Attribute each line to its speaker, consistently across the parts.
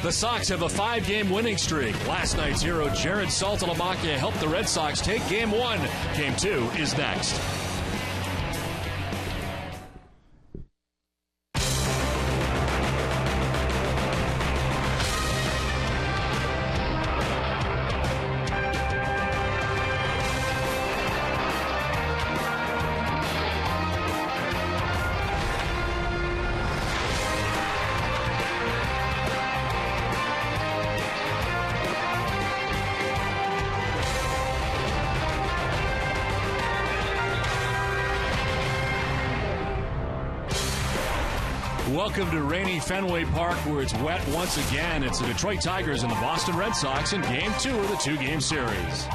Speaker 1: The Sox have a 5-game winning streak. Last night's hero, Jared Saltalamacchia, helped the Red Sox take Game 1. Game 2 is next. Welcome to rainy Fenway Park, where it's wet once again. It's the Detroit Tigers and the Boston Red Sox in Game 2 of the 2-game series.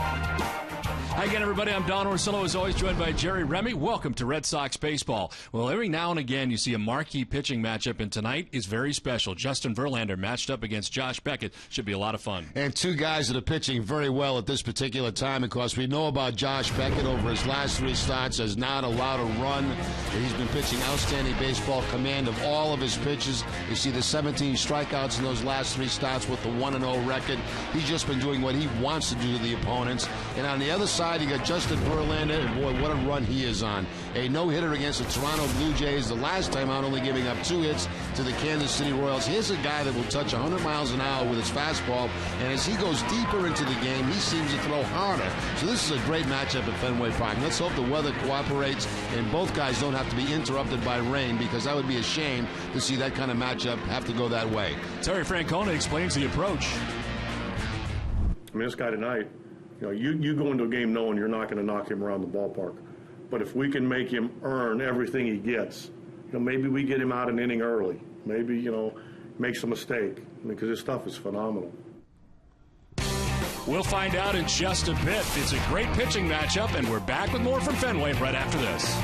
Speaker 1: Hi again, everybody. I'm Don Orsillo, as always, joined by Jerry Remy. Welcome to Red Sox Baseball. Well, every now and again, you see a marquee pitching matchup, and tonight is very special. Justin Verlander matched up against Josh Beckett. Should be a lot of fun.
Speaker 2: And two guys that are pitching very well at this particular time. Of course, we know about Josh Beckett over his last 3 starts, has not allowed a run. He's been pitching outstanding baseball, command of all of his pitches. You see the 17 strikeouts in those last 3 starts with the 1-0 record. He's just been doing what he wants to do to the opponents. And on the other side, you got Justin Verlander, and boy, what a run he is on. A no-hitter against the Toronto Blue Jays the last time out, only giving up 2 hits to the Kansas City Royals. Here's a guy that will touch 100 miles an hour with his fastball, and as he goes deeper into the game, he seems to throw harder. So this is a great matchup at Fenway Park. Let's hope the weather cooperates and both guys don't have to be interrupted by rain, because that would be a shame to see that kind of matchup have to go that way.
Speaker 1: Terry Francona explains the approach.
Speaker 3: I mean, this guy tonight, you go into a game knowing you're not going to knock him around the ballpark. But if we can make him earn everything he gets, maybe we get him out an inning early. Maybe, makes a mistake, because his stuff is phenomenal.
Speaker 1: We'll find out in just a bit. It's a great pitching matchup, and we're back with more from Fenway right after this.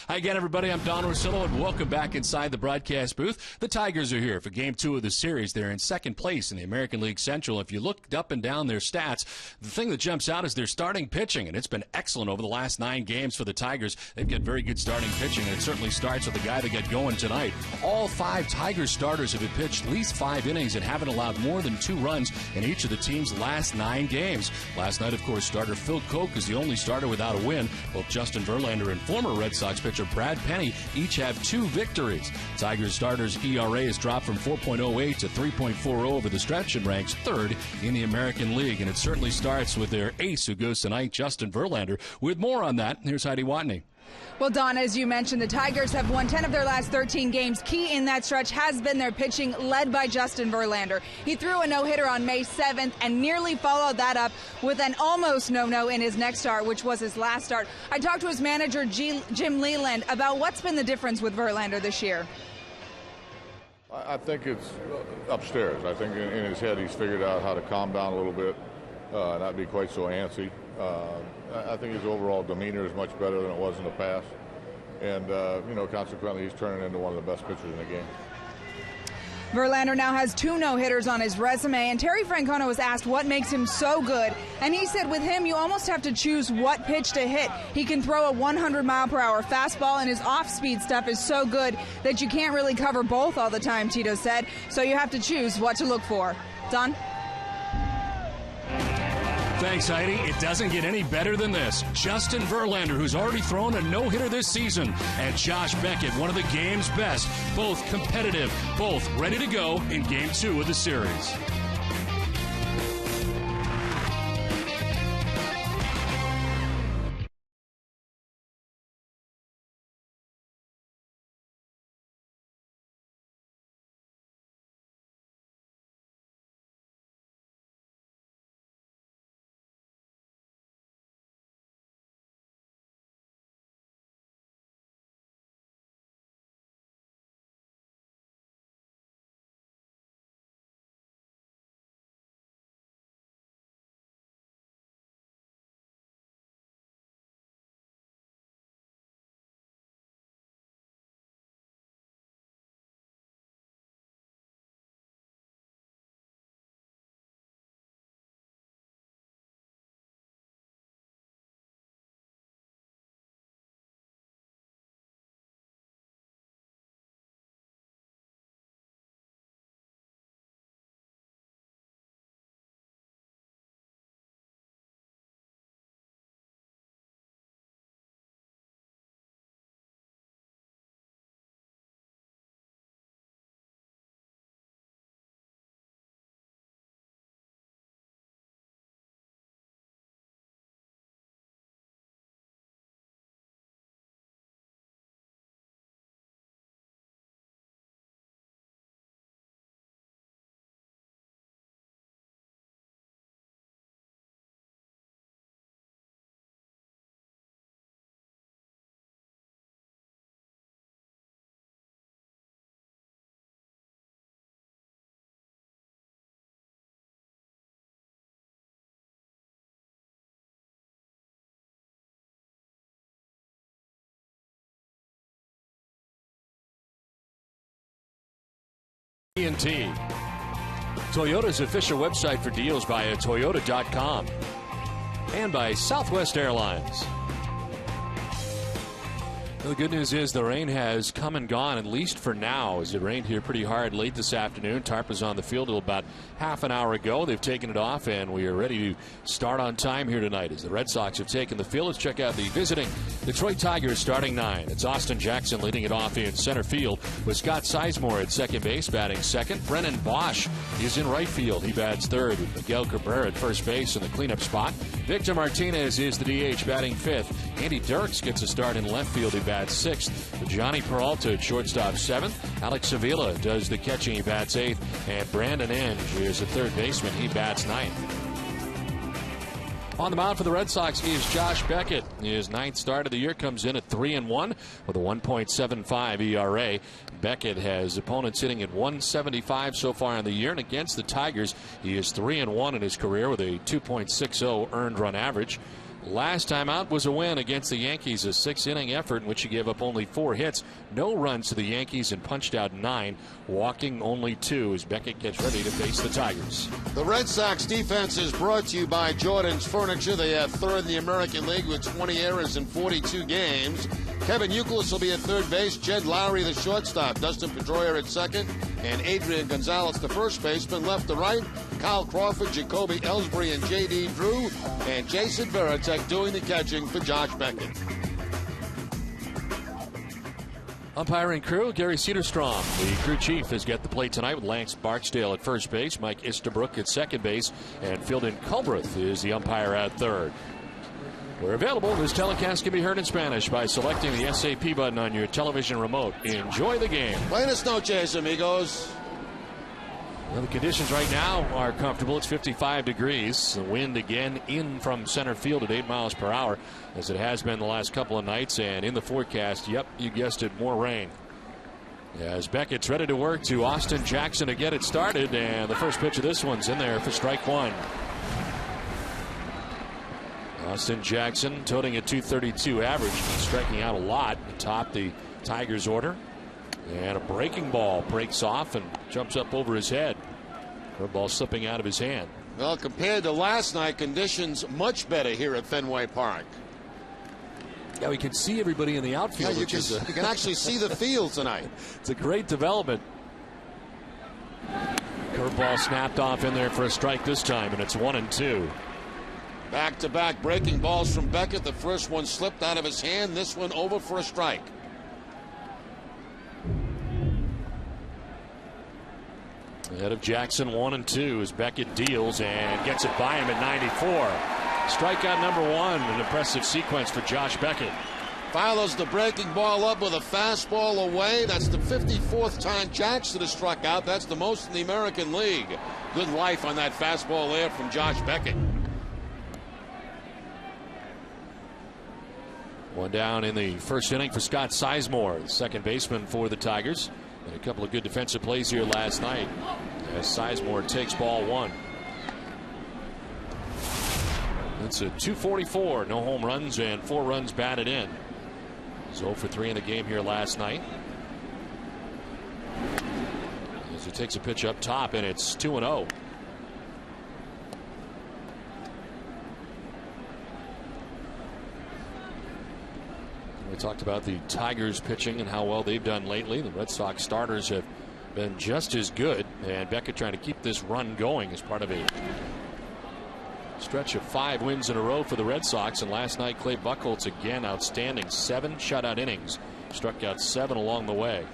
Speaker 1: Hi again, everybody. I'm Don Orsillo, and welcome back inside the broadcast booth. The Tigers are here for Game 2 of the series. They're in second place in the American League Central. If you look up and down their stats, the thing that jumps out is their starting pitching, and it's been excellent over the last 9 games for the Tigers. They've got very good starting pitching, and it certainly starts with the guy that got going tonight. All 5 Tigers starters have pitched at least 5 innings and haven't allowed more than 2 runs in each of the team's last 9 games. Last night, of course, starter Phil Koch is the only starter without a win. Both Justin Verlander and former Red Sox pitcher Brad Penny each have 2 victories. Tigers starters' ERA has dropped from 4.08 to 3.40 over the stretch and ranks 3rd in the American League. And it certainly starts with their ace who goes tonight, Justin Verlander. With more on that, here's Heidi Watney.
Speaker 4: Well, Don, as you mentioned, the Tigers have won 10 of their last 13 games. Key in that stretch has been their pitching, led by Justin Verlander. He threw a no-hitter on May 7th and nearly followed that up with an almost no-no in his next start, which was his last start. I talked to his manager, Jim Leland, about what's been the difference with Verlander this year.
Speaker 5: I think it's upstairs. I think in his head he's figured out how to calm down a little bit, not be quite so antsy. I think his overall demeanor is much better than it was in the past. And, consequently, he's turning into one of the best pitchers in the game.
Speaker 4: Verlander now has 2 no-hitters on his resume, and Terry Francona was asked what makes him so good, and he said with him you almost have to choose what pitch to hit. He can throw a 100-mile-per-hour fastball, and his off-speed stuff is so good that you can't really cover both all the time, Tito said, so you have to choose what to look for. Don?
Speaker 1: Thanks, Heidi. It doesn't get any better than this. Justin Verlander, who's already thrown a no-hitter this season, and Josh Beckett, one of the game's best, both competitive, both ready to go in Game 2 of the series. T. Toyota's official website for deals via Toyota.com and by Southwest Airlines. Well, the good news is the rain has come and gone, at least for now, as it rained here pretty hard late this afternoon. Tarp was on the field about half an hour ago. They've taken it off, and we are ready to start on time here tonight as the Red Sox have taken the field. Let's check out the visiting Detroit Tigers starting 9. It's Austin Jackson leading it off in center field with Scott Sizemore at second base batting second. Brennan Bosch is in right field. He bats third with Miguel Cabrera at first base in the cleanup spot. Victor Martinez is the DH batting fifth. Andy Dirks gets a start in left field. He bats sixth. Johnny Peralta at shortstop seventh. Alex Avila does the catching. He bats eighth. And Brandon Inge is a third baseman. He bats ninth. On the mound for the Red Sox is Josh Beckett. His ninth start of the year comes in at 3-1 with a 1.75 ERA. Beckett has opponents hitting at 175 so far in the year, and against the Tigers, he is 3-1 in his career with a 2.60 earned run average. Last time out was a win against the Yankees, a 6-inning effort in which he gave up only 4 hits, no runs to the Yankees, and punched out 9, walking only 2 as Beckett gets ready to face the Tigers.
Speaker 2: The Red Sox defense is brought to you by Jordan's Furniture. They are third in the American League with 20 errors in 42 games. Kevin Youkilis will be at third base, Jed Lowry the shortstop, Dustin Pedroia at second, and Adrian Gonzalez the first baseman. Left to right, Kyle Crawford, Jacoby Ellsbury, and J.D. Drew, and Jason Veritek doing the catching for Josh Beckett.
Speaker 1: Umpiring crew, Gary Cedarstrom. The crew chief has got the play tonight with Lance Barksdale at first base, Mike Estabrook at second base, and Phildon Culbreth is the umpire at third. We're available. This telecast can be heard in Spanish by selecting the SAP button on your television remote. Enjoy the game.
Speaker 2: Buenas noches, amigos.
Speaker 1: Well, the conditions right now are comfortable. It's 55 degrees. The wind again in from center field at 8 miles per hour, as it has been the last couple of nights. And in the forecast, yep, you guessed it, more rain. As Beckett's ready to work to Austin Jackson to get it started, and the first pitch of this one's in there for strike one. Austin Jackson toting a .232 average, striking out a lot atop the Tigers order. And a breaking ball breaks off and jumps up over his head. Curveball slipping out of his hand.
Speaker 2: Well, compared to last night, conditions much better here at Fenway Park.
Speaker 1: Yeah, we can see everybody in the outfield.
Speaker 2: Yeah, you can actually see the field tonight.
Speaker 1: It's a great development. Curveball snapped off in there for a strike this time, and it's 1-2.
Speaker 2: Back-to-back breaking balls from Beckett. The first one slipped out of his hand. This one over for a strike.
Speaker 1: Ahead of Jackson, 1-2 as Beckett deals and gets it by him at 94. Strikeout number one, an impressive sequence for Josh Beckett.
Speaker 2: Follows the breaking ball up with a fastball away. That's the 54th time Jackson has struck out. That's the most in the American League. Good life on that fastball there from Josh Beckett.
Speaker 1: One down in the first inning for Scott Sizemore, the second baseman for the Tigers. And a couple of good defensive plays here last night as Sizemore takes ball one. It's a .244, no home runs and 4 runs batted in. He's 0 for 3 in the game here last night. As he takes a pitch up top, and it's 2-0. We talked about the Tigers pitching and how well they've done lately. The Red Sox starters have been just as good, and Beckett trying to keep this run going as part of a stretch of 5 wins in a row for the Red Sox. And last night, Clay Buchholz again outstanding, 7 shutout innings, struck out 7 along the way.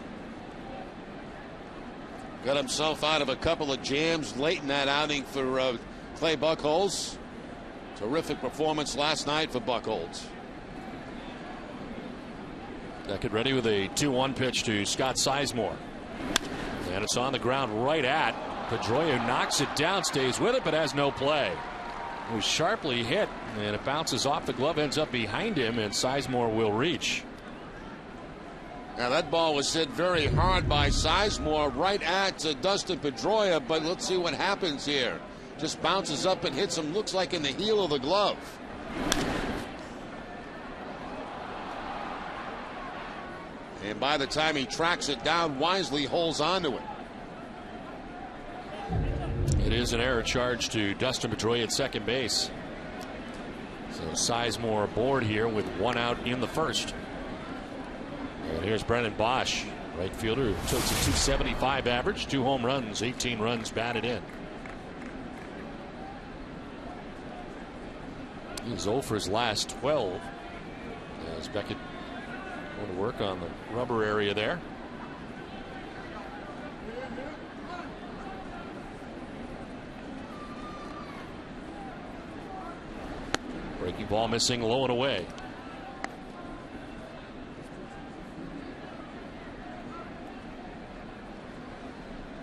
Speaker 2: Got himself out of a couple of jams late in that outing for Clay Buchholz. Terrific performance last night for Buchholz.
Speaker 1: Beckett ready with a 2-1 pitch to Scott Sizemore. And it's on the ground right at Pedroia, knocks it down, stays with it, but has no play. It was sharply hit, and it bounces off the glove, ends up behind him, and Sizemore will reach.
Speaker 2: Now that ball was hit very hard by Sizemore right at Dustin Pedroia, but let's see what happens here. Just bounces up and hits him, looks like in the heel of the glove. And by the time he tracks it down, wisely holds onto it.
Speaker 1: It is an error charge to Dustin Pedroia at second base. So Sizemore aboard here with 1 out in the first. And here's Brennan Bosch, right fielder, who took a .275 average, 2 home runs, 18 runs batted in. He's 0 for his last 12. As Beckett going to work on the rubber area there. Breaking ball missing, low and away.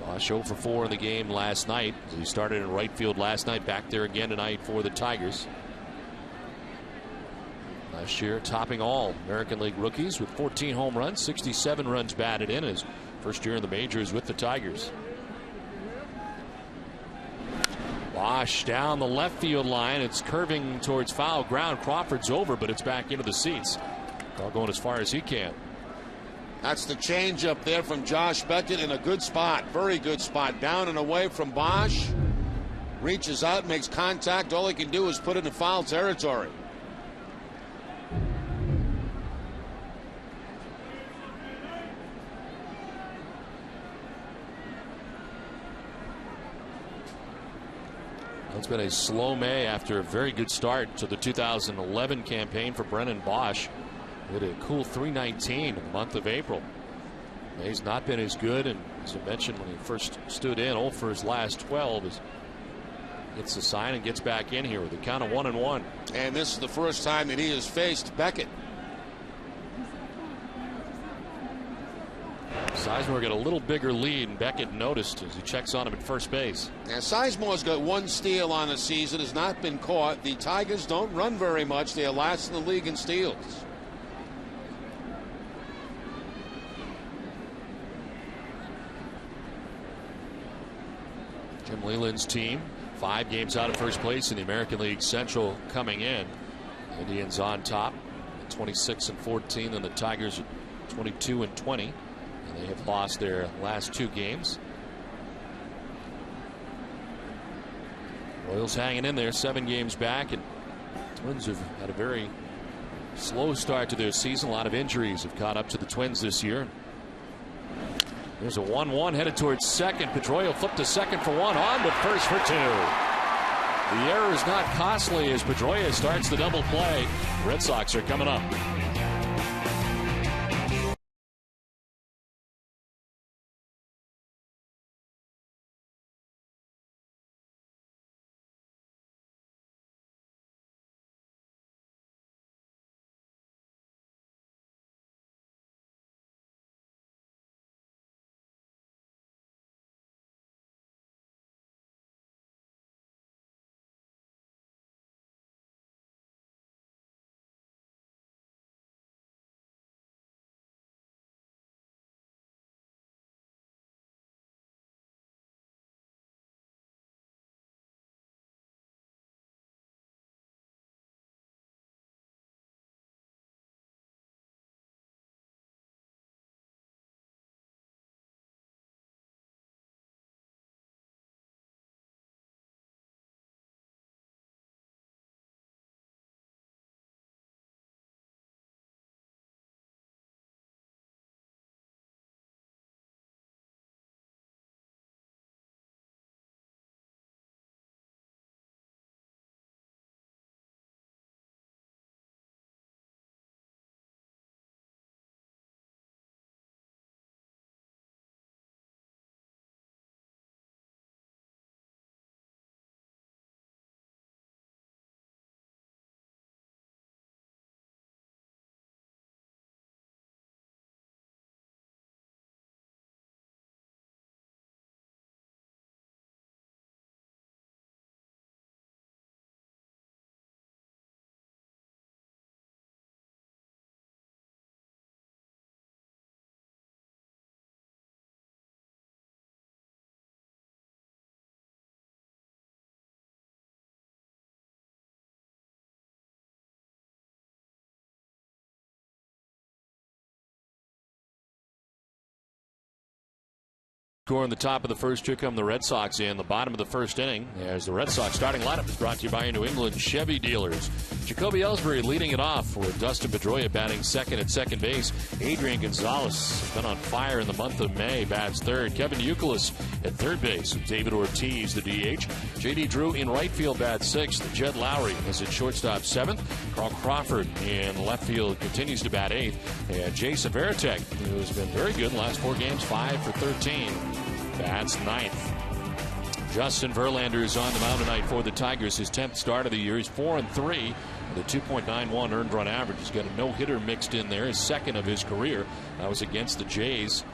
Speaker 1: Bosch 0 for 4 in the game last night. He started in right field last night, back there again tonight for the Tigers. Last year topping all American League rookies with 14 home runs, 67 runs batted in his first year in the majors with the Tigers. Bosch down the left field line. It's curving towards foul ground. Crawford's over, but it's back into the seats. Ball going as far as he can.
Speaker 2: That's the change up there from Josh Beckett in a good spot. Very good spot. Down and away from Bosch. Reaches out, makes contact. All he can do is put it in foul territory.
Speaker 1: It's been a slow May after a very good start to the 2011 campaign for Brennan Bosch. He had a cool .319 in the month of April. May's not been as good, and as I mentioned when he first stood in, 0 for his last 12. Gets the sign and gets back in here with a count of 1-1.
Speaker 2: And this is the first time that he has faced Beckett.
Speaker 1: Sizemore got a little bigger lead, and Beckett noticed as he checks on him at first base.
Speaker 2: Now Sizemore's got 1 steal on the season, has not been caught. The Tigers don't run very much. They are last in the league in steals.
Speaker 1: Jim Leyland's team. 5 games out of first place in the American League Central coming in. Indians on top, 26-14, and the Tigers at 22-20. And they have lost their last 2 games. Royals hanging in there, 7 games back, and Twins have had a very slow start to their season. A lot of injuries have caught up to the Twins this year. There's a 1-1 headed towards second. Pedroia flipped to second for 1, on to first for 2. The error is not costly as Pedroia starts the double play. Red Sox are coming up. Score in the top of the first. Here come the Red Sox in the bottom of the first inning. As the Red Sox starting lineup is brought to you by your New England Chevy dealers. Jacoby Ellsbury leading it off with Dustin Pedroia batting second at second base. Adrian Gonzalez has been on fire in the month of May, bats third. Kevin Youkilis at third base. David Ortiz, the DH. J.D. Drew in right field, bats sixth. Jed Lowry is at shortstop seventh. Carl Crawford in left field continues to bat eighth. And Jason Varitek, who's been very good in the last 4 games, 5 for 13. Bats ninth. Justin Verlander is on the mound tonight for the Tigers. His 10th start of the year. He's 4-3 with a 2.91 earned run average. He's got a no-hitter mixed in there, his second of his career. That was against the Jays.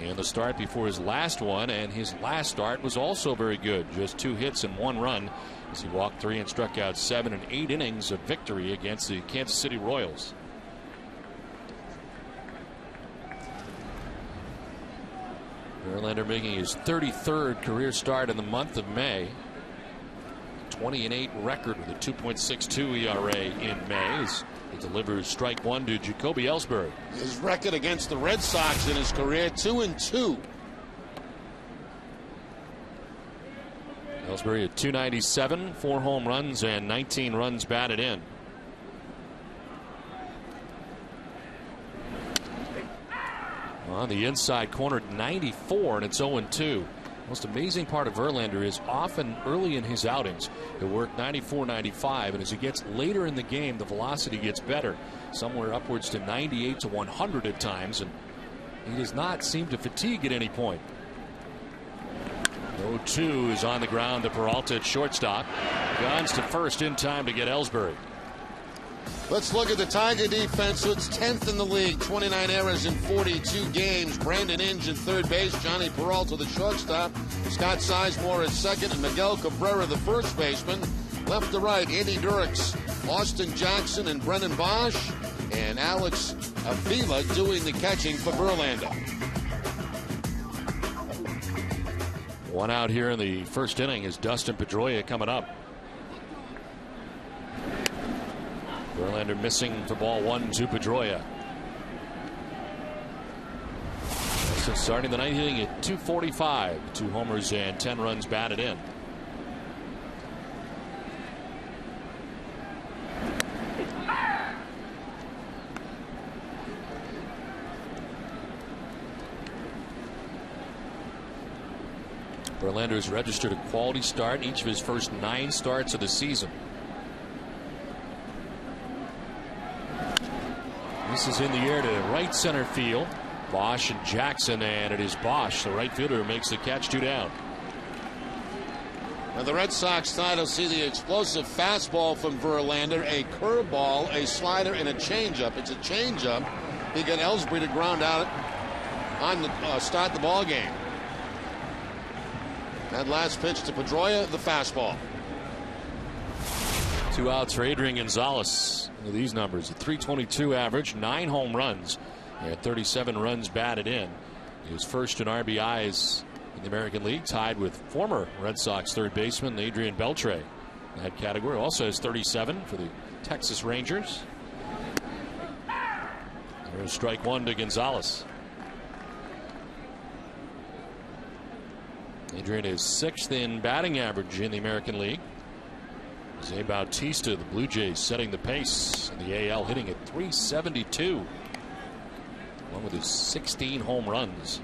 Speaker 1: And the start before his last one, and his last start was also very good. Just 2 hits and 1 run as he walked 3 and struck out 7 in 8 innings of victory against the Kansas City Royals. Verlander making his 33rd career start in the month of May. 20-8 record with a 2.62 ERA in May. He delivers strike 1 to Jacoby Ellsbury.
Speaker 2: His record against the Red Sox in his career, 2-2.
Speaker 1: Ellsbury at 297, 4 home runs and 19 runs batted in. On the inside corner, 94, and it's 0-2. Most amazing part of Verlander is often early in his outings he'll work 94, 95, and as he gets later in the game, the velocity gets better, somewhere upwards to 98 to 100 at times, and he does not seem to fatigue at any point. 0-2 is on the ground to Peralta at shortstop. Guns to first in time to get Ellsbury.
Speaker 2: Let's look at the Tiger defense. So it's 10th in the league, 29 errors in 42 games. Brandon Inge at third base, Johnny Peralta the shortstop, Scott Sizemore at second, and Miguel Cabrera the first baseman. Left to right, Andy Dirks, Austin Jackson, and Brennan Bosch, and Alex Avila doing the catching for Verlander.
Speaker 1: One out here in the first inning is Dustin Pedroia coming up. Verlander missing for ball 1 to Pedroia. So starting the ninth inning at 2:45, 2 homers and 10 runs batted in. Verlander has registered a quality start each of his first 9 starts of the season. This is in the air to right center field. Bosch and Jackson, and it is Bosch, the right fielder, who makes the catch, 2 down.
Speaker 2: Now the Red Sox tonight will see the explosive fastball from Verlander, a curveball, a slider, and a changeup. It's a changeup. He got Ellsbury to ground out on the start the ball game. That last pitch to Pedroia, the fastball.
Speaker 1: 2 outs for Adrian Gonzalez. Look at these numbers: a .322 average, 9 home runs, and 37 runs batted in. He was first in RBIs in the American League, tied with former Red Sox third baseman Adrian Beltre. In that category, also has 37 for the Texas Rangers. There's strike 1 to Gonzalez. Adrian is 6th in batting average in the American League. Jose Bautista, the Blue Jays, setting the pace in the AL, hitting at .372. One with his 16 home runs.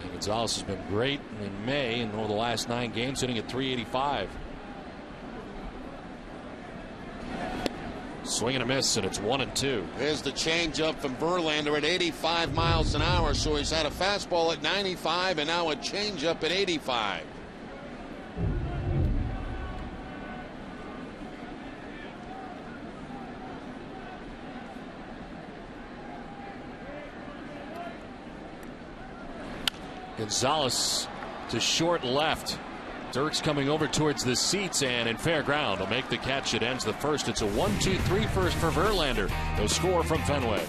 Speaker 1: And Gonzalez has been great in May, and over the last 9 games, hitting at .385. Swing and a miss, and it's 1-2.
Speaker 2: There's the changeup from Verlander at 85 miles an hour. So he's had a fastball at 95 and now a changeup at 85.
Speaker 1: Gonzalez to short left. Dirks coming over towards the seats, and in fair ground will make the catch. It ends the first. It's a 1-2-3 first for Verlander. No score from Fenway.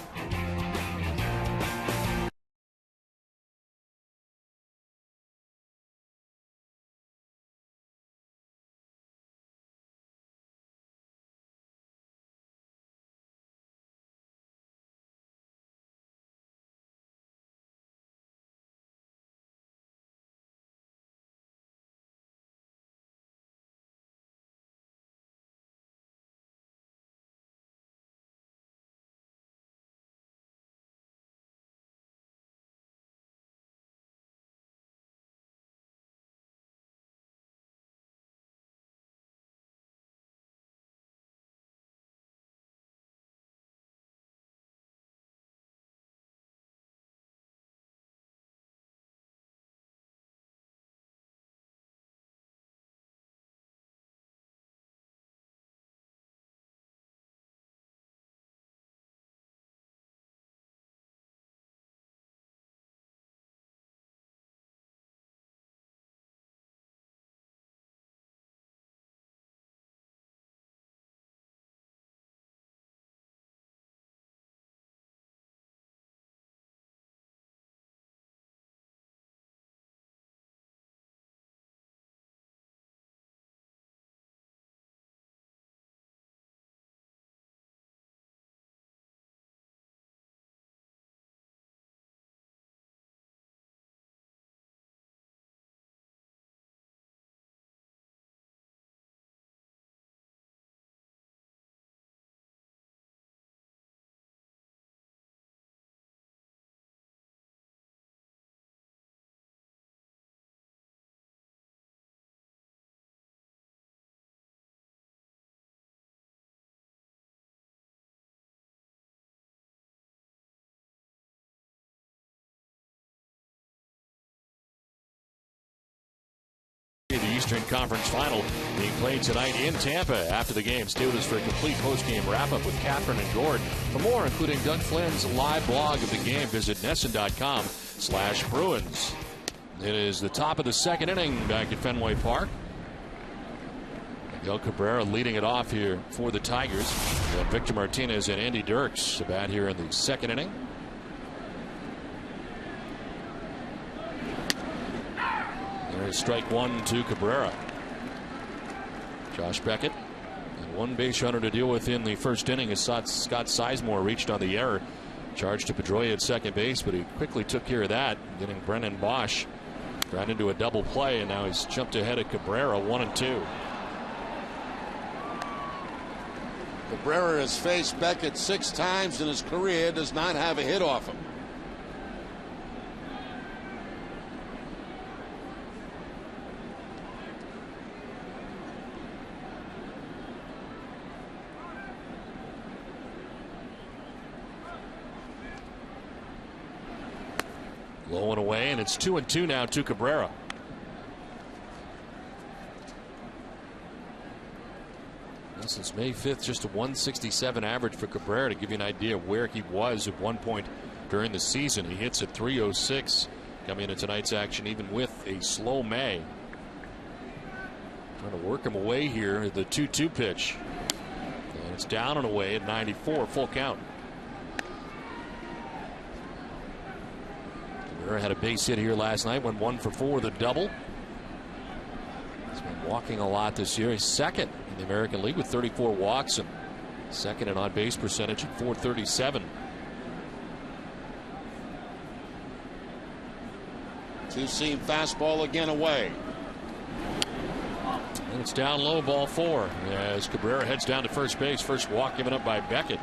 Speaker 1: The Eastern Conference Final being played tonight in Tampa. After the game, stay with us for a complete post-game wrap-up with Catherine and Gordon. For more, including Doug Flynn's live blog of the game, visit NESN.com/Bruins. It is the top of the second inning back at Fenway Park. Miguel Cabrera leading it off here for the Tigers. And Victor Martinez and Andy Dirks to bat here in the second inning. There's strike one to Cabrera. Josh Beckett and one base runner to deal with in the first inning as Scott Sizemore reached on the error. Charged to Pedroia at second base, but he quickly took care of that, getting Brennan Bosch ran into a double play, and now he's jumped ahead of Cabrera 1-2.
Speaker 2: Cabrera has faced Beckett 6 times in his career, does not have a hit off him.
Speaker 1: Low and away, and it's 2-2 now to Cabrera. And since May 5th, just a 167 average for Cabrera, to give you an idea of where he was at one point during the season. He hits at 306 coming into tonight's action, even with a slow May. Trying to work him away here. The 2-2 pitch. And it's down and away at 94, full count. Cabrera had a base hit here last night, went 1 for 4 with a double. He's been walking a lot this year. He's second in the American League with 34 walks and second in on-base percentage at .437.
Speaker 2: Two-seam fastball again away.
Speaker 1: And it's down low, ball 4, as Cabrera heads down to first base. First walk given up by Beckett.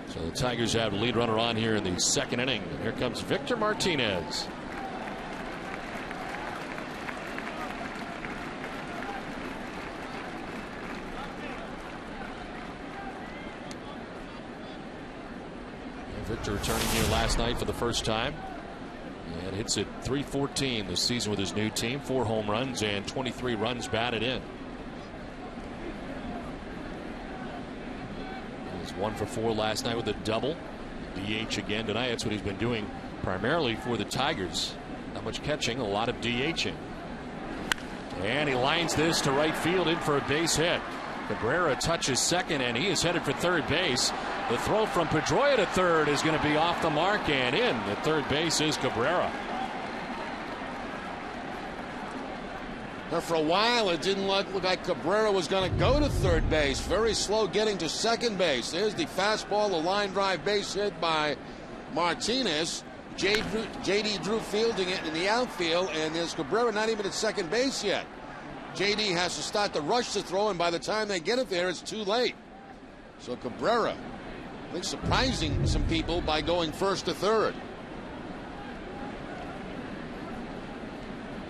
Speaker 1: So the Tigers have the lead runner on here in the second inning. And here comes Victor Martinez. Victor returning here last night for the first time. And hits at .314 this season with his new team. 4 home runs and 23 runs batted in. He was 1 for 4 last night with a double. DH again tonight. That's what he's been doing primarily for the Tigers. Not much catching, a lot of DHing. And he lines this to right field in for a base hit. Cabrera touches second, and he is headed for third base. The throw from Pedroia to third is going to be off the mark, and in at third base is Cabrera.
Speaker 2: But for a while, it didn't look like Cabrera was going to go to third base. Very slow getting to second base. There's the fastball, the line drive base hit by Martinez. J.D. Drew fielding it in the outfield, and there's Cabrera not even at second base yet. J.D. has to start the rush to throw, and by the time they get it there, it's too late. So Cabrera, I think, surprising some people by going first to third.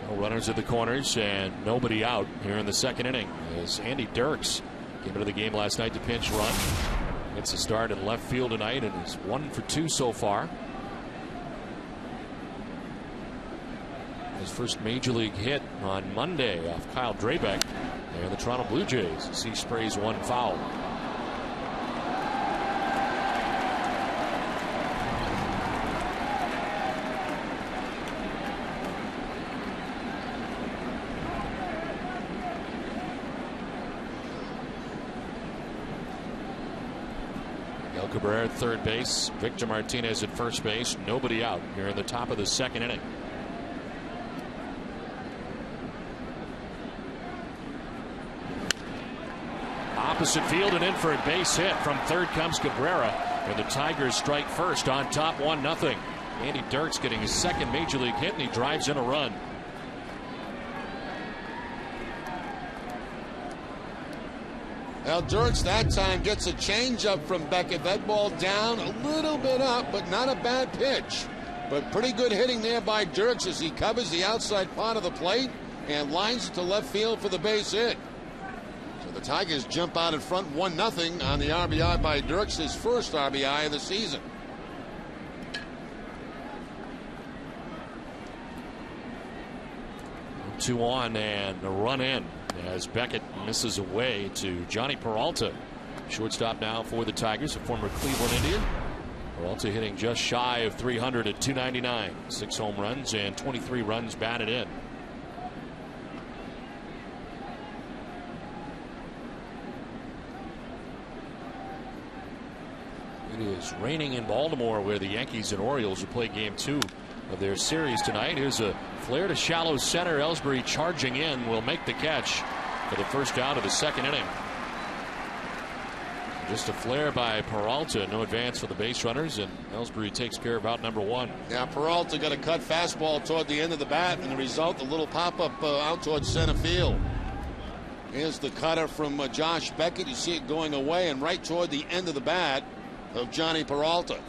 Speaker 1: No runners at the corners and nobody out here in the second inning as Andy Dirks came into the game last night to pinch run. Gets a start in left field tonight and is 1 for 2 so far. His first major league hit on Monday off Kyle Drabek. There the Toronto Blue Jays as he sprays 1 foul. Cabrera at third base, Victor Martinez at first base, nobody out here in the top of the second inning. Opposite field and in for a base hit. From third comes Cabrera, and the Tigers strike first on top 1-0. Andy Dirks getting his second major league hit, and he drives in a run.
Speaker 2: Well, Dirks that time gets a changeup from Beckett. That ball down, a little bit up, but not a bad pitch. But pretty good hitting there by Dirks as he covers the outside part of the plate and lines it to left field for the base hit. So the Tigers jump out in front 1-0 on the RBI by Dirks, his first RBI of the season.
Speaker 1: Two on and a run in as Beckett misses away to Johnny Peralta. Shortstop now for the Tigers, a former Cleveland Indian. Peralta hitting just shy of 300 at 299. 6 home runs and 23 runs batted in. It is raining in Baltimore, where the Yankees and Orioles will play game 2 of their series tonight. Here's a flare to shallow center. Ellsbury charging in will make the catch for the first out of the second inning. Just a flare by Peralta. No advance for the base runners, and Ellsbury takes care of out number one.
Speaker 2: Yeah, Peralta got a cut fastball toward the end of the bat, and the result, a little pop-up out towards center field. Here's the cutter from Josh Beckett. You see it going away and right toward the end of the bat of Johnny Peralta.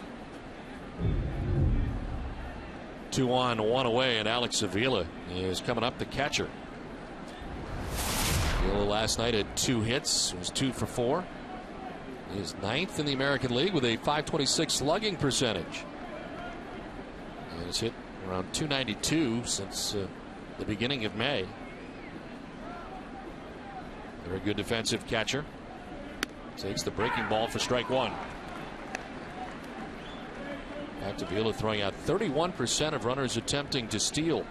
Speaker 1: 2 on, 1 away, and Alex Avila is coming up, the catcher. Avila last night had 2 hits, was 2 for 4. He is 9th in the American League with a .526 slugging percentage. And has hit around .292 since the beginning of May. Very good defensive catcher. Takes the breaking ball for strike 1. Back to Avila, throwing out 31% of runners attempting to steal.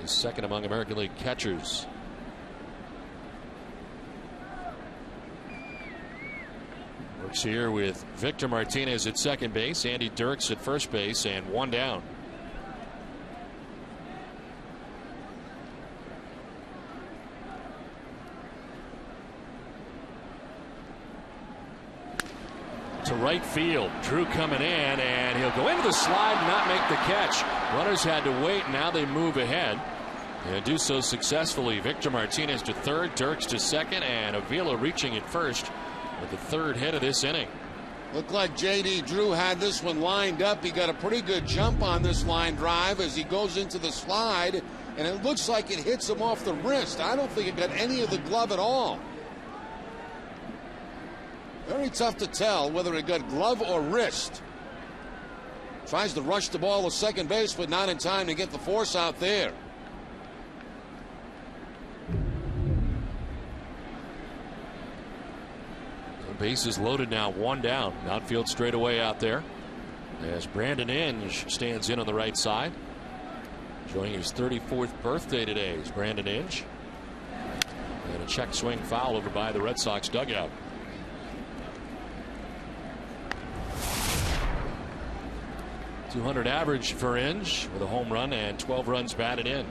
Speaker 1: He's second among American League catchers. Works here with Victor Martinez at second base, Andy Dirks at first base, and 1 down. To right field. Drew coming in, and he'll go into the slide and not make the catch. Runners had to wait. Now they move ahead and do so successfully. Victor Martinez to third, Dirks to second, and Avila reaching at first with the third hit of this inning.
Speaker 2: Looked like J.D. Drew had this one lined up. He got a pretty good jump on this line drive as he goes into the slide, and it looks like it hits him off the wrist. I don't think it got any of the glove at all. Very tough to tell whether it got glove or wrist. Tries to rush the ball to second base, but not in time to get the force out there.
Speaker 1: Bases loaded now, 1 down. Outfield straightaway out there as Brandon Inge stands in on the right side. Enjoying his 34th birthday today is Brandon Inge. And a check swing foul over by the Red Sox dugout. .200 average for Inge with a home run and 12 runs batted in.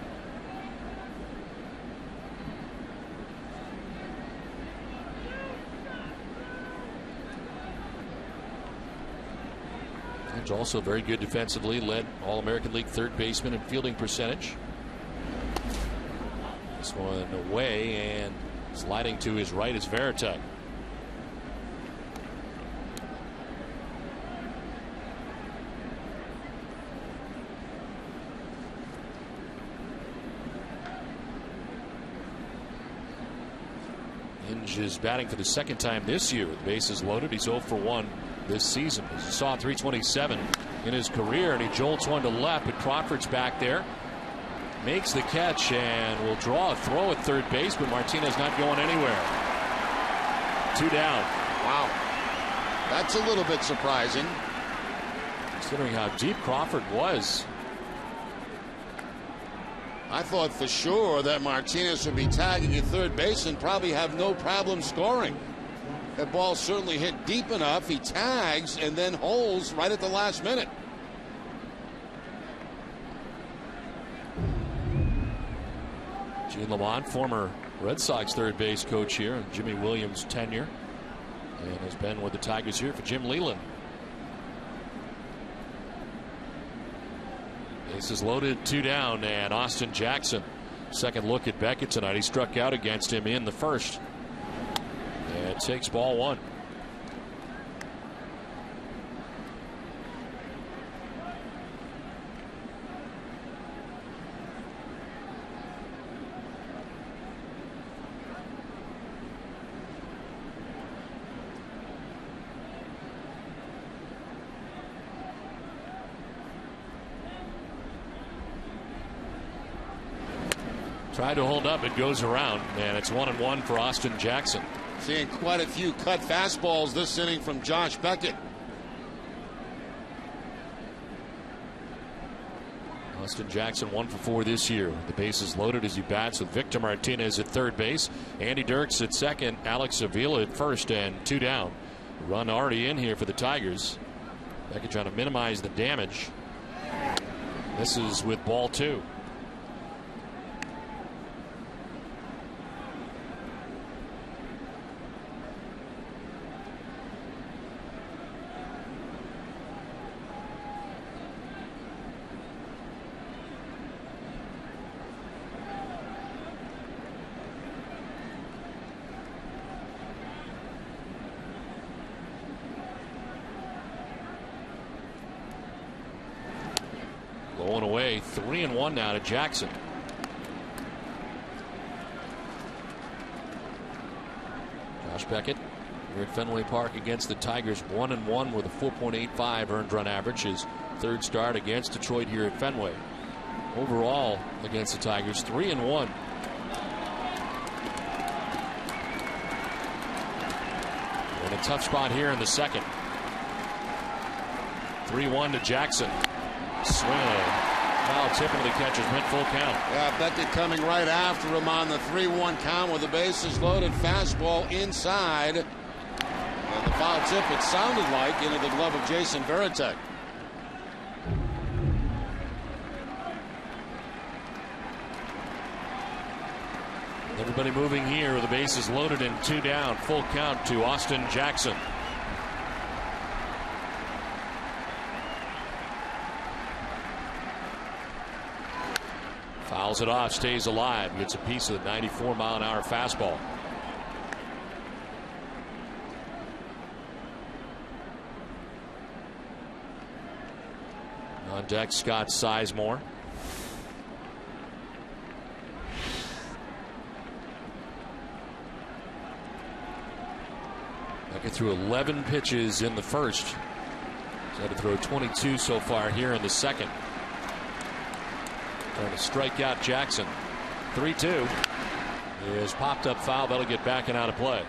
Speaker 1: Also very good defensively, led All-American League third baseman in fielding percentage. This one away, and sliding to his right is Veritek. Inge is batting for the second time this year with bases loaded. He's 0 for 1 this season. As you saw, 327 in his career, and he jolts one to left, but Crawford's back there. Makes the catch and will draw a throw at third base, but Martinez not going anywhere. 2 down.
Speaker 2: Wow. That's a little bit surprising.
Speaker 1: Considering how deep Crawford was.
Speaker 2: I thought for sure that Martinez would be tagging at third base and probably have no problem scoring. That ball certainly hit deep enough. He tags and then holds right at the last minute.
Speaker 1: Gene Lamont, former Red Sox third base coach here, and Jimmy Williams' tenure, and has been with the Tigers here for Jim Leyland. Bases loaded, 2 down, and Austin Jackson. Second look at Beckett tonight. He struck out against him in the first. And takes ball 1. Tried to hold up, it goes around, and it's 1-1 for Austin Jackson.
Speaker 2: Seeing quite a few cut fastballs this inning from Josh Beckett.
Speaker 1: Austin Jackson 1 for 4 this year. The bases loaded as he bats with Victor Martinez at third base, Andy Dirks at second, Alex Avila at first, and 2 down. Run already in here for the Tigers. Beckett trying to minimize the damage. This is with ball 2. Going away, 3-1 now to Jackson. Josh Beckett here at Fenway Park against the Tigers, 1-1 with a 4.85 earned run average. His third start against Detroit here at Fenway. Overall against the Tigers, 3-1. In a tough spot here in the second. 3-1 to Jackson. Swing. Foul tip into the catcher's mitt, full count.
Speaker 2: Yeah, Beckett coming right after him on the 3-1 count with the bases loaded. Fastball inside. And the foul tip, it sounded like, into the glove of Jason Varitek.
Speaker 1: Everybody moving here with the bases loaded and 2 down. Full count to Austin Jackson. Fouls it off, stays alive, gets a piece of the 94-mile-an-hour fastball. On deck, Scott Sizemore. Beckett threw 11 pitches in the first. He's had to throw 22 so far here in the second. Trying to strike out Jackson. 3-2 is popped up foul. That'll get back and out of play.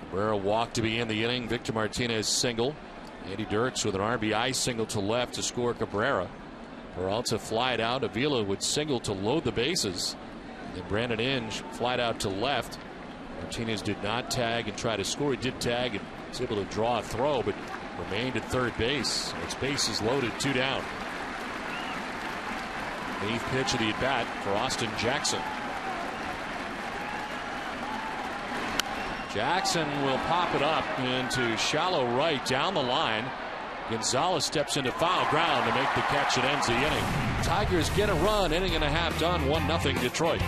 Speaker 1: Cabrera walked to be in the inning. Victor Martinez single. Andy Dirks with an RBI single to left to score Cabrera. Peralta flied out. Avila would single to load the bases. And then Brandon Inge flied out to left. Martinez did not tag and try to score. He did tag and was able to draw a throw, but remained at third base. Its bases loaded, 2 down. 8th pitch of the at-bat for Austin Jackson. Jackson will pop it up into shallow right down the line. Gonzalez steps into foul ground to make the catch that ends the inning. Tigers get a run, inning and a half done, 1-0 Detroit.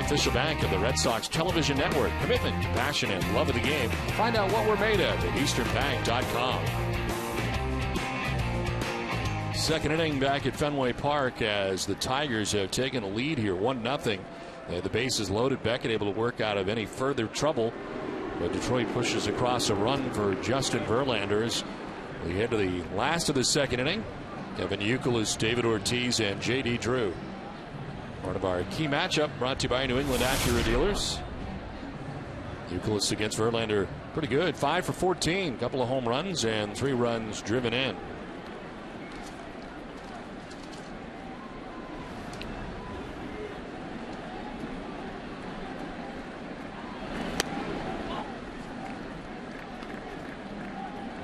Speaker 1: official bank of the Red Sox television network. Commitment to passion and love of the game. Find out what we're made of at easternbank.com. Second inning back at Fenway Park as the Tigers have taken a lead here, 1-0. The base is loaded. Beckett able to work out of any further trouble. But Detroit pushes across a run for Justin Verlander as we head to the last of the second inning. Kevin Youkilis, David Ortiz, and J.D. Drew. Part of our key matchup brought to you by New England Acura dealers. Youkilis against Verlander, pretty good. 5 for 14, couple of home runs and 3 runs driven in.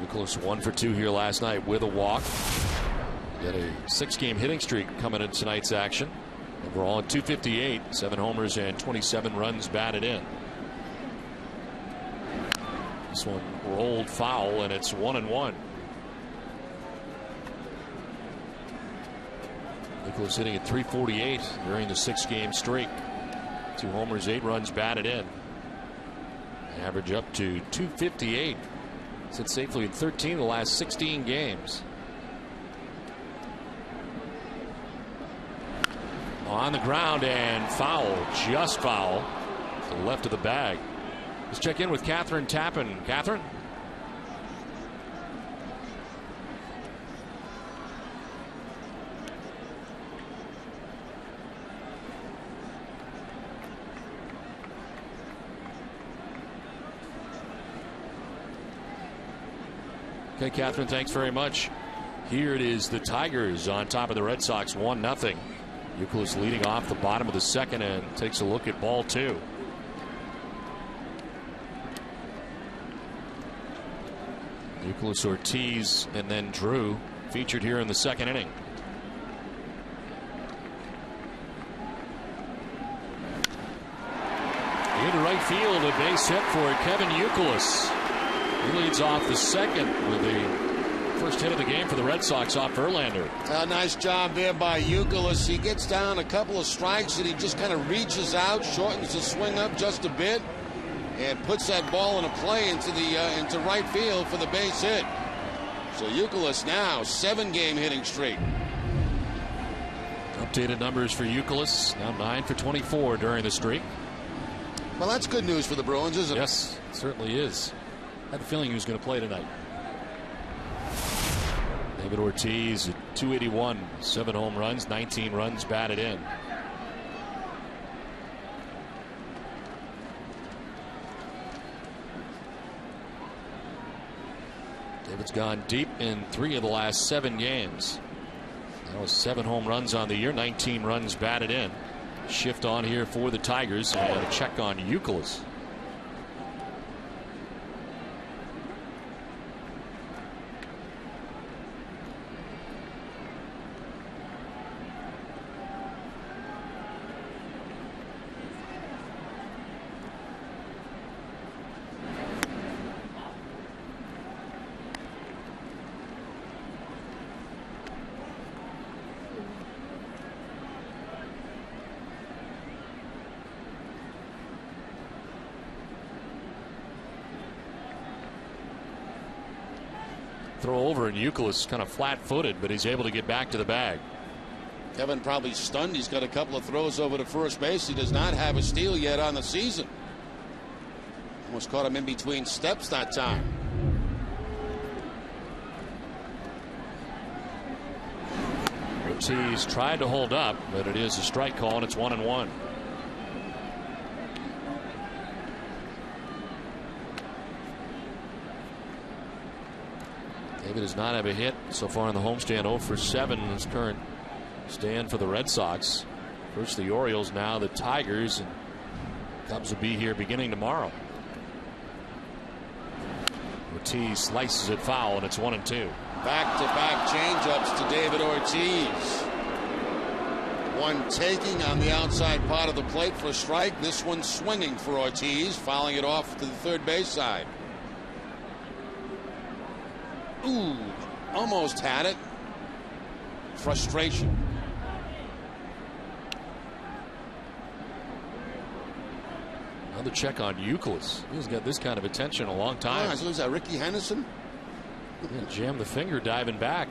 Speaker 1: Youkilis 1 for 2 here last night with a walk. Got a 6-game hitting streak coming in tonight's action. Overall at 258, 7 homers and 27 runs batted in. This one rolled foul, and it's 1-1. Youkilis hitting at 348 during the 6-game streak. 2 homers, 8 runs batted in. Average up to 258. Sit safely in 13 of the last 16 games. On the ground and foul, just foul to the left of the bag. Let's check in with Catherine Tappan. Catherine? Okay, Catherine, thanks very much. Here it is, the Tigers on top of the Red Sox, 1-0. Youkilis leading off the bottom of the second and takes a look at ball 2. Youkilis, Ortiz, and then Drew featured here in the second inning. Into right field, a base hit for Kevin Youkilis. He leads off the second with the first hit of the game for the Red Sox off Verlander.
Speaker 2: Nice job there by Youkilis. He gets down a couple of strikes and he just kind of reaches out, shortens the swing up just a bit, and puts that ball in a play into right field for the base hit. So Youkilis now 7-game hitting streak.
Speaker 1: Updated numbers for Youkilis, now 9 for 24 during the streak.
Speaker 2: Well, that's good news for the Bruins, isn't it?
Speaker 1: Yes, it certainly is. I had a feeling he was going to play tonight. David Ortiz at 281, 7 home runs, 19 runs batted in. David's gone deep in 3 of the last 7 games. That was 7 home runs on the year, 19 runs batted in. Shift on here for the Tigers and a check on Youkilis. Throw over, and Youkilis kind of flat-footed, but he's able to get back to the bag.
Speaker 2: Kevin probably stunned. He's got a couple of throws over to first base. He does not have a steal yet on the season. Almost caught him in between steps that time.
Speaker 1: Ortiz tried to hold up, but it is a strike call, and it's 1-1. David does not have a hit so far in the homestand. 0 for 7 in his current stand for the Red Sox. First the Orioles, now the Tigers, and Cubs will be here beginning tomorrow. Ortiz slices it foul, and it's 1-2.
Speaker 2: Back-to-back changeups to David Ortiz. One taking on the outside part of the plate for a strike. This one swinging for Ortiz, fouling it off to the third base side. Ooh, almost had it. Frustration.
Speaker 1: Another check on Euclid. He's got this kind of attention a long time.
Speaker 2: So is that Ricky Henderson?
Speaker 1: Yeah, jam the finger diving back.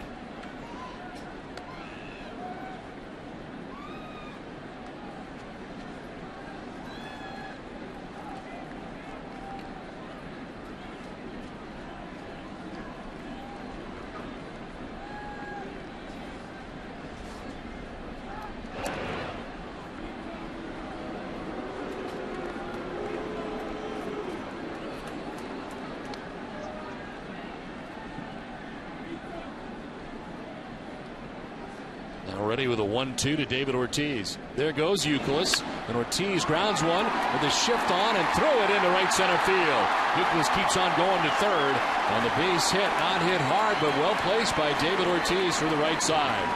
Speaker 1: Ready with a 1-2 to David Ortiz. There goes Euclid, and Ortiz grounds one with a shift on and throw it into right center field. Euclid keeps on going to third on the base hit, not hit hard, but well placed by David Ortiz for the right side.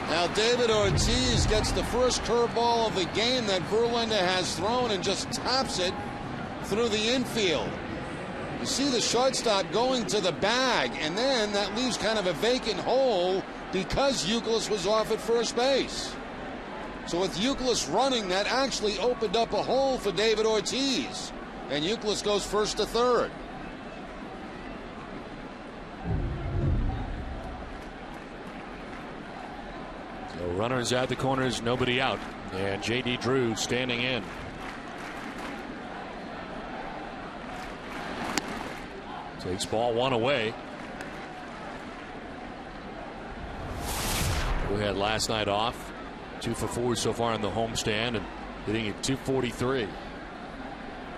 Speaker 2: Now David Ortiz gets the first curveball of the game that Verlander has thrown and just taps it through the infield. You see the shortstop going to the bag, and then that leaves kind of a vacant hole because Euclid was off at first base. So with Euclid running, that actually opened up a hole for David Ortiz, and Euclid goes first to third.
Speaker 1: So runners at the corners, nobody out, and J.D. Drew standing in. Takes ball one away. We had last night off. 2 for 4 so far in the homestand and hitting at .243.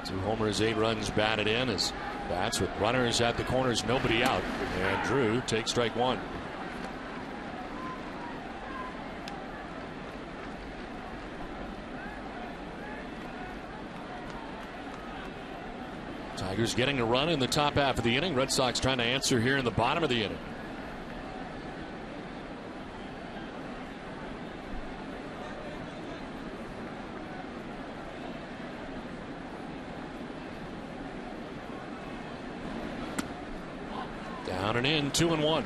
Speaker 1: 2 homers, 8 runs batted in as bats with runners at the corners, nobody out. And Drew takes strike one. Tigers getting a run in the top half of the inning. Red Sox trying to answer here in the bottom of the inning. Down and in, 2-1.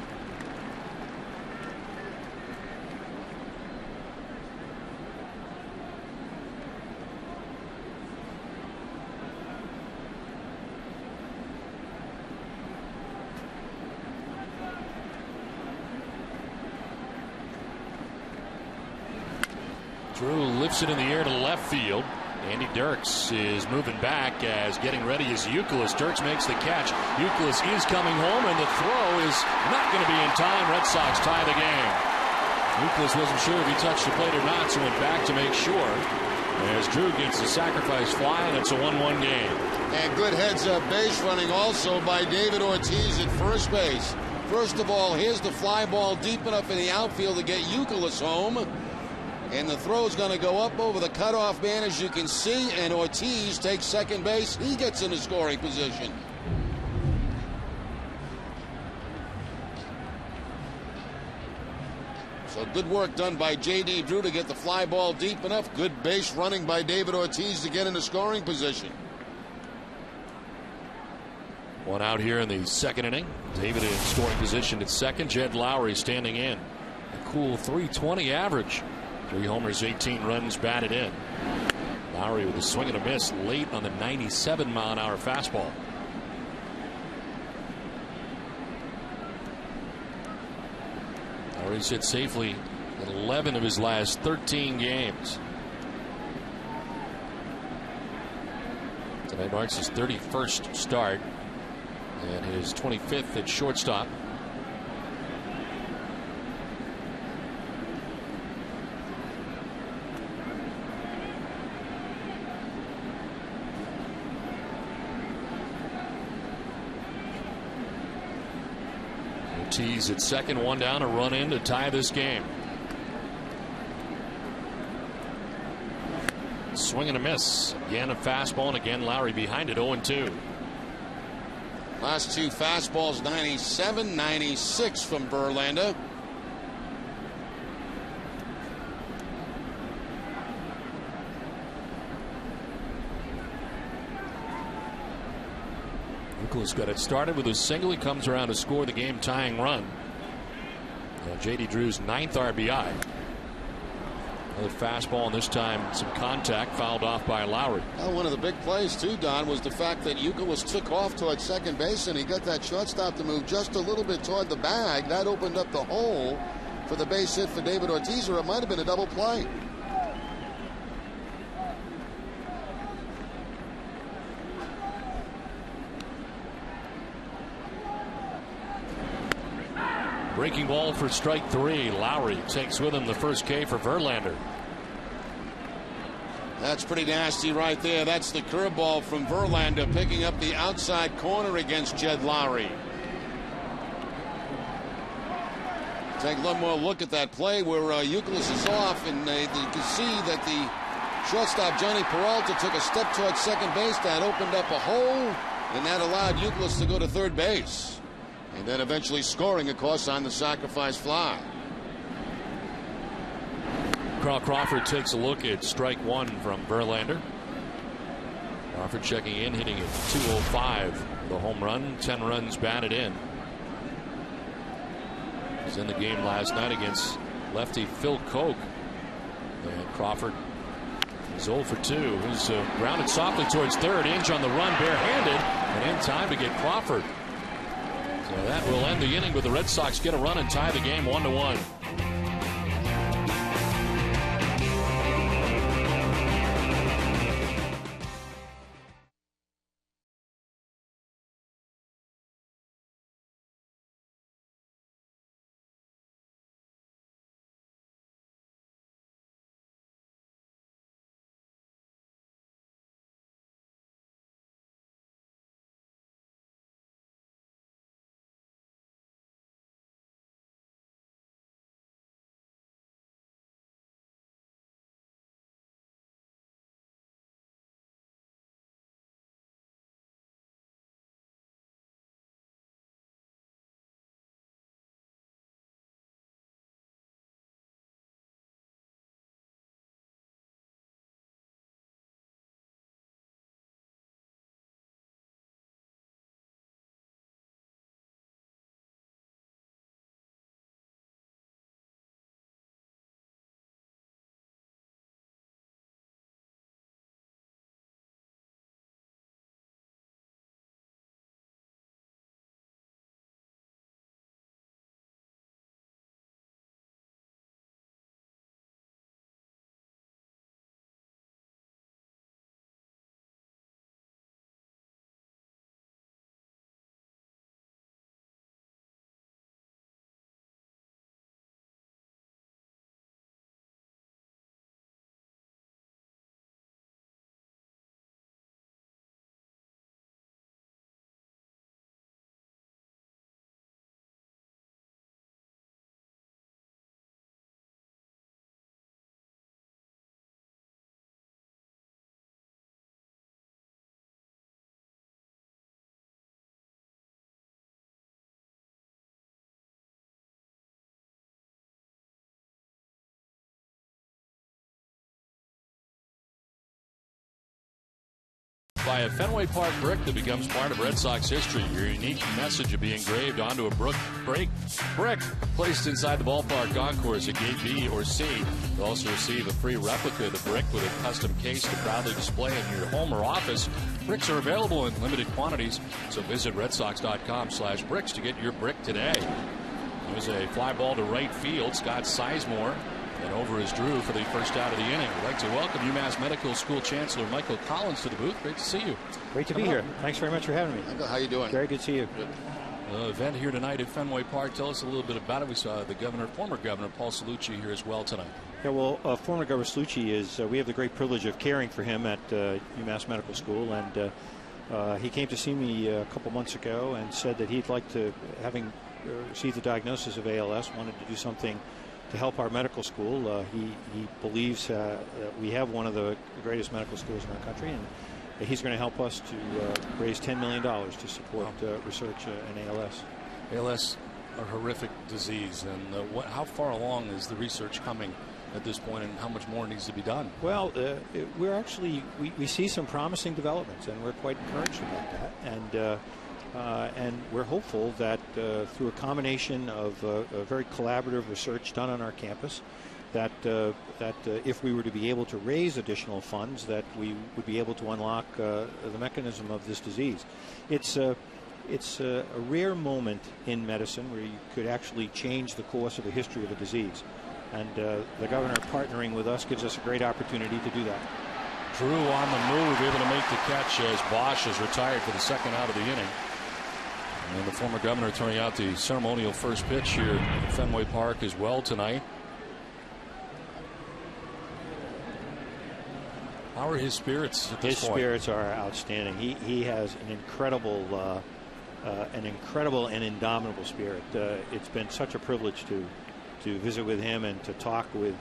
Speaker 1: Drew lifts it in the air to left field. Andy Dirks is moving back as getting ready is Euclid. Dirks makes the catch. Euclid is coming home, and the throw is not going to be in time. Red Sox tie the game. Euclid wasn't sure if he touched the plate or not, so went back to make sure. As Drew gets the sacrifice fly, and it's a 1-1 game.
Speaker 2: And good heads-up base running also by David Ortiz at first base. First of all, here's the fly ball deep enough in the outfield to get Euclid home. And the throw is going to go up over the cutoff man, as you can see, and Ortiz takes second base. He gets into scoring position. So good work done by J.D. Drew to get the fly ball deep enough. Good base running by David Ortiz to get into scoring position.
Speaker 1: One out here in the second inning. David in scoring position at second. Jed Lowry standing in. A cool .320 average. 3 homers, 18 runs batted in. Lowry with a swing and a miss late on the 97-mile-an-hour fastball. Lowry's hit safely in 11 of his last 13 games. Tonight marks his 31st start and his 25th at shortstop. Ortiz at second, one down, a run in to tie this game. Swing and a miss. Again a fastball, and again Lowry behind it, 0-2.
Speaker 2: Last 2 fastballs, 97, 96 from Verlander.
Speaker 1: Euclid's got it started with a single. He comes around to score the game tying run. J.D. Drew's 9th RBI. Another fastball, and this time some contact, fouled off by Lowry.
Speaker 2: Well, one of the big plays, too, Don, was the fact that Youkilis took off toward second base, and he got that shortstop to move just a little bit toward the bag. That opened up the hole for the base hit for David Ortiz, or it might have been a double play.
Speaker 1: Breaking ball for strike 3. Lowry takes with him the first K for Verlander.
Speaker 2: That's pretty nasty right there. That's the curveball from Verlander, picking up the outside corner against Jed Lowry. Take one more look at that play where Youkilis is off, and you can see that the shortstop Johnny Peralta took a step towards second base. That opened up a hole, and that allowed Youkilis to go to third base. And then eventually scoring, of course, on the sacrifice fly.
Speaker 1: Carl Crawford takes a look at strike 1 from Verlander. Crawford checking in, hitting at 205. The home run, 10 runs batted in. He was in the game last night against lefty Phil Koch. And Crawford is 0 for 2. He's grounded softly towards third. Inge on the run, barehanded, and in time to get Crawford. So that will end the inning with the Red Sox get a run and tie the game 1-1. By a Fenway Park brick that becomes part of Red Sox history. Your unique message will be engraved onto a brick placed inside the ballpark concourse at Gate B or C. You'll also receive a free replica of the brick with a custom case to proudly display in your home or office. Bricks are available in limited quantities, so visit redsox.com/bricks to get your brick today. There's a fly ball to right field. Scott Sizemore and over is Drew for the first out of the inning. We'd like to welcome UMass Medical School Chancellor Michael Collins to the booth. Great to see you.
Speaker 6: Great to be here. Thanks very much for having me.
Speaker 2: How you doing?
Speaker 6: Very good to see you.
Speaker 2: Good.
Speaker 1: Event here tonight at Fenway Park. Tell us a little bit about it. We saw the former governor, Paul Cellucci, here as well tonight.
Speaker 6: Yeah, well, former Governor Cellucci is, we have the great privilege of caring for him at UMass Medical School, and he came to see me a couple months ago and said that he'd like to, having received the diagnosis of ALS, wanted to do something to help our medical school. He believes that we have one of the greatest medical schools in our country, and he's going to help us to raise $10 million to support research in ALS.
Speaker 1: ALS, a horrific disease, and how far along is the research coming at this point, and how much more needs to be done?
Speaker 6: Well, we're actually, we see some promising developments, and we're quite encouraged about that. And we're hopeful that through a combination of very collaborative research done on our campus, that if we were to be able to raise additional funds, that we would be able to unlock the mechanism of this disease. It's a rare moment in medicine where you could actually change the course of the history of a disease. And the governor partnering with us gives us a great opportunity to do that.
Speaker 1: Drew on the move, able to make the catch as Bosch is retired for the second out of the inning. And the former governor throwing out the ceremonial first pitch here at Fenway Park as well tonight. How are his spirits at this point?
Speaker 6: His spirits are outstanding. He has an incredible and indomitable spirit. It's been such a privilege to visit with him and to talk with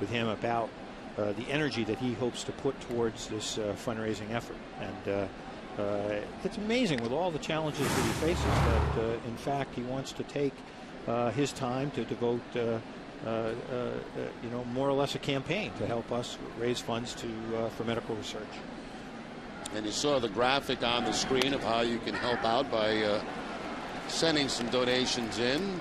Speaker 6: him about the energy that he hopes to put towards this fundraising effort. And it's amazing with all the challenges that he faces that, in fact, he wants to take his time to devote, more or less a campaign to help us raise funds for medical research.
Speaker 2: And you saw the graphic on the screen of how you can help out by sending some donations in.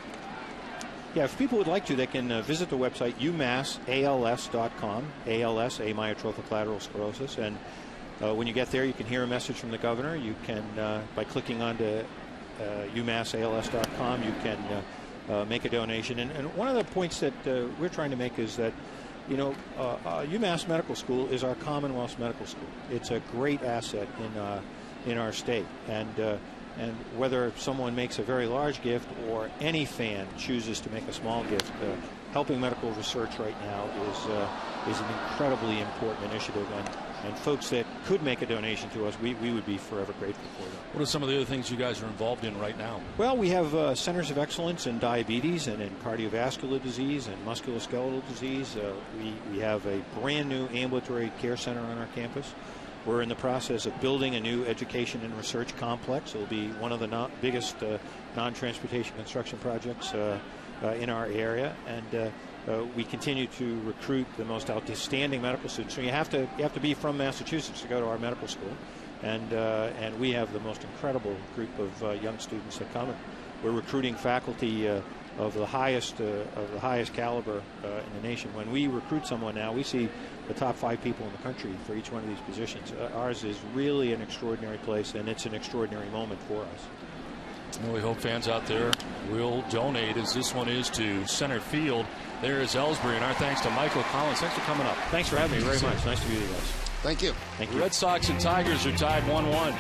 Speaker 6: Yeah, if people would like to, they can visit the website umassals.com, ALS, amyotrophic lateral sclerosis, and when you get there, you can hear a message from the governor. You can, by clicking onto umassals.com, you can make a donation. And one of the points that we're trying to make is that, UMass Medical School is our Commonwealth's medical school. It's a great asset in our state. And whether someone makes a very large gift or any fan chooses to make a small gift, helping medical research right now is an incredibly important initiative. And folks that could make a donation to us, we would be forever grateful for them.
Speaker 1: What are some of the other things you guys are involved in right now?
Speaker 6: Well, we have centers of excellence in diabetes and in cardiovascular disease and musculoskeletal disease. We have a brand new ambulatory care center on our campus. We're in the process of building a new education and research complex. It'll be one of the biggest non-transportation construction projects in our area, and we continue to recruit the most outstanding medical students. So you have to be from Massachusetts to go to our medical school, and we have the most incredible group of young students that come. We're recruiting faculty of the highest caliber in the nation. When we recruit someone now, we see the top 5 people in the country for each one of these positions. Ours is really an extraordinary place, and it's an extraordinary moment for us.
Speaker 1: Well, we hope fans out there will donate, as this one is to center field. There is Ellsbury, and our thanks to Michael Collins. Thanks for coming up.
Speaker 6: Thanks for having me very much. Nice to be with you guys.
Speaker 2: Thank you.
Speaker 6: Thank you.
Speaker 1: Red Sox and Tigers are tied 1-1.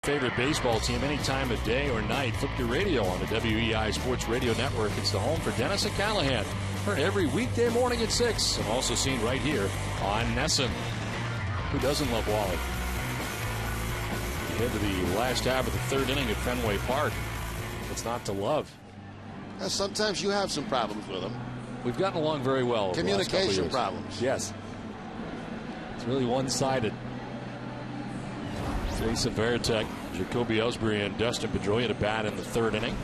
Speaker 1: favorite baseball team any time of day or night. Flip your radio on the WEI Sports Radio Network. It's the home for Dennis and Callahan. Heard every weekday morning at 6 and also seen right here on Nesson. Who doesn't love Wally? You head to the last half of the third inning at Fenway Park. What's not to love?
Speaker 2: Sometimes you have some problems with him.
Speaker 1: We've gotten along very well.
Speaker 2: Communication problems.
Speaker 1: Yes. It's really one-sided. Jason Varitek, Jacoby Ellsbury, and Dustin Pedroia to bat in the third inning.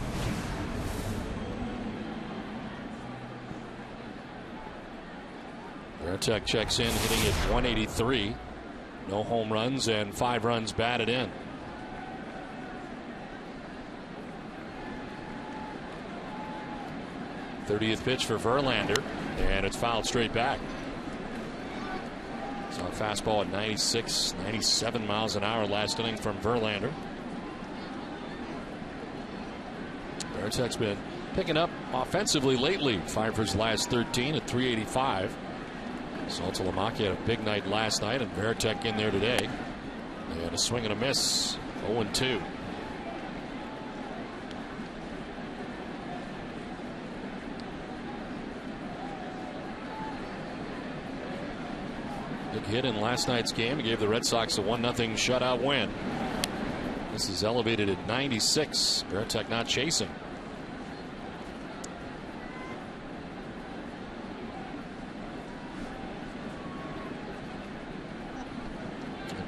Speaker 1: Varitek checks in, hitting at 183. No home runs and 5 runs batted in. '30th pitch for Verlander, and it's fouled straight back. It's on fastball at 96, 97 miles an hour last inning from Verlander. Varitek's been picking up offensively lately. 5 for his last 13 at 385. Saltalamacchia had a big night last night, and Varitek in there today. They had a swing and a miss, 0-2. Big hit in last night's game. He gave the Red Sox a 1-0 shutout win. This is elevated at 96. Varitek not chasing.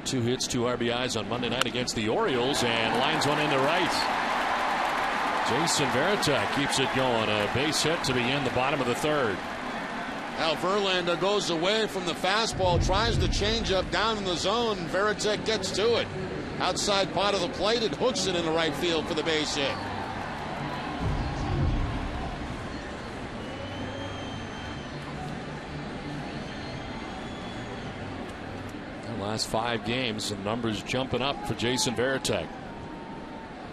Speaker 1: Two hits, 2 RBIs on Monday night against the Orioles, and lines one into right. Jason Varitek keeps it going. A base hit to begin the bottom of the third.
Speaker 2: Now Verlander goes away from the fastball, tries the changeup down in the zone. Varitek gets to it. Outside part of the plate, it hooks it into right field for the base hit.
Speaker 1: Last 5 games, the numbers jumping up for Jason Varitek.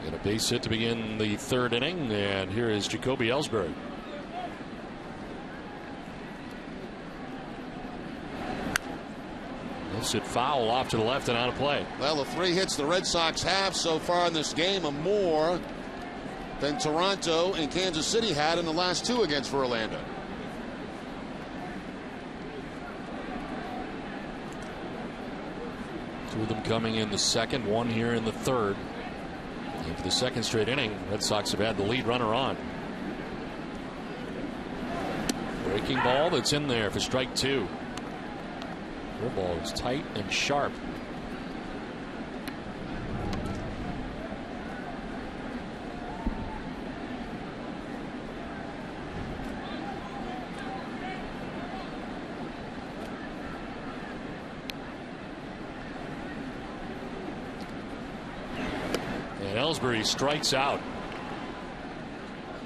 Speaker 1: Got a base hit to begin the third inning, and here is Jacoby Ellsbury. Lifts it foul off to the left and out of play.
Speaker 2: Well, the 3 hits the Red Sox have so far in this game are more than Toronto and Kansas City had in the last 2 against Verlander.
Speaker 1: Two of them coming in the second, one here in the third. And for the second straight inning, Red Sox have had the lead runner on. Breaking ball that's in there for strike 2. Your ball is tight and sharp. Ellsbury strikes out.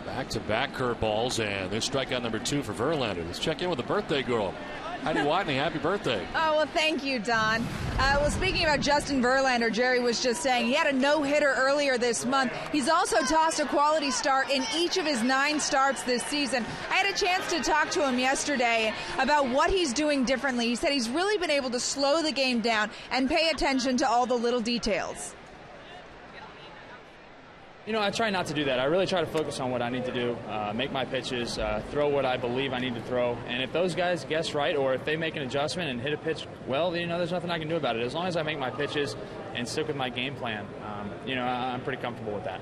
Speaker 1: Back-to-back curveballs, and there's strikeout number 2 for Verlander. Let's check in with the birthday girl. Heidi Watney, happy birthday.
Speaker 4: Oh, well, thank you, Don. Well, speaking about Justin Verlander, Jerry was just saying he had a no-hitter earlier this month. He's also tossed a quality start in each of his 9 starts this season. I had a chance to talk to him yesterday about what he's doing differently. He said he's really been able to slow the game down and pay attention to all the little details.
Speaker 7: You know, I try not to do that. I really try to focus on what I need to do, make my pitches, throw what I believe I need to throw. And if those guys guess right, or if they make an adjustment and hit a pitch, well, you know, there's nothing I can do about it. As long as I make my pitches and stick with my game plan, you know, I'm pretty comfortable with that.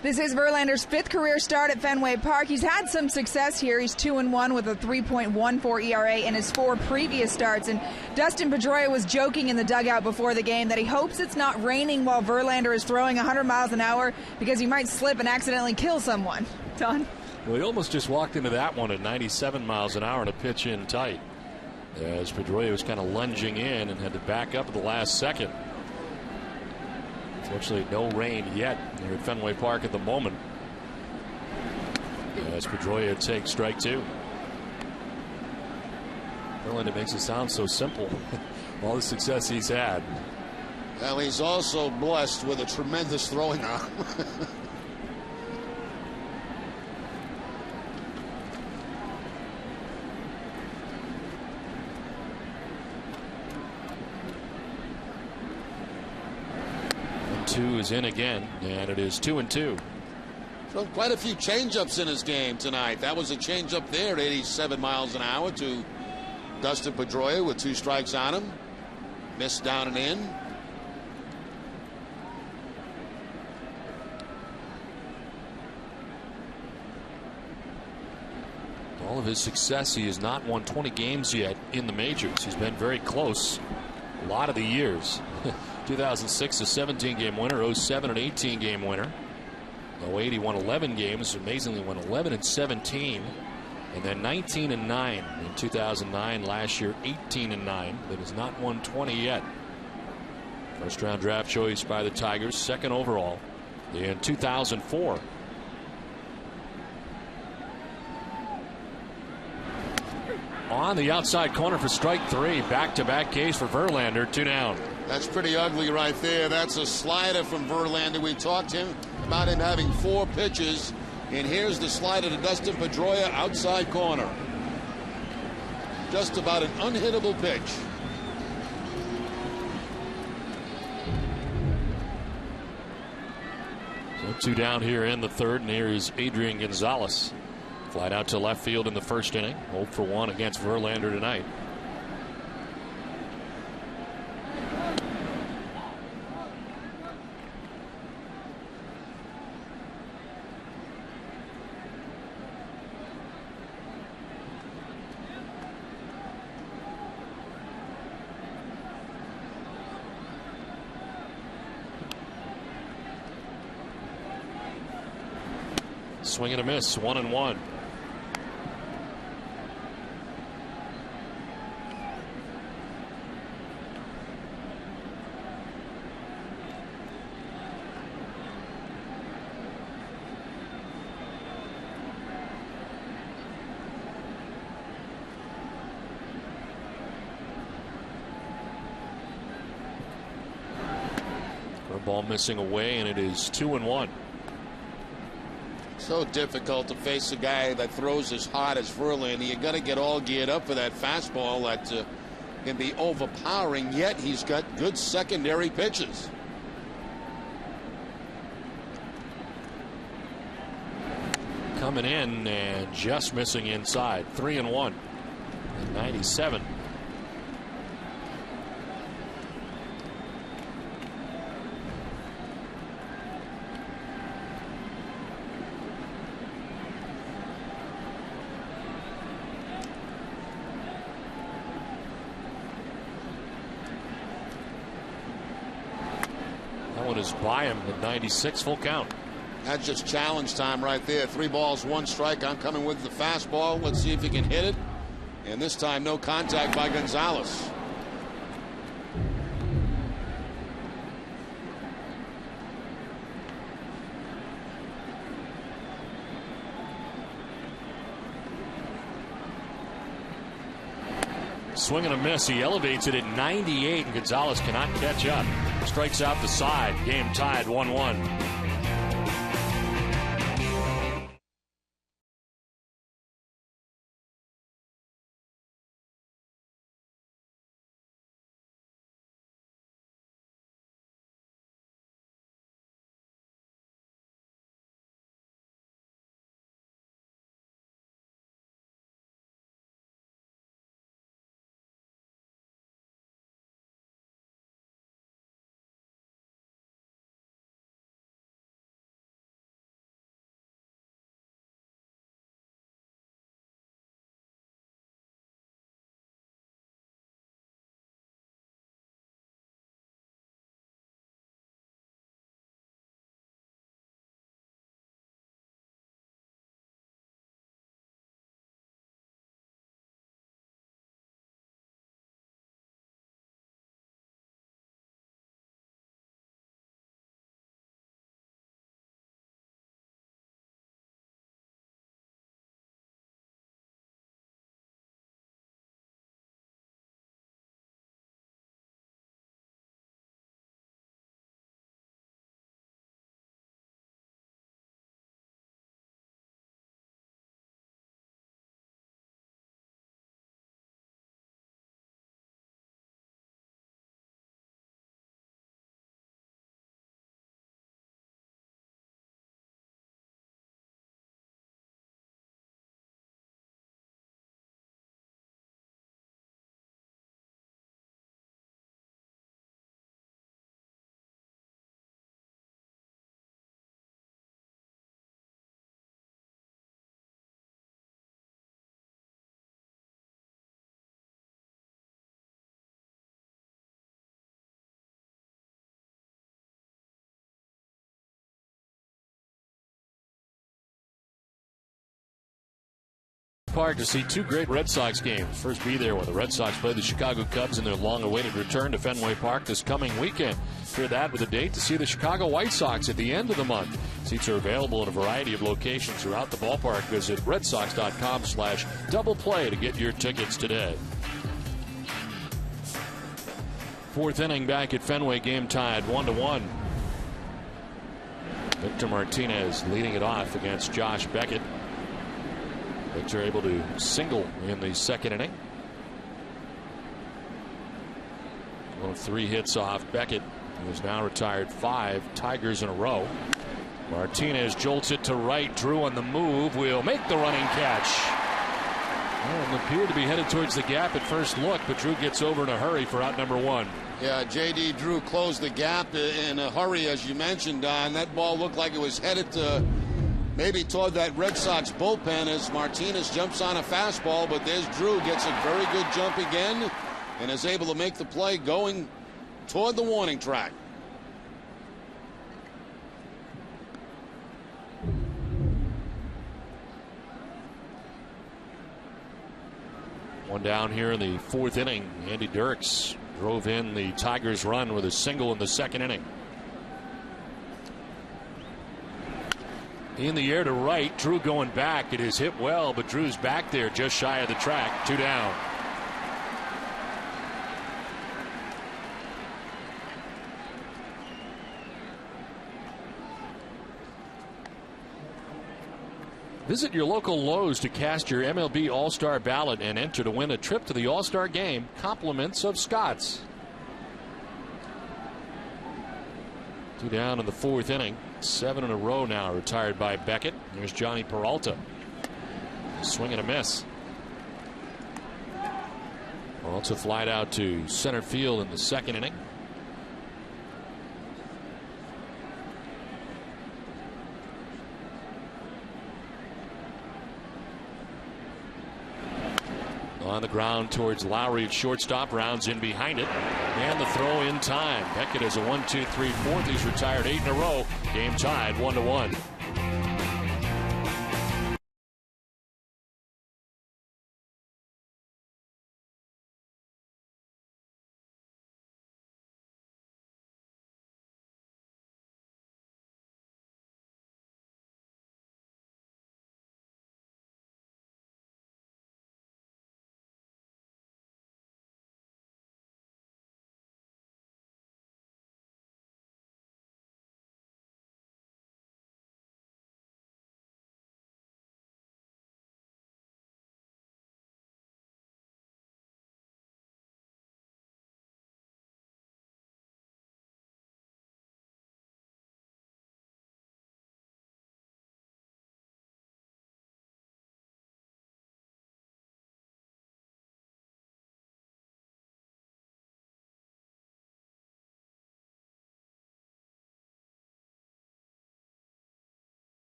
Speaker 4: This is Verlander's 5th career start at Fenway Park. He's had some success here. He's 2-1 with a 3.14 ERA in his 4 previous starts. And Dustin Pedroia was joking in the dugout before the game that he hopes it's not raining while Verlander is throwing 100 miles an hour because he might slip and accidentally kill someone. Don?
Speaker 1: Well, he almost just walked into that one at 97 miles an hour and a pitch in tight, as Pedroia was kind of lunging in and had to back up at the last second. Fortunately, no rain yet here at Fenway Park at the moment, as Pedroia takes strike 2. Verlander makes it sound so simple. All the success he's had.
Speaker 2: Well, he's also blessed with a tremendous throwing arm.
Speaker 1: 2 is in again, and it is 2-2.
Speaker 2: So quite a few changeups in his game tonight. That was a changeup there, 87 miles an hour to Dustin Pedroia with 2 strikes on him. Missed down and in.
Speaker 1: All of his success, he has not won 20 games yet in the majors. He's been very close a lot of the years. 2006, a 17-game winner. 07, an 18-game winner. 08, he won 11 games. Amazingly, won 11 and 17. And then 19 and 9 in 2009. Last year, 18 and 9. But has not won 20 yet. First round draft choice by the Tigers. Second overall in 2004. On the outside corner for strike 3. Back-to-back case for Verlander. 2 down.
Speaker 2: That's pretty ugly right there. That's a slider from Verlander. We talked to him about him having 4 pitches. And here's the slider to Dustin Pedroia, outside corner. Just about an unhittable pitch.
Speaker 1: So 2 down here in the third, and here is Adrian Gonzalez. Flied out to left field in the first inning. 0 for 1 against Verlander tonight. Swing and a miss, 1-1. Ball missing away, and it is 2-1.
Speaker 2: So difficult to face a guy that throws as hard as Verlander. You got to get all geared up for that fastball that can be overpowering, yet he's got good secondary pitches.
Speaker 1: Coming in and just missing inside. 3-1. 97. Is by him at 96, full count.
Speaker 2: That's just challenge time right there. 3 balls, 1 strike. I'm coming with the fastball. Let's see if he can hit it. And this time, no contact by Gonzalez.
Speaker 1: Swing and a miss. He elevates it at 98, and Gonzalez cannot catch up. Strikes out the side. Game tied 1-1. Park to see two great Red Sox games. First, be there when the Red Sox play the Chicago Cubs in their long-awaited return to Fenway Park this coming weekend. Hear that with a date to see the Chicago White Sox at the end of the month. Seats are available in a variety of locations throughout the ballpark. Visit redsox.com/doubleplay to get your tickets today. Fourth inning back at Fenway, game tied 1-1. Victor Martinez leading it off against Josh Beckett. Victor able to single in the second inning. Well, 3 hits off Beckett, who has now retired 5 Tigers in a row. Martinez jolts it to right. Drew on the move will make the running catch. Well, it appeared to be headed towards the gap at first look, but Drew gets over in a hurry for out number 1.
Speaker 2: Yeah, J.D. Drew closed the gap in a hurry, as you mentioned, Don. That ball looked like it was headed to maybe toward that Red Sox bullpen as Martinez jumps on a fastball, but there's Drew, gets a very good jump again and is able to make the play going toward the warning track.
Speaker 1: One down here in the fourth inning. Andy Dirks drove in the Tigers' run with a single in the second inning. In the air to right, Drew going back. It is hit well, but Drew's back there just shy of the track. 2 down. Visit your local Lowe's to cast your MLB All-Star ballot and enter to win a trip to the All-Star Game. Compliments of Scott's. 2 down in the fourth inning. 7 in a row now retired by Beckett. There's Johnny Peralta. Swing and a miss. Peralta flied out to center field in the second inning. On the ground towards Lowry at shortstop, rounds in behind it, and the throw in time. Beckett has a 1-2-3-4. He's retired 8 in a row. Game tied 1-1.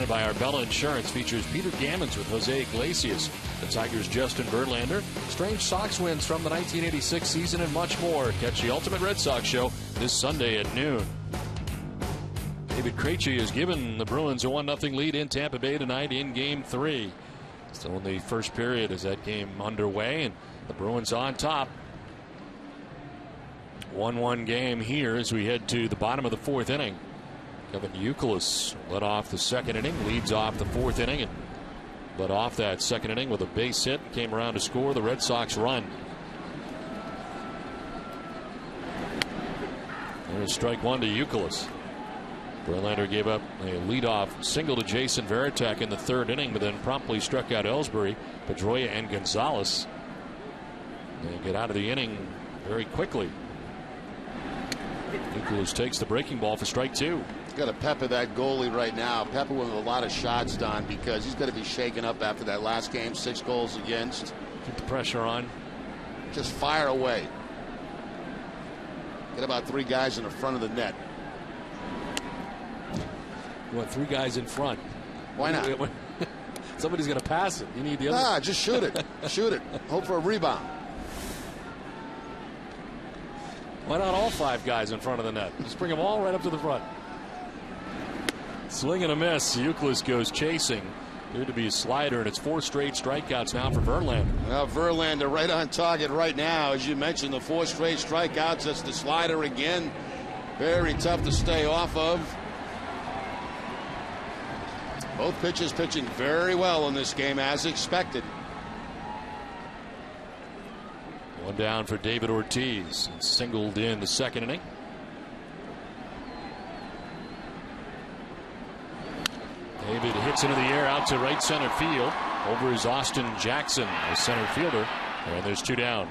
Speaker 1: By Arbella Insurance features Peter Gammons with Jose Iglesias, the Tigers' Justin Verlander, strange Sox wins from the 1986 season, and much more. Catch the Ultimate Red Sox Show this Sunday at noon. David Krejci has given the Bruins a 1-0 lead in Tampa Bay tonight in Game 3. Still in the first period as that game underway, and the Bruins on top. 1-1 game here as we head to the bottom of the fourth inning. Kevin Youkilis led off the second inning, leads off the fourth inning, and led off that second inning with a base hit. Came around to score the Red Sox run. There's strike one to Youkilis. Verlander gave up a leadoff single to Jason Varitek in the third inning, but then promptly struck out Ellsbury, Pedroia, and Gonzalez. They get out of the inning very quickly. Youkilis takes the breaking ball for strike two.
Speaker 2: Got to pepper that goalie right now. Pepper with a lot of shots, Don, because he's going to be shaken up after that last game. 6 goals against.
Speaker 1: Keep the pressure on.
Speaker 2: Just fire away. Get about 3 guys in the front of the net.
Speaker 1: You want 3 guys in front.
Speaker 2: Why not?
Speaker 1: Somebody's going to pass it. You need the other.
Speaker 2: Nah, just shoot it. Shoot it. Hope for a rebound.
Speaker 1: Why not all 5 guys in front of the net? Just bring them all right up to the front. Swing and a miss. Youkilis goes chasing. Appeared to be a slider, and it's 4 straight strikeouts now for Verlander.
Speaker 2: Well, Verlander right on target right now. As you mentioned, the 4 straight strikeouts. That's the slider again. Very tough to stay off of. Both pitchers pitching very well in this game, as expected.
Speaker 1: One down for David Ortiz. Singled in the second inning. David hits into the air out to right center field. Over is Austin Jackson, the center fielder. And there's 2 down.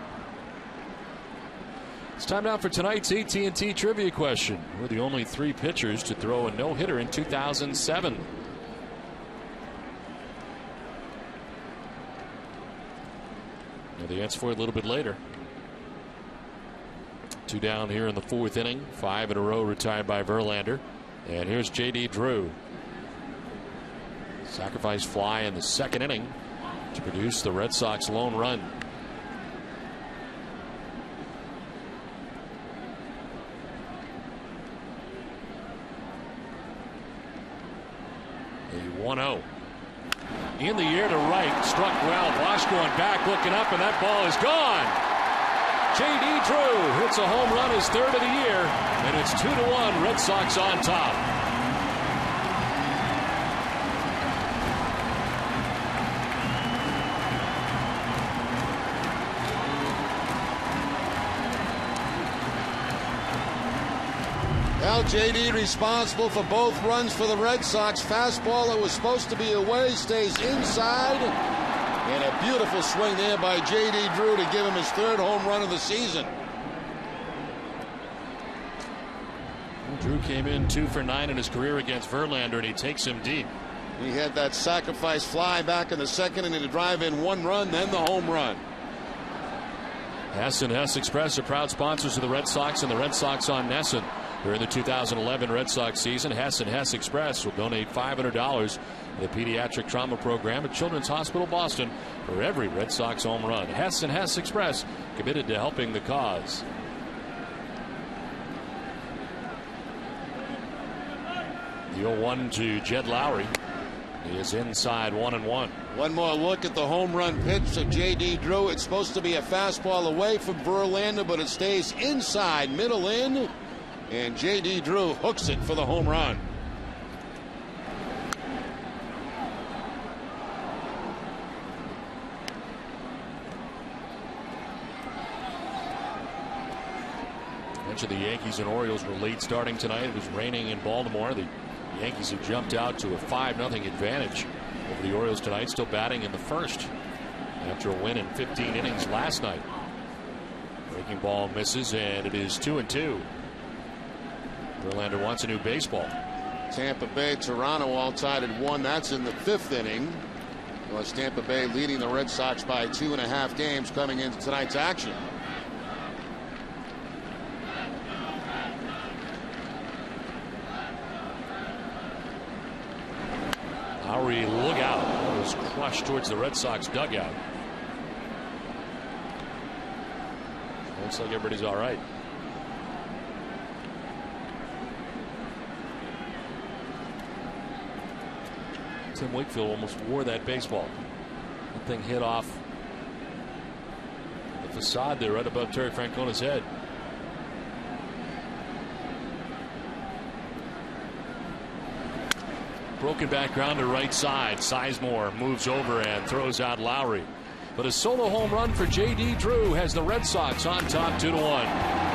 Speaker 1: It's time now for tonight's AT&T trivia question. We're the only 3 pitchers to throw a no-hitter in 2007. Now the answer for it a little bit later. 2 down here in the 4th inning. 5 in a row retired by Verlander. And here's J.D. Drew. Sacrifice fly in the second inning to produce the Red Sox lone run. A 1-0. In the air to right, struck well. Bosch going back, looking up, and that ball is gone. J.D. Drew hits a home run, his 3rd of the year, and it's 2-1. Red Sox on top.
Speaker 2: Well, J.D. responsible for both runs for the Red Sox. Fastball that was supposed to be away stays inside. And a beautiful swing there by J.D. Drew to give him his 3rd home run of the season.
Speaker 1: Drew came in 2 for 9 in his career against Verlander, and he takes him deep.
Speaker 2: He had that sacrifice fly back in the second inning to drive in 1 run, then the home run.
Speaker 1: Hess and Hess Express are proud sponsors of the Red Sox and the Red Sox on Nesson. During the 2011 Red Sox season, Hess and Hess Express will donate $500 to the Pediatric Trauma Program at Children's Hospital Boston for every Red Sox home run. Hess and Hess Express, committed to helping the cause. The 0-1 to Jed Lowry. He is inside 1-1.
Speaker 2: One more look at the home run pitch of J.D. Drew. It's supposed to be a fastball away from Verlander, but it stays inside, middle in. And J.D. Drew hooks it for the home run.
Speaker 1: The Yankees and Orioles were late starting tonight. It was raining in Baltimore. The Yankees have jumped out to a 5-0 advantage over the Orioles tonight. Still batting in the first after a win in 15 innings last night. Breaking ball misses, and it is 2-2. Verlander wants a new baseball.
Speaker 2: Tampa Bay, Toronto all tied at 1. That's in the 5th inning. Was Tampa Bay leading the Red Sox by 2.5 games coming into tonight's action.
Speaker 1: Lowry, look out. That was crushed towards the Red Sox dugout. Looks like everybody's all right. Tim Wakefield almost wore that baseball. That thing hit off the facade there right above Terry Francona's head. Broken back ground to right side. Sizemore moves over and throws out Lowry. But a solo home run for J.D. Drew has the Red Sox on top 2-1.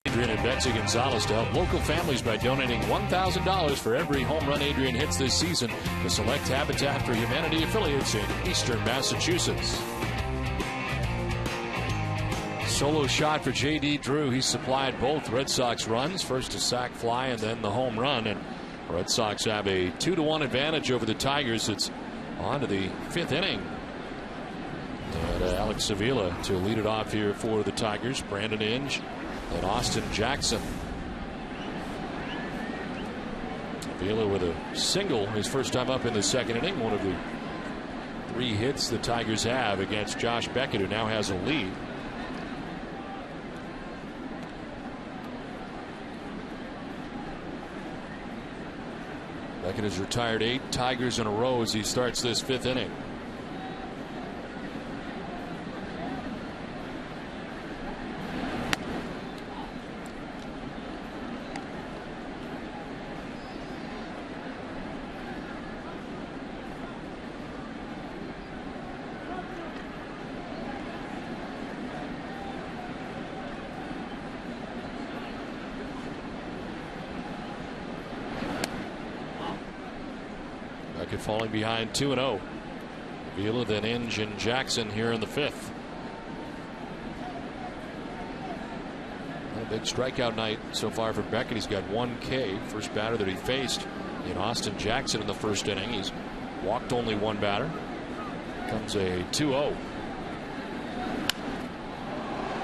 Speaker 1: Adrian and Betsy Gonzalez to help local families by donating $1,000 for every home run Adrian hits this season to select Habitat for Humanity affiliates in eastern Massachusetts. Solo shot for J.D. Drew. He supplied both Red Sox runs, first a sac fly and then the home run. And Red Sox have a 2-1 advantage over the Tigers. It's on to the 5th inning. And Alex Avila to lead it off here for the Tigers. Brandon Inge and Austin Jackson. Avila with a single his first time up in the 2nd inning. One of the 3 hits the Tigers have against Josh Beckett, who now has a lead. Beckett has retired 8 Tigers in a row as he starts this 5th inning. Beckett falling behind 2-0. Avila, then Inge and Jackson here in the 5th. A big strikeout night so far for Beckett. He's got 1 K. First batter that he faced in Austin Jackson in the 1st inning. He's walked only 1 batter. Comes a 2-0.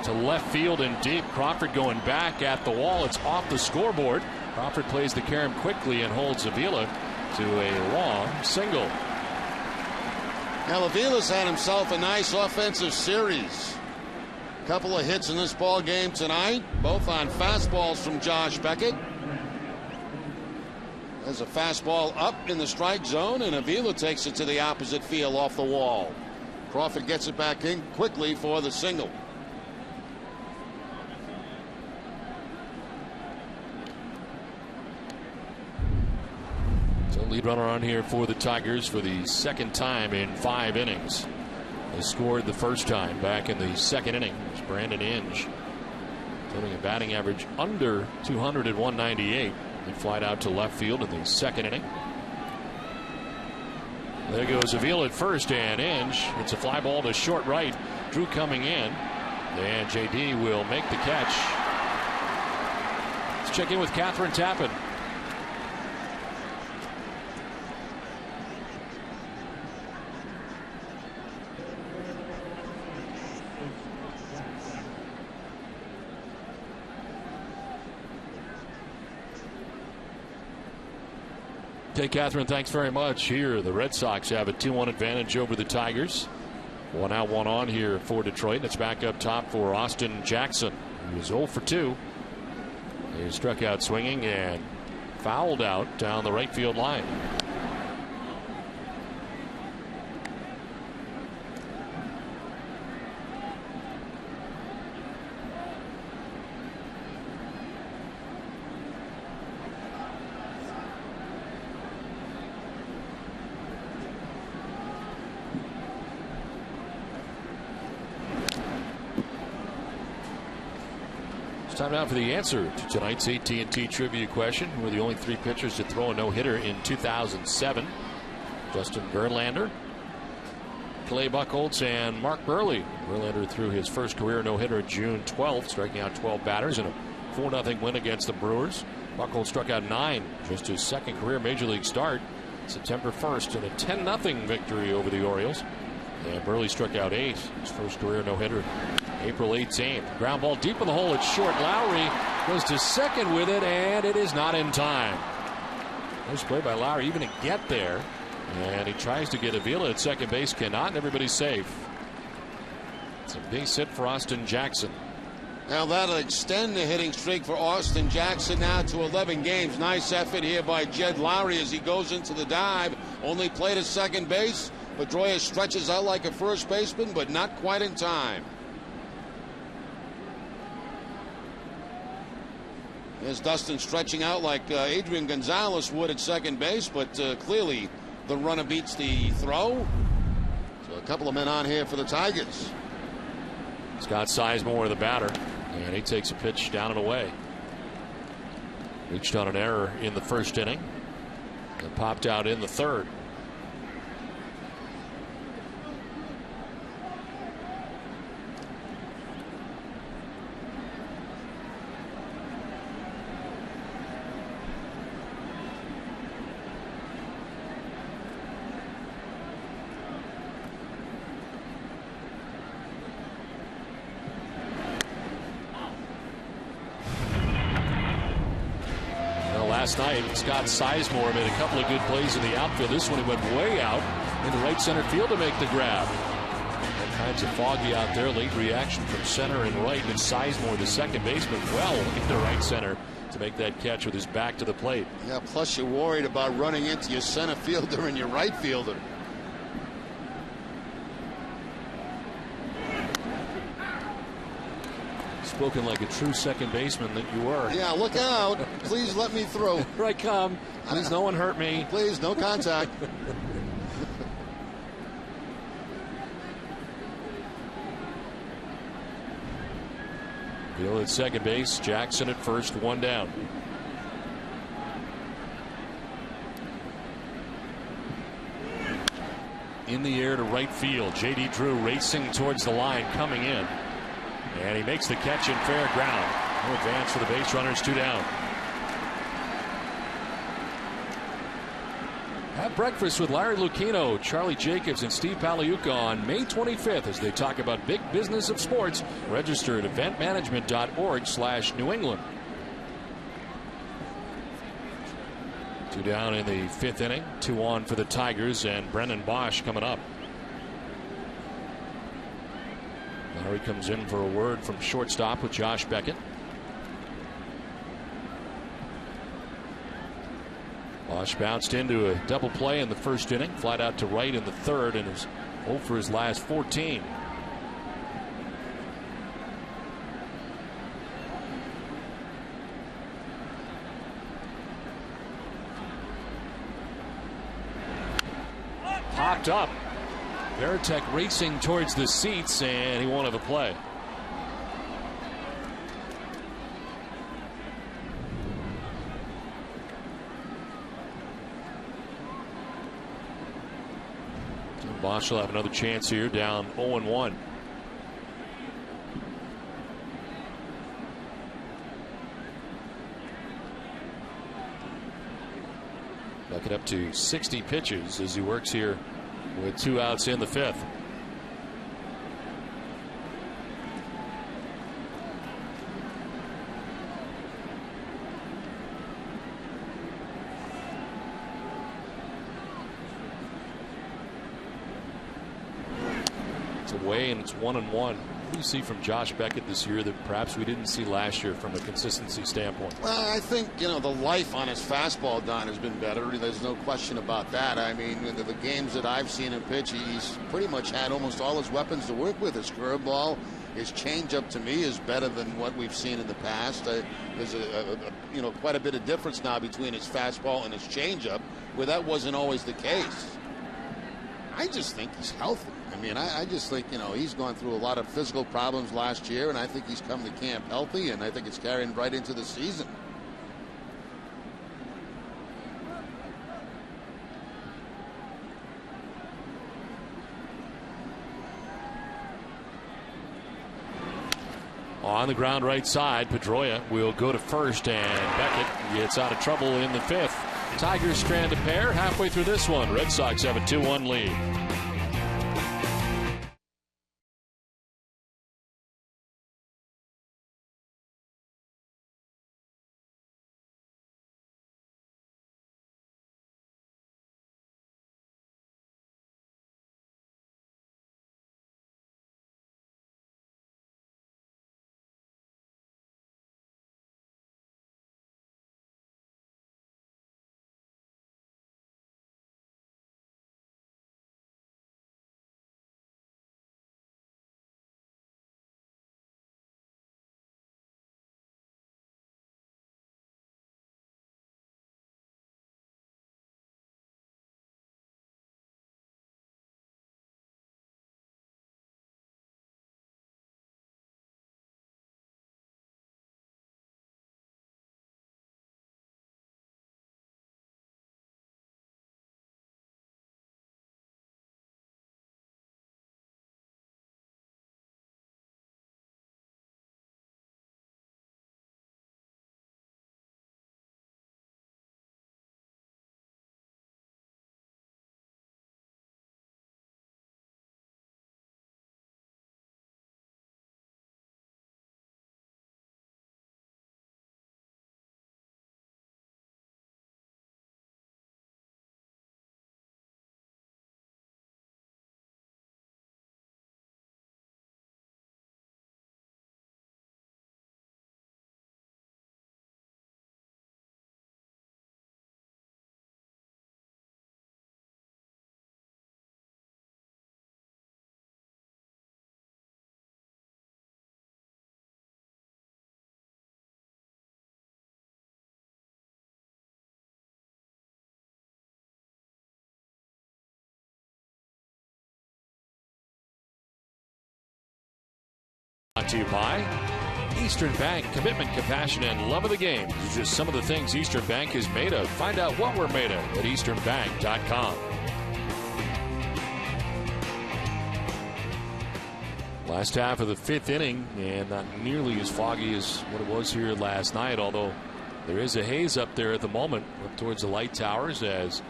Speaker 1: To left field and deep. Crawford going back at the wall. It's off the scoreboard. Crawford plays the carom quickly and holds Avila to a long single.
Speaker 2: Now Avila's had himself a nice offensive series. Couple of hits in this ball game tonight, both on fastballs from Josh Beckett. There's a fastball up in the strike zone, and Avila takes it to the opposite field off the wall. Crawford gets it back in quickly for the single.
Speaker 1: Lead runner on here for the Tigers for the 2nd time in 5 innings. They scored the first time back in the 2nd inning. It was Brandon Inge, getting a batting average under 200 at 198. They fly out to left field in the 2nd inning. There goes Avila at first, and Inge. It's a fly ball to short right. Drew coming in, and J.D. will make the catch. Let's check in with Catherine Tappan. Okay, Catherine, thanks very much. Here, the Red Sox have a 2-1 advantage over the Tigers. 1 out, 1 on here for Detroit. And it's back up top for Austin Jackson, who is 0 for 2. He struck out swinging and fouled out down the right field line. Time now for the answer to tonight's AT&T trivia question. We're the only 3 pitchers to throw a no-hitter in 2007. Justin Verlander, Clay Buchholz, and Mark Burley. Verlander threw his first career no-hitter June 12th, striking out 12 batters in a 4-0 win against the Brewers. Buchholz struck out 9, just his second career major league start, September 1st, in a 10-0 victory over the Orioles. And Burley struck out 8, his first career no-hitter April 18th. Ground ball deep in the hole. It's short. Lowry goes to second with it, and it is not in time. Nice play by Lowry even to get there. And he tries to get Avila at second base. Cannot, and everybody's safe. It's a base hit for Austin Jackson.
Speaker 2: Now that'll extend the hitting streak for Austin Jackson now to 11 games. Nice effort here by Jed Lowry as he goes into the dive. Only played at second base. Pedroia stretches out like a first baseman, but not quite in time. There's Dustin stretching out like Adrian Gonzalez would at second base, but clearly the runner beats the throw. So a couple of men on here for the Tigers.
Speaker 1: Scott Sizemore, the batter, and he takes a pitch down and away. Reached on an error in the first inning and popped out in the third. Last night, Scott Sizemore made a couple of good plays in the outfield. This one he went way out into right center field to make the grab. All kinds of foggy out there. Late reaction from center and right. And Sizemore, the second baseman, well into right center to make that catch with his back to the plate.
Speaker 2: Yeah, plus you're worried about running into your center fielder and your right fielder.
Speaker 1: Spoken like a true second baseman that you were.
Speaker 2: Yeah, look out. Please let me through.
Speaker 1: Here I come. Please, no one hurt me.
Speaker 2: Please, no contact.
Speaker 1: Bill at second base. Jackson at first. 1 down. In the air to right field. J.D. Drew racing towards the line, coming in. And he makes the catch in fair ground. No advance for the base runners. 2 down. Have breakfast with Larry Lucchino, Charlie Jacobs, and Steve Paliuca on May 25th as they talk about big business of sports. Register at eventmanagement.org/New England. 2 down in the 5th inning. 2 on for the Tigers, and Brennan Bosch coming up. Lowry comes in for a word from shortstop with Josh Beckett. Bosch bounced into a double play in the first inning, flied out to right in the third, and is 0 for his last 14. Popped up. Veritek racing towards the seats, and he won't have a play. And Bosch will have another chance here, down 0-1. Back it up to 60 pitches as he works here with 2 outs in the 5th. away, and it's 1-1. What do you see from Josh Beckett this year that perhaps we didn't see last year from a consistency standpoint?
Speaker 2: Well, I think, the life on his fastball, Don, has been better. There's no question about that. I mean, the games that I've seen him pitch, he's pretty much had almost all his weapons to work with. His curveball, his changeup, to me, is better than what we've seen in the past. There's quite a bit of difference now between his fastball and his changeup, where that wasn't always the case. I just think he's healthy. I mean, I just think, he's gone through a lot of physical problems last year, and I think he's come to camp healthy, and I think it's carrying right into the season.
Speaker 1: On the ground right side, Pedroia will go to first, and Beckett gets out of trouble in the fifth. Tigers strand a pair halfway through this one. Red Sox have a 2-1 lead. Brought to you by Eastern Bank. Commitment, compassion, and love of the game. These are just some of the things Eastern Bank is made of. Find out what we're made of at easternbank.com. Last half of the fifth inning, and not nearly as foggy as what it was here last night, although there is a haze up there at the moment up towards the light towers as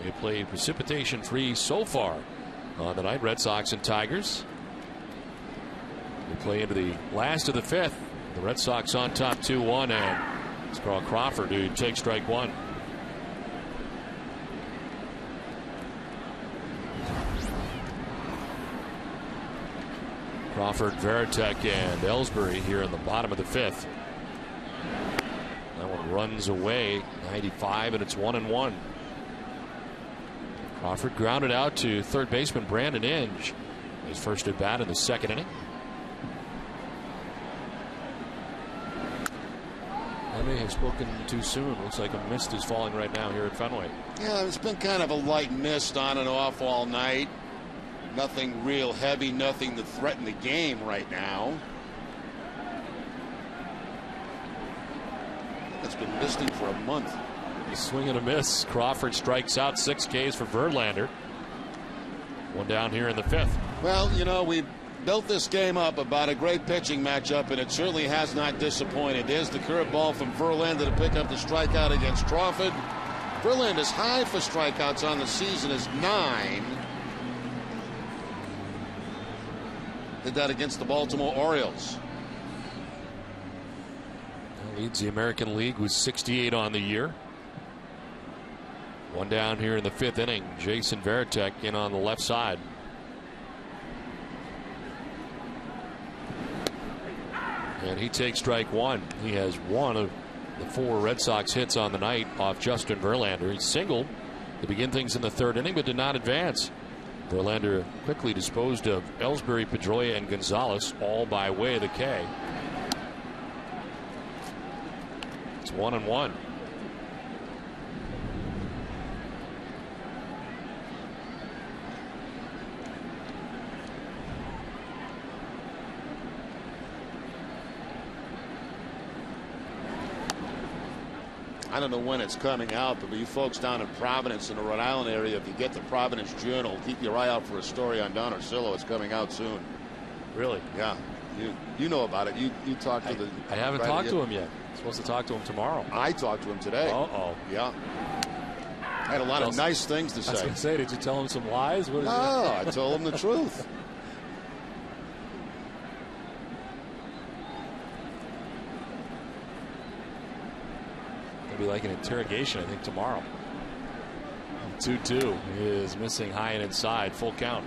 Speaker 1: they play precipitation-free so far on the night. Red Sox and Tigers. We play into the last of the fifth. The Red Sox on top 2-1, and it's Carl Crawford who takes strike one. Crawford, Veritek, and Ellsbury here in the bottom of the fifth. That one runs away, 95, and it's 1-1. Crawford grounded out to third baseman Brandon Inge. His first at bat in the second inning. I may have spoken too soon. Looks like a mist is falling right now here at Fenway.
Speaker 2: Yeah, it's been kind of a light mist on and off all night. Nothing real heavy, nothing to threaten the game right now. It's been misting for a month.
Speaker 1: A swing and a miss. Crawford strikes out. 6 Ks for Verlander. One down here in the fifth.
Speaker 2: Well, you know, we built this game up about a great pitching matchup, and it certainly has not disappointed. There's the curveball from Verlander to pick up the strikeout against Crawford. Verlander's high for strikeouts on the season is 9. Did that against the Baltimore Orioles.
Speaker 1: Leads the American League with 68 on the year. One down here in the fifth inning. Jason Veritek in on the left side. And he takes strike one. He has one of the 4 Red Sox hits on the night off Justin Verlander. He singled to begin things in the 3rd inning, but did not advance. Verlander quickly disposed of Ellsbury, Pedroia, and Gonzalez, all by way of the K. It's 1-1.
Speaker 2: I don't know when it's coming out, but you folks down in Providence in the Rhode Island area, if you get the Providence Journal, keep your eye out for a story on Don Orsillo. It's coming out soon.
Speaker 1: Really?
Speaker 2: Yeah. You know about it. You talked to the.
Speaker 1: I haven't talked to him yet. I'm supposed to talk to him tomorrow.
Speaker 2: I talked to him today.
Speaker 1: Uh-oh.
Speaker 2: Yeah. I had a lot of nice things to say.
Speaker 1: I was going to say, did you tell him some lies? What is
Speaker 2: no, I told him the truth.
Speaker 1: It'll be like an interrogation, I think, tomorrow. 2-2 is missing high and inside. Full count.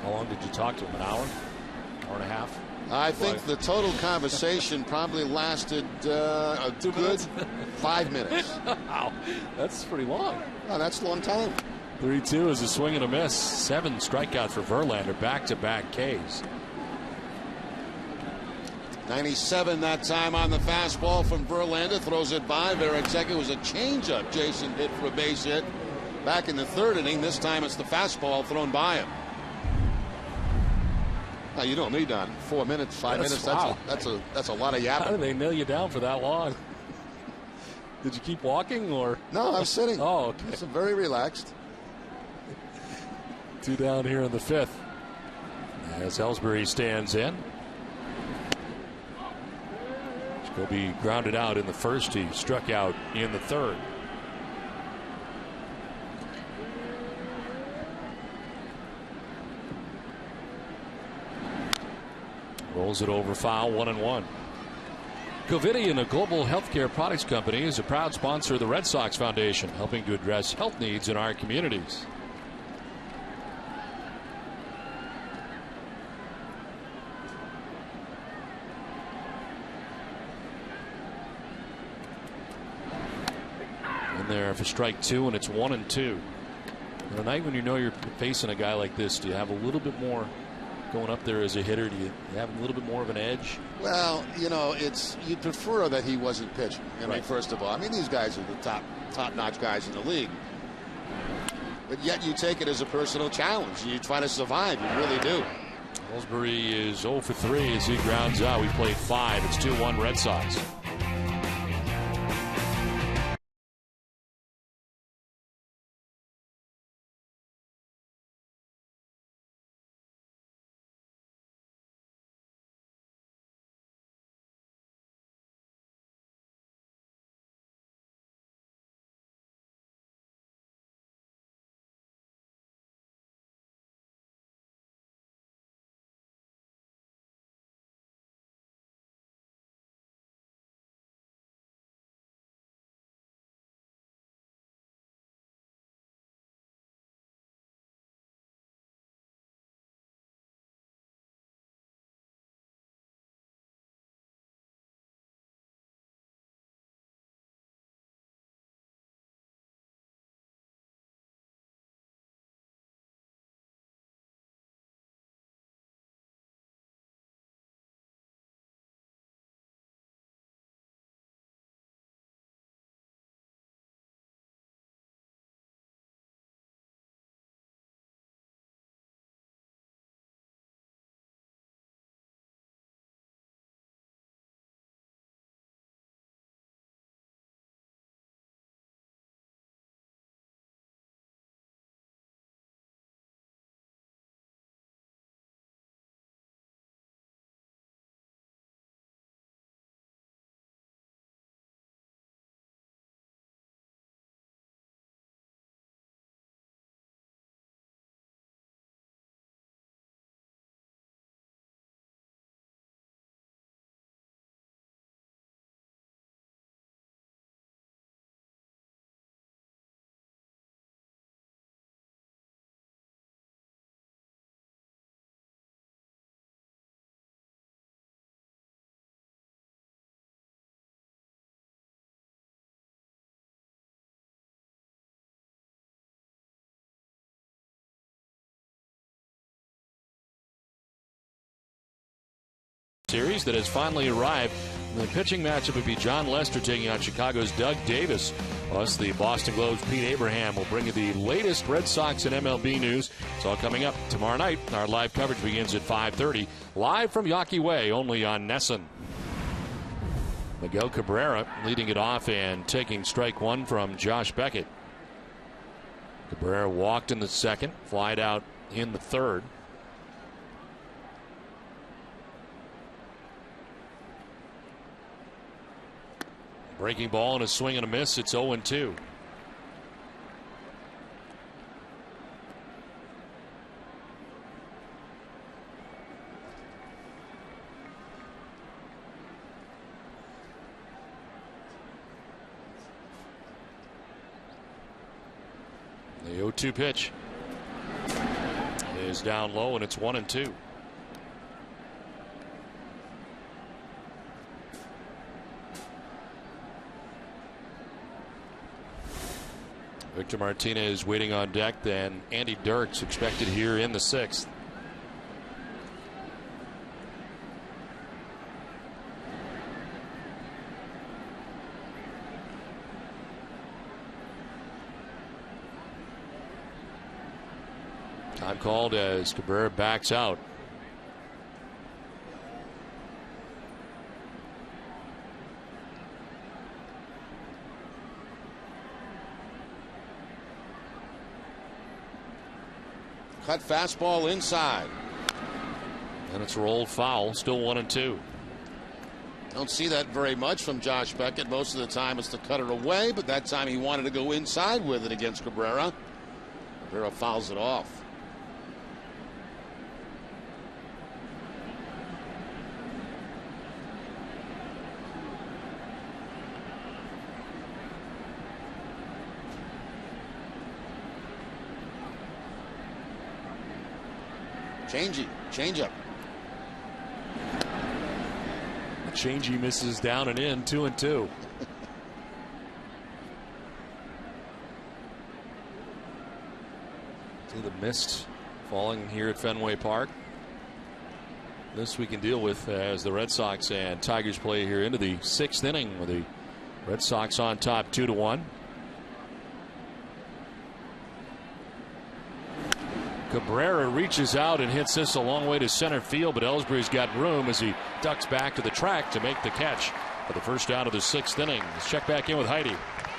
Speaker 1: How long did you talk to him? An hour? Hour and a half?
Speaker 2: I think the total conversation probably lasted a
Speaker 1: 2 minutes?
Speaker 2: 5 minutes.
Speaker 1: Wow, that's pretty long.
Speaker 2: Oh, that's a long time.
Speaker 1: 3-2 is a swing and a miss. 7 strikeouts for Verlander. Back-to-back Ks.
Speaker 2: 97 that time on the fastball from Verlander. Throws it by. Varitek. It was a changeup Jason hit for a base hit back in the 3rd inning. This time it's the fastball thrown by him. Now, you know me, Don. 4 minutes, 5 minutes.
Speaker 1: Wow.
Speaker 2: That's a lot of yapping.
Speaker 1: How did they nail you down for that long? Did you keep walking or?
Speaker 2: No, I was sitting.
Speaker 1: Oh, okay.
Speaker 2: So very relaxed.
Speaker 1: 2 down here in the 5th. As Ellsbury stands in. Jacoby grounded out in the 1st. He struck out in the 3rd. Rolls it over foul. 1-1. Covidien, a global healthcare products company, is a proud sponsor of the Red Sox Foundation, helping to address health needs in our communities. In there for strike 2, and it's 1-2. On a night when you know you're facing a guy like this, do you have a little bit more going up there as a hitter? Do you have a little bit more of an edge?
Speaker 2: Well, you know, you'd prefer that he wasn't pitching. I mean,
Speaker 1: Right.
Speaker 2: first of all, I mean, these guys are the top-notch guys in the league. But yet you take it as a personal challenge. You try to survive. You really do.
Speaker 1: Ellsbury is 0 for 3 as he grounds out. We played 5. It's 2-1 Red Sox. Series that has finally arrived. The pitching matchup would be John Lester taking on Chicago's Doug Davis. Plus, the Boston Globe's Pete Abraham will bring you the latest Red Sox and MLB news. It's all coming up tomorrow night. Our live coverage begins at 5:30. Live from Yawkey Way, only on Nesson. Miguel Cabrera leading it off and taking strike one from Josh Beckett. Cabrera walked in the second, flied out in the third. Breaking ball and a swing and a miss. It's 0-2. The 0-2 pitch is down low, and it's 1-2. Victor Martinez waiting on deck, then Andy Dirks expected here in the sixth. Time called as Cabrera backs out.
Speaker 2: Cut fastball inside.
Speaker 1: And it's rolled foul. Still 1-2.
Speaker 2: Don't see that very much from Josh Beckett. Most of the time it's to cut it away, but that time he wanted to go inside with it against Cabrera. Cabrera fouls it off. Change-up.
Speaker 1: Changey misses down and in, 2-2. See the mist falling here at Fenway Park. This we can deal with as the Red Sox and Tigers play here into the sixth inning with the Red Sox on top 2-1. Cabrera reaches out and hits this a long way to center field, but Ellsbury's got room as he ducks back to the track to make the catch for the first out of the sixth inning. Let's check back in with Heidi.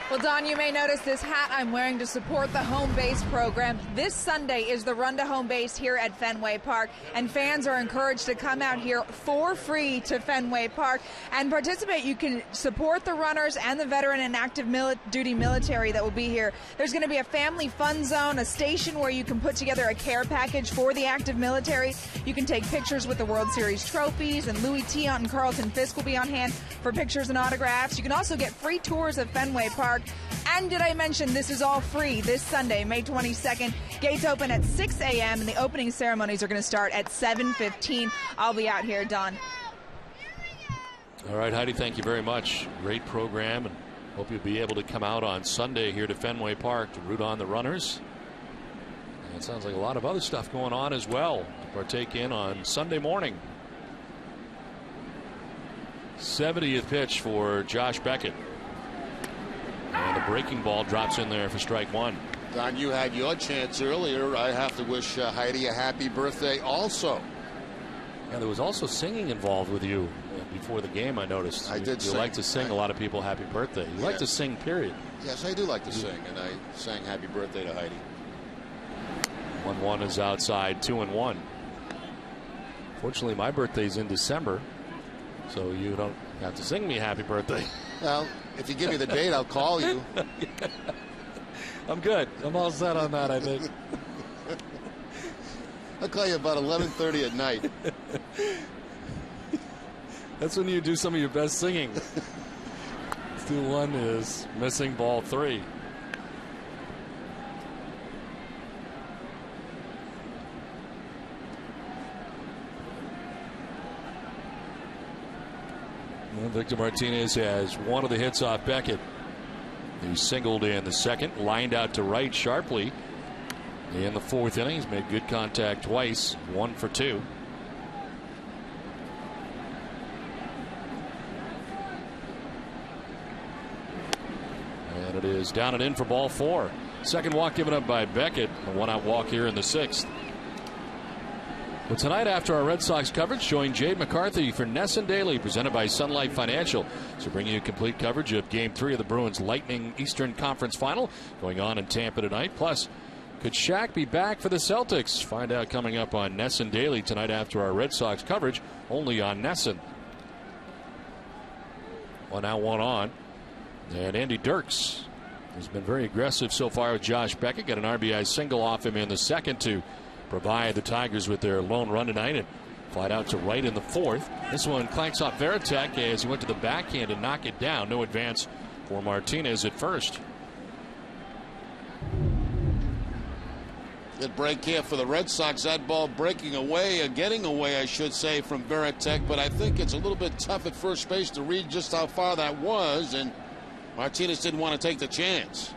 Speaker 4: Well, Don, you may notice this hat I'm wearing to support the home base program. This Sunday is the Run to Home Base here at Fenway Park, and fans are encouraged to come out here for free to Fenway Park and participate. You can support the runners and the veteran and active duty military that will be here. There's going to be a family fun zone, a station where you can put together a care package for the active military. You can take pictures with the World Series trophies, and Louis Tiant and Carlton Fisk will be on hand for pictures and autographs. You can also get free tours of Fenway Park. And did I mention this is all free this Sunday, May 22nd. Gates open at 6 a.m. and the opening ceremonies are going to start at 7:15. I'll be out here, Don.
Speaker 1: All right, Heidi, thank you very much. Great program, and hope you'll be able to come out on Sunday here to Fenway Park to root on the runners. And it sounds like a lot of other stuff going on as well to partake in on Sunday morning. 70th pitch for Josh Beckett. And the breaking ball drops in there for strike one.
Speaker 2: Don, you had your chance earlier. I have to wish Heidi a happy birthday also.
Speaker 1: And there was also singing involved with you before the game, I noticed.
Speaker 2: I did
Speaker 1: you
Speaker 2: sing.
Speaker 1: like to sing a lot of people happy birthday. You like to sing, period.
Speaker 2: Yes, I do like to sing, and I sang happy birthday to Heidi.
Speaker 1: 1-1 is outside, 2-1. Fortunately, my birthday's in December, so you don't have to sing me happy birthday.
Speaker 2: Well, if you give me the date, I'll call you.
Speaker 1: I'm good. I'm all set on that, I think.
Speaker 2: I'll call you about 11:30 at night.
Speaker 1: That's when you do some of your best singing. 2-1 is missing ball 3. Well, Victor Martinez has one of the hits off Beckett. He singled in the second, lined out to right sharply. In the fourth inning, he's made good contact twice, 1 for 2. is down and in for ball 4. Second walk given up by Beckett. A one-out walk here in the 6th. Well, tonight after our Red Sox coverage, join Jade McCarthy for Ness and Daily, presented by Sun Life Financial. So bringing you complete coverage of Game 3 of the Bruins Lightning Eastern Conference Final going on in Tampa tonight. Plus, could Shaq be back for the Celtics? Find out coming up on Ness and Daily tonight after our Red Sox coverage, only on Nesson. 1 out, 1 on. And Andy Dirks has been very aggressive so far with Josh Beckett. Got an RBI single off him in the 2nd to provide the Tigers with their lone run tonight and fly out to right in the 4th. This one clanks off Veritek as he went to the backhand and knock it down. No advance for Martinez at first.
Speaker 2: Good break here for the Red Sox. That ball breaking away, getting away, I should say, from Veritek. But I think it's a little bit tough at first base to read just how far that was. And Martinez didn't want to take the chance.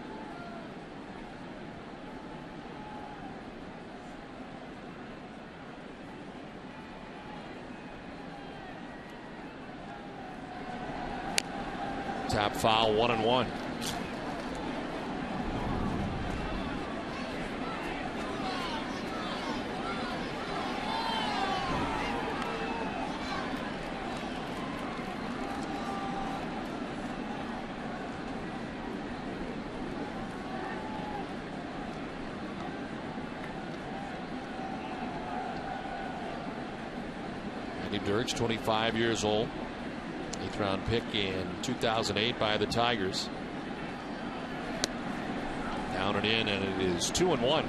Speaker 1: Tap foul, 1-1. Andy Dirks, 25 years old. 8th round pick in 2008 by the Tigers. Down and in, and it is 2-1.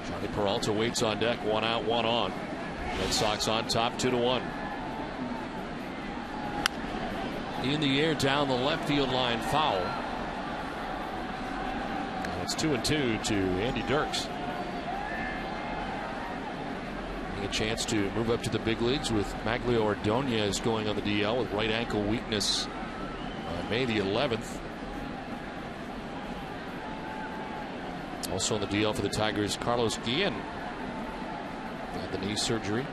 Speaker 1: Johnny Peralta waits on deck. 1 out, 1 on. Red Sox on top, 2-1. In the air down the left field line, foul. And it's 2-2 to Andy Dirks. Getting a chance to move up to the big leagues with Maglio Ordonez going on the DL with right ankle weakness on May the 11th. Also on the DL for the Tigers, Carlos Guillen. Had the knee surgery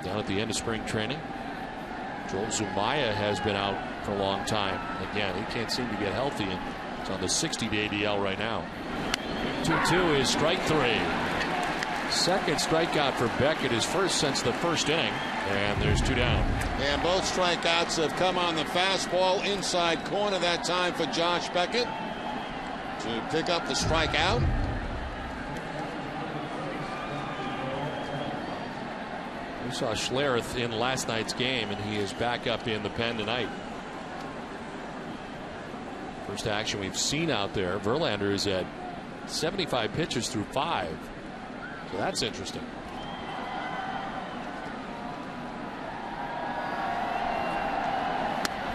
Speaker 1: down at the end of spring training. Joel Zumaya has been out for a long time. Again, he can't seem to get healthy, and it's on the 60-day DL right now. 2-2 is strike 3. Second strikeout for Beckett, his first since the first inning, and there's 2 down.
Speaker 2: And both strikeouts have come on the fastball inside corner that time for Josh Beckett to pick up the strikeout.
Speaker 1: We saw Schlereth in last night's game, and he is back up in the pen tonight. First action we've seen out there. Verlander is at 75 pitches through 5. So that's interesting.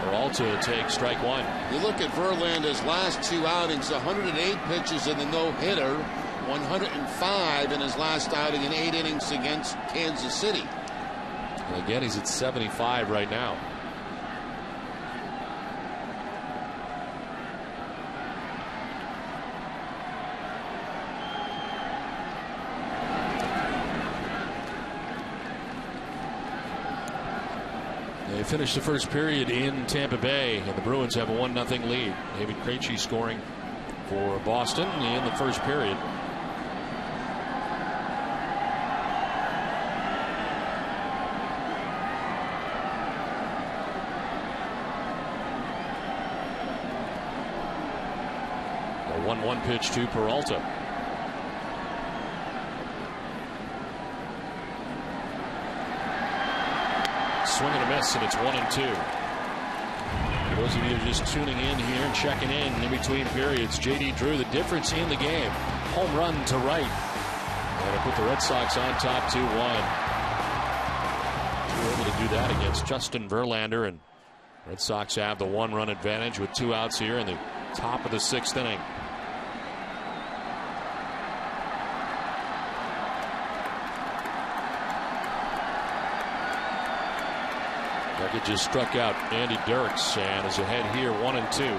Speaker 1: Peralta takes strike 1.
Speaker 2: You look at Verlander's last 2 outings, 108 pitches in the no-hitter, 105 in his last outing in 8 innings against Kansas City.
Speaker 1: And again, he's at 75 right now. They finished the first period in Tampa Bay, and the Bruins have a 1-0 lead. David Krejci scoring for Boston in the first period. A 1-1 pitch to Peralta. Swing and a miss, and it's 1-2. For those of you just tuning in here and checking in between periods, J.D. Drew, the difference in the game. Home run to right. And it put the Red Sox on top 2-1. Drew able to do that against Justin Verlander, and Red Sox have the 1-run advantage with 2 outs here in the top of the 6th inning. Beckett just struck out Andy Dirks and is ahead here 1-2.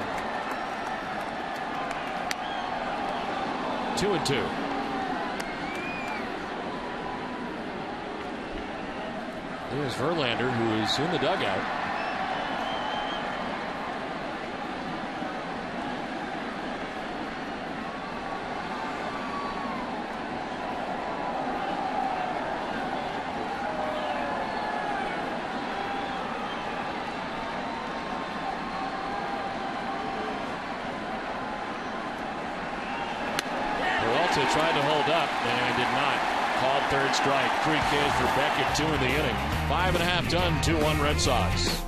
Speaker 1: 2-2. Here's Verlander, who is in the dugout. Tried to hold up and did not. Called third strike. 3 Ks for Beckett, 2 in the inning. 5.5 done, 2-1 Red Sox.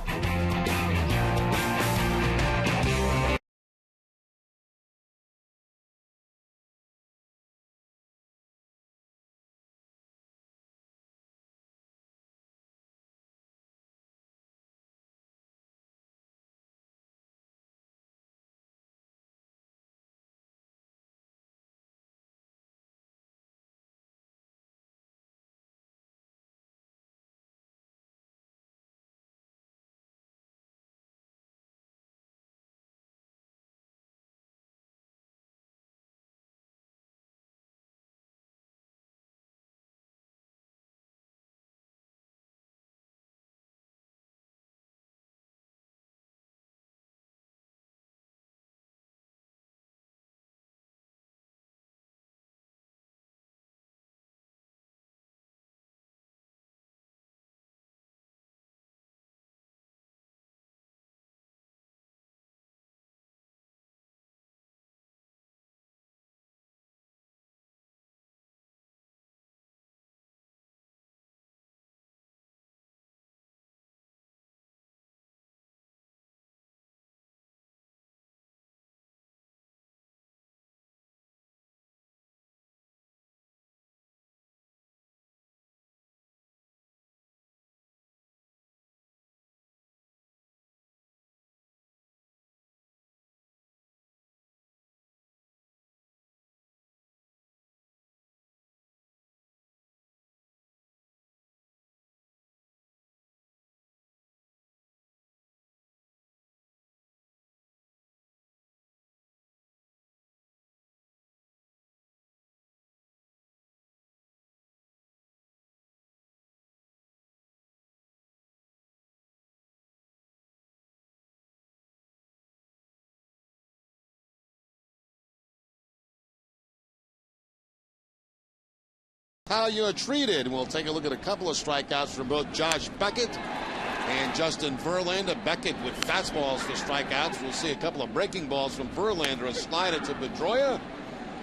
Speaker 2: How you're treated. We'll take a look at a couple of strikeouts from both Josh Beckett and Justin Verlander. Beckett with fastballs for strikeouts. We'll see a couple of breaking balls from Verlander, a slider to Pedroia,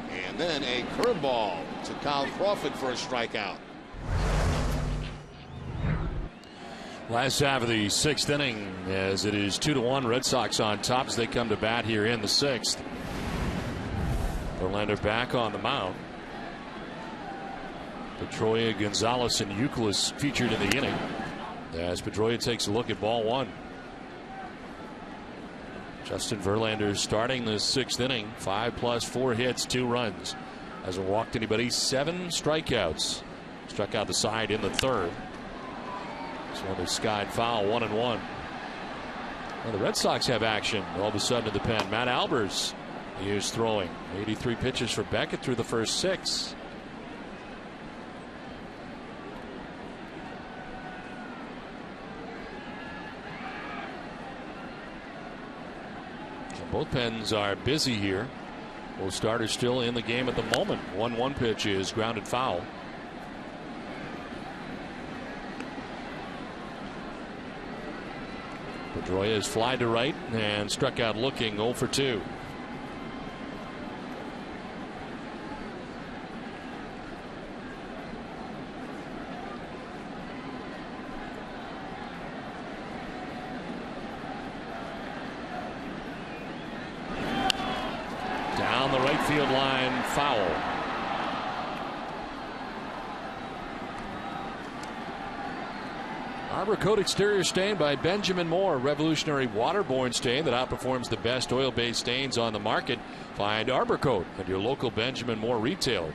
Speaker 2: and then a curveball to Kyle Crawford for a strikeout.
Speaker 1: Last half of the 6th inning, as it is 2-1 Red Sox on top as they come to bat here in the 6th. Verlander back on the mound. Pedroia, Gonzalez, and Youkilis featured in the inning as Pedroia takes a look at ball 1. Justin Verlander starting the 6th inning. 5+, 4 hits, 2 runs. Hasn't walked anybody. 7 strikeouts. Struck out the side in the 3rd. This one is skied foul, 1-1. Well, the Red Sox have action all of a sudden in the pen. Matt Albers is throwing. 83 pitches for Beckett through the first 6. Both pens are busy here. Both starters still in the game at the moment. 1-1 pitch is grounded foul. Pedroia is fly to right and struck out looking 0 for 2. Down the right field line, foul. Arbor Coat exterior stain by Benjamin Moore. Revolutionary waterborne stain that outperforms the best oil-based stains on the market. Find Arbor Coat at your local Benjamin Moore retailer.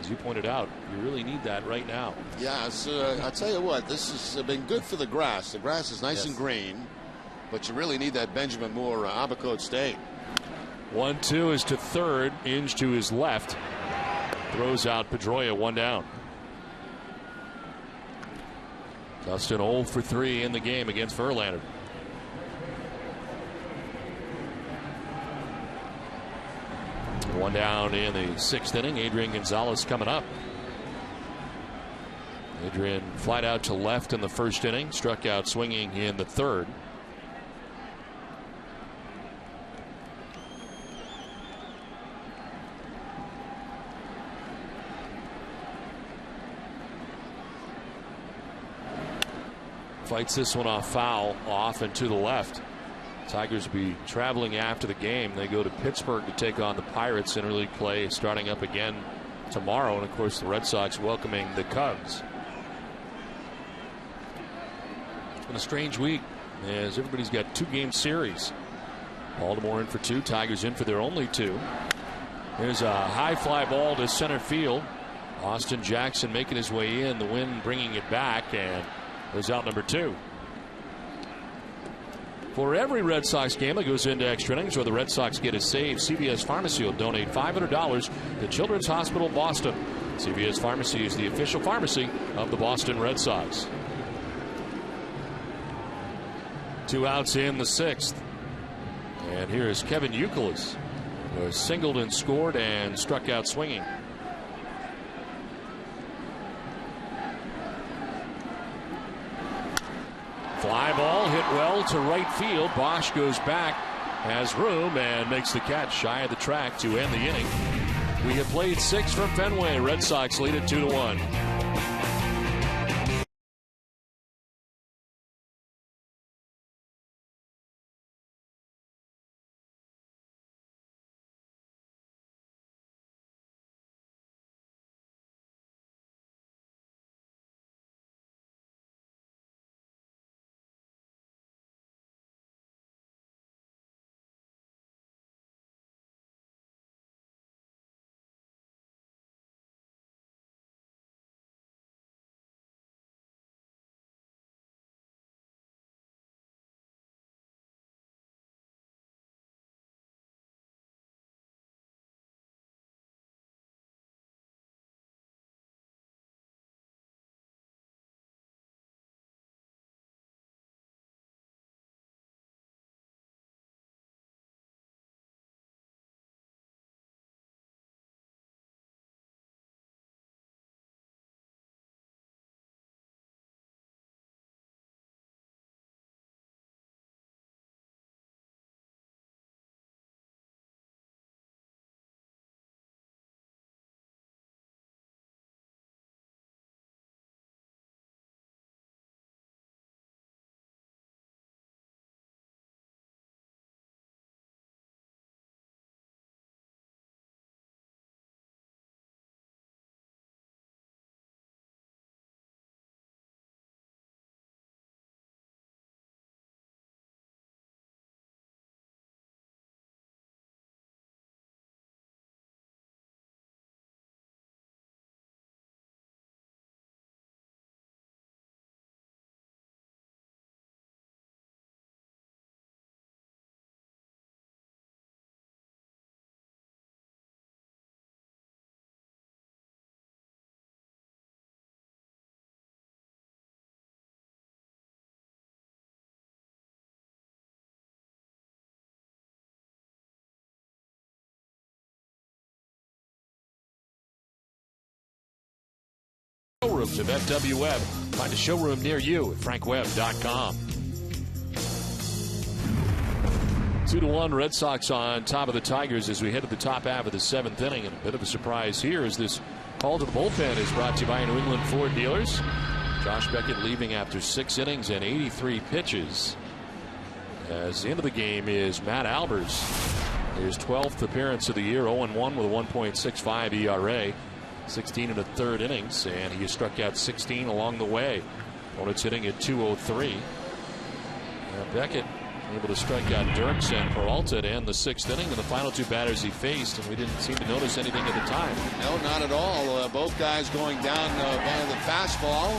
Speaker 1: As you pointed out, you really need that right now.
Speaker 2: Yes, I tell you what, this has been good for the grass. The grass is nice and green, but you really need that Benjamin Moore Abacote State.
Speaker 1: 1-2 is to third. Inge to his left. Throws out Pedroia, 1 down. Dustin 0 for 3 in the game against Verlander. One down in the 6th inning. Adrian Gonzalez coming up. Adrian flied out to left in the 1st inning. Struck out swinging in the 3rd. Fights this one off foul, off and to the left. Tigers will be traveling after the game. They go to Pittsburgh to take on the Pirates. Interleague play starting up again tomorrow. And of course the Red Sox welcoming the Cubs. It's been a strange week as everybody's got 2-game series. Baltimore in for 2, Tigers in for their only 2. There's a high fly ball to center field. Austin Jackson making his way in, the wind bringing it back, and there's out number 2. For every Red Sox game that goes into extra innings where the Red Sox get a save, CVS Pharmacy will donate $500 to Children's Hospital Boston. CVS Pharmacy is the official pharmacy of the Boston Red Sox. 2 outs in the 6th. And here is Kevin Youkilis, who has singled and scored and struck out swinging. Fly ball hit well to right field. Bosch goes back, has room, and makes the catch shy of the track to end the inning. We have played 6 from Fenway. Red Sox lead it 2-1. Showrooms of FW Web. Find a showroom near you at frankweb.com. 2-1 Red Sox on top of the Tigers as we head to the top half of the 7th inning. And a bit of a surprise here as this call to the bullpen is brought to you by New England Ford dealers. Josh Beckett leaving after 6 innings and 83 pitches. As the end of the game is Matt Albers. His 12th appearance of the year, 0-1 with a 1.65 ERA. 16 in the 3rd innings, and he has struck out 16 along the way. Opponents hitting at 203. Beckett able to strike out Dirks and Peralta to end the 6th inning, and the final 2 batters he faced, and we didn't seem to notice anything at the time.
Speaker 2: No, not at all. Both guys going down by the fastball,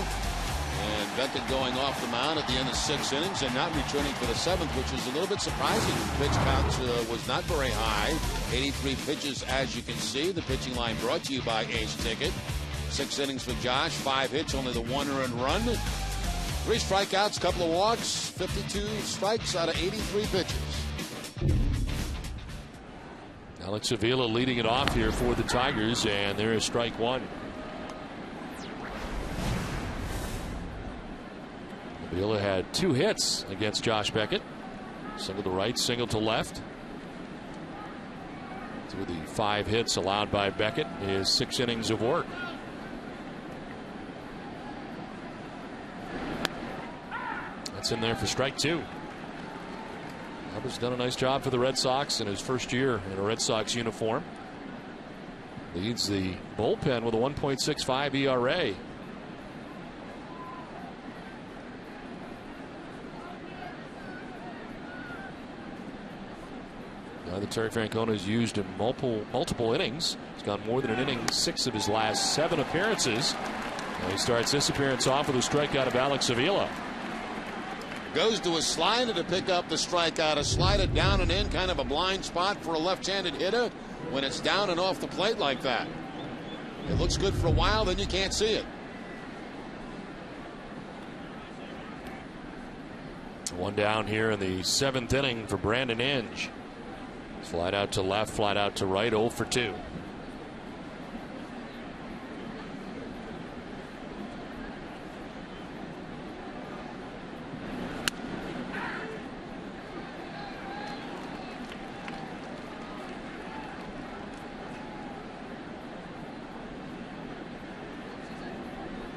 Speaker 2: and Beckett going off the mound at the end of 6 innings and not returning for the 7th, which is a little bit surprising. The pitch count was not very high. 83 pitches, as you can see. The pitching line brought to you by Ace Ticket. 6 innings for Josh, 5 hits, only the 1 earned run. 3 strikeouts, couple of walks, 52 strikes out of 83 pitches.
Speaker 1: Alex Avila leading it off here for the Tigers, and there is strike 1. Avila had 2 hits against Josh Beckett. Single to right, single to left. 2 of the 5 hits allowed by Beckett is 6 innings of work. That's in there for strike 2. Albert's done a nice job for the Red Sox in his first year in a Red Sox uniform. Leads the bullpen with a 1.65 ERA. Now that Terry Francona has used in multiple innings. He's gone more than an inning 6 of his last 7 appearances. Now he starts this appearance off with a strikeout of Alex Avila.
Speaker 2: Goes to a slider to pick up the strikeout. A slider down and in, kind of a blind spot for a left-handed hitter when it's down and off the plate like that. It looks good for a while, then you can't see it.
Speaker 1: 1 down here in the 7th inning for Brandon Inge. Flight out to left, flight out to right, 0 for 2.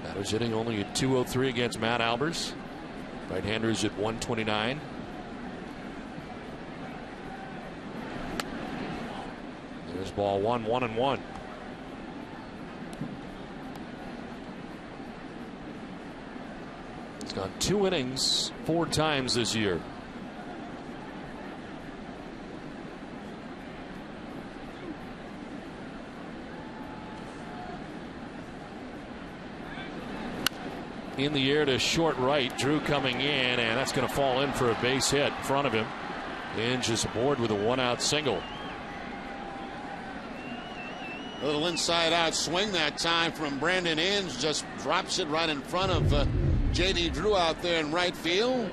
Speaker 1: Batters hitting only at .203 against Matt Albers. Right-handers at .129. There's ball 1, 1-1. He's gone 2 innings 4 times this year. In the air to short right. Drew coming in, and that's going to fall in for a base hit in front of him. Inge is aboard with a 1-out single.
Speaker 2: A little inside out swing that time from Brandon Inge. Just drops it right in front of J.D. Drew out there in right field.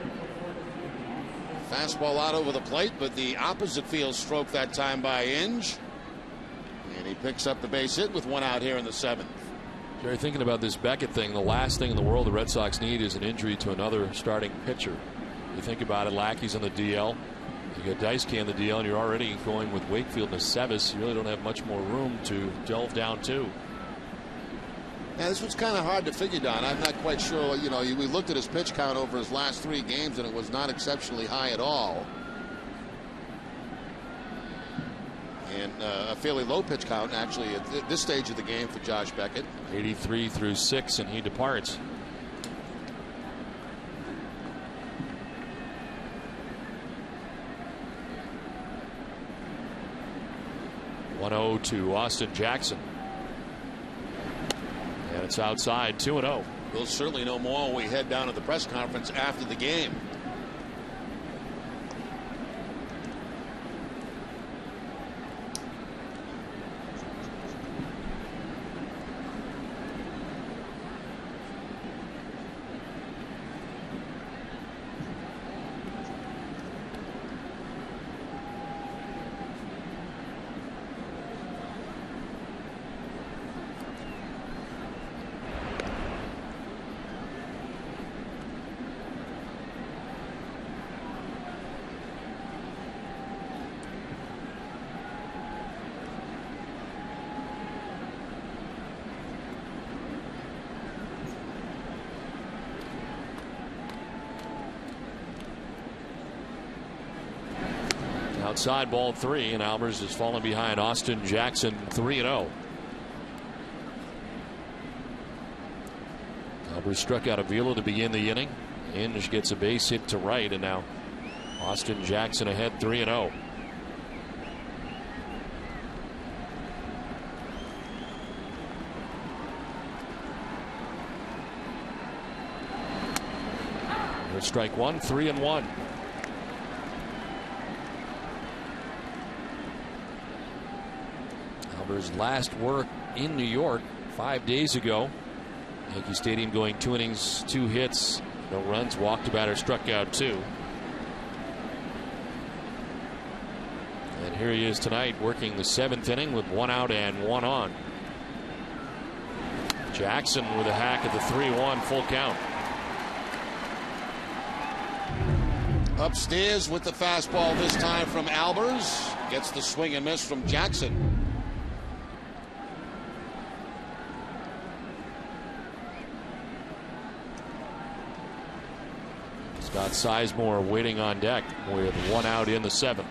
Speaker 2: Fastball out over the plate, but the opposite field stroke that time by Inge. And he picks up the base hit with 1 out here in the 7th.
Speaker 1: Jerry, thinking about this Beckett thing, the last thing in the world the Red Sox need is an injury to another starting pitcher. You think about it, Lackey's on the DL. You got Dicey on the DL, and you're already going with Wakefield and Aceves. You really don't have much more room to delve down to.
Speaker 2: Yeah, this was kind of hard to figure, Don. I'm not quite sure. You know, we looked at his pitch count over his last 3 games, and it was not exceptionally high at all. And a fairly low pitch count, actually, at this stage of the game for Josh Beckett.
Speaker 1: 83 through 6, and he departs. .1-0 to Austin Jackson. And it's outside, 2-0.
Speaker 2: We'll certainly know more when we head down to the press conference after the game.
Speaker 1: Outside, ball 3, and Albers has fallen behind Austin Jackson 3-0. Albers struck out Avila to begin the inning. Inge gets a base hit to right, and now Austin Jackson ahead 3-0. Here's strike one, 3-1. Albers' last work in New York 5 days ago. Yankee Stadium going 2 innings, 2 hits, no runs, walked a batter, struck out 2. And here he is tonight working the 7th inning with 1 out and 1 on. Jackson with a hack at the 3-1 full count.
Speaker 2: Upstairs with the fastball this time from Albers. Gets the swing and miss from Jackson.
Speaker 1: Scott Sizemore waiting on deck with 1 out in the 7th.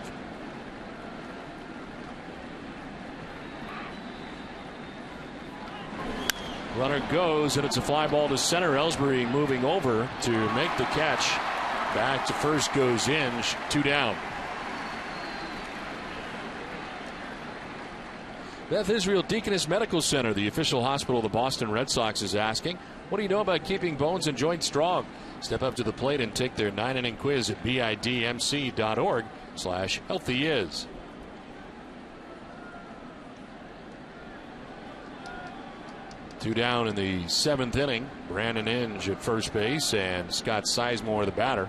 Speaker 1: Runner goes, and it's a fly ball to center. Ellsbury moving over to make the catch. Back to first goes in, 2 down. Beth Israel Deaconess Medical Center, the official hospital of the Boston Red Sox, is asking, what do you know about keeping bones and joints strong? Step up to the plate and take their 9-inning quiz at bidmc.org/healthyis. Two down in the 7th inning. Brandon Inge at first base and Scott Sizemore the batter.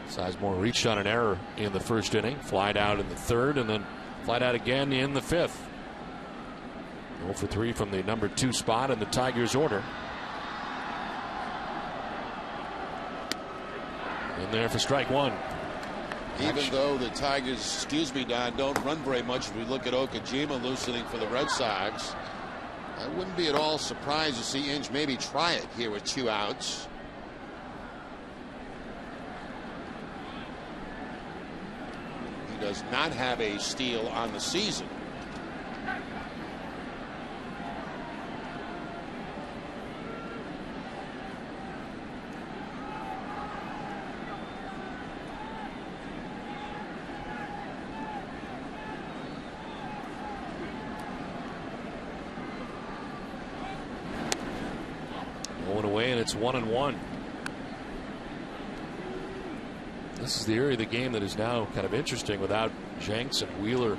Speaker 1: Sizemore reached on an error in the 1st inning, flied out in the 3rd, and then flied out again in the 5th. 0 for 3 from the number 2 spot in the Tigers order. In there for strike 1.
Speaker 2: Even though the Tigers, excuse me, Don, don't run very much, if we look at Okajima loosening for the Red Sox, I wouldn't be at all surprised to see Inge maybe try it here with 2 outs. He does not have a steal on the season.
Speaker 1: It's 1-1. This is the area of the game that is now kind of interesting without Jenks and Wheeler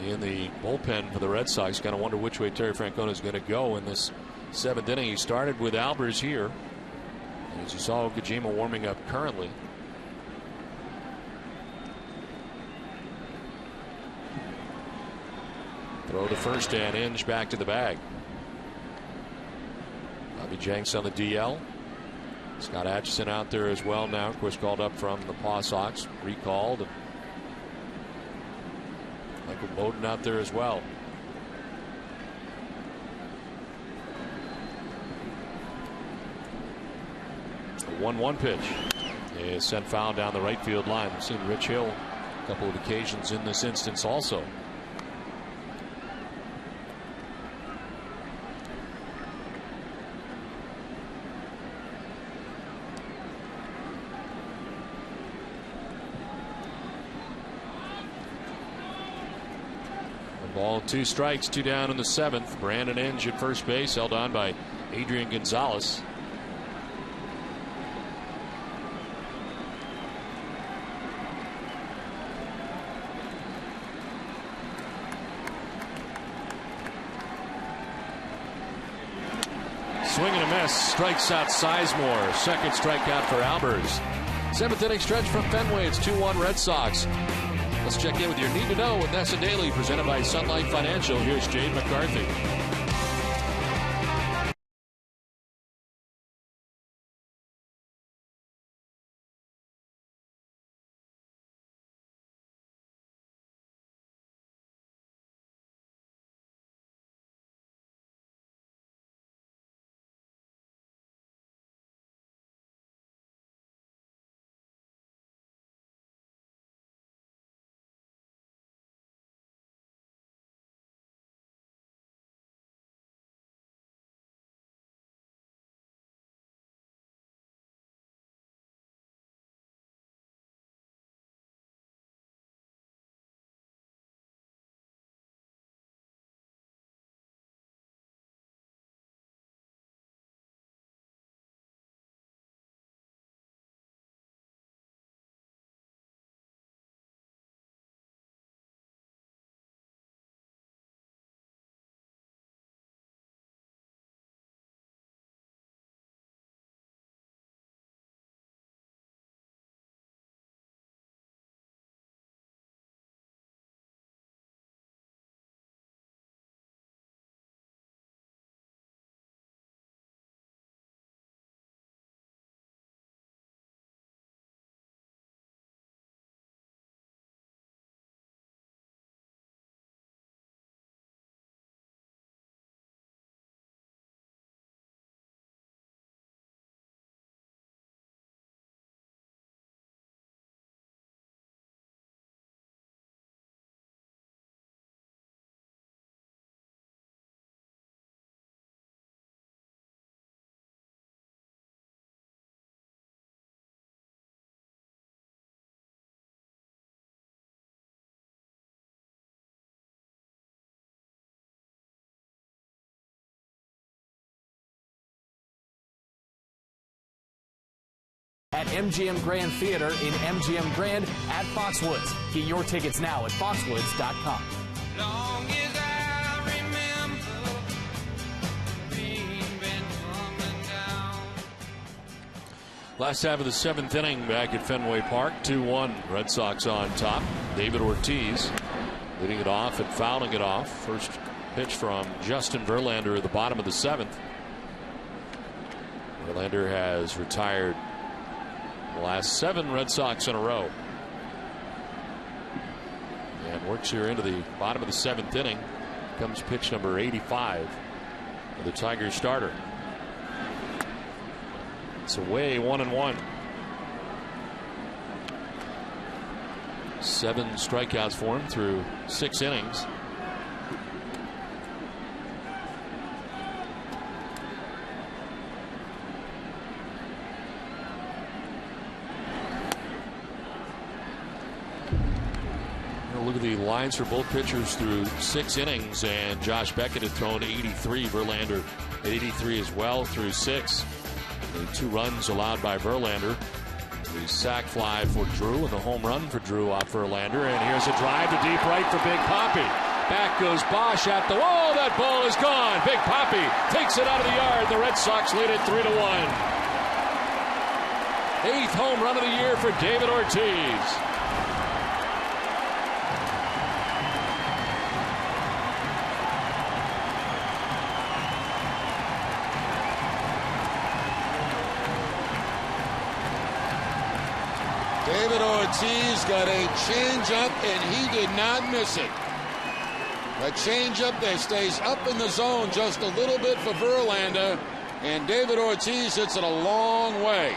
Speaker 1: in the bullpen for the Red Sox. Kind of wonder which way Terry Francona is going to go in this 7th inning. He started with Albers here. And as you saw, Okajima warming up currently. Throw to first and Inge back to the bag. Bobby Jenks on the DL. Scott Atchison out there as well now. Of course, called up from the Paw Sox. Recalled. And Michael Bowden out there as well. A 1-1 pitch. Is sent foul down the right field line. We've seen Rich Hill a couple of occasions in this instance also. Ball 2 strikes, 2 down in the 7th. Brandon Inge at first base, held on by Adrian Gonzalez. Swing and a miss, strikes out Sizemore. 2nd strikeout for Albers. 7th inning stretch from Fenway. It's 2-1 Red Sox. Let's check in with your Need to Know with Nessa Daily, presented by Sun Life Financial. Here's Jade McCarthy.
Speaker 8: at MGM Grand Theater in MGM Grand at Foxwoods. Get your tickets now at foxwoods.com.
Speaker 9: Long as I remember being been coming down.
Speaker 1: Last half of the 7th inning back at Fenway Park, 2-1. Red Sox on top. David Ortiz leading it off and fouling it off. First pitch from Justin Verlander at the bottom of the 7th. Verlander has retired the last 7 Red Sox in a row. And works here into the bottom of the 7th inning. Comes pitch number 85 for the Tigers starter. It's away 1-1. 7 strikeouts for him through 6 innings. Look at the lines for both pitchers through 6 innings, and Josh Beckett had thrown 83. Verlander 83 as well through 6. The 2 runs allowed by Verlander. The sac fly for Drew and the home run for Drew off Verlander. And here's a drive to deep right for Big Papi. Back goes Bosch at the wall. That ball is gone. Big Papi takes it out of the yard. The Red Sox lead it 3-1. 8th home run of the year for David Ortiz.
Speaker 2: David Ortiz got a changeup, and he did not miss it. A changeup that stays up in the zone just a little bit for Verlander, and David Ortiz hits it a long way.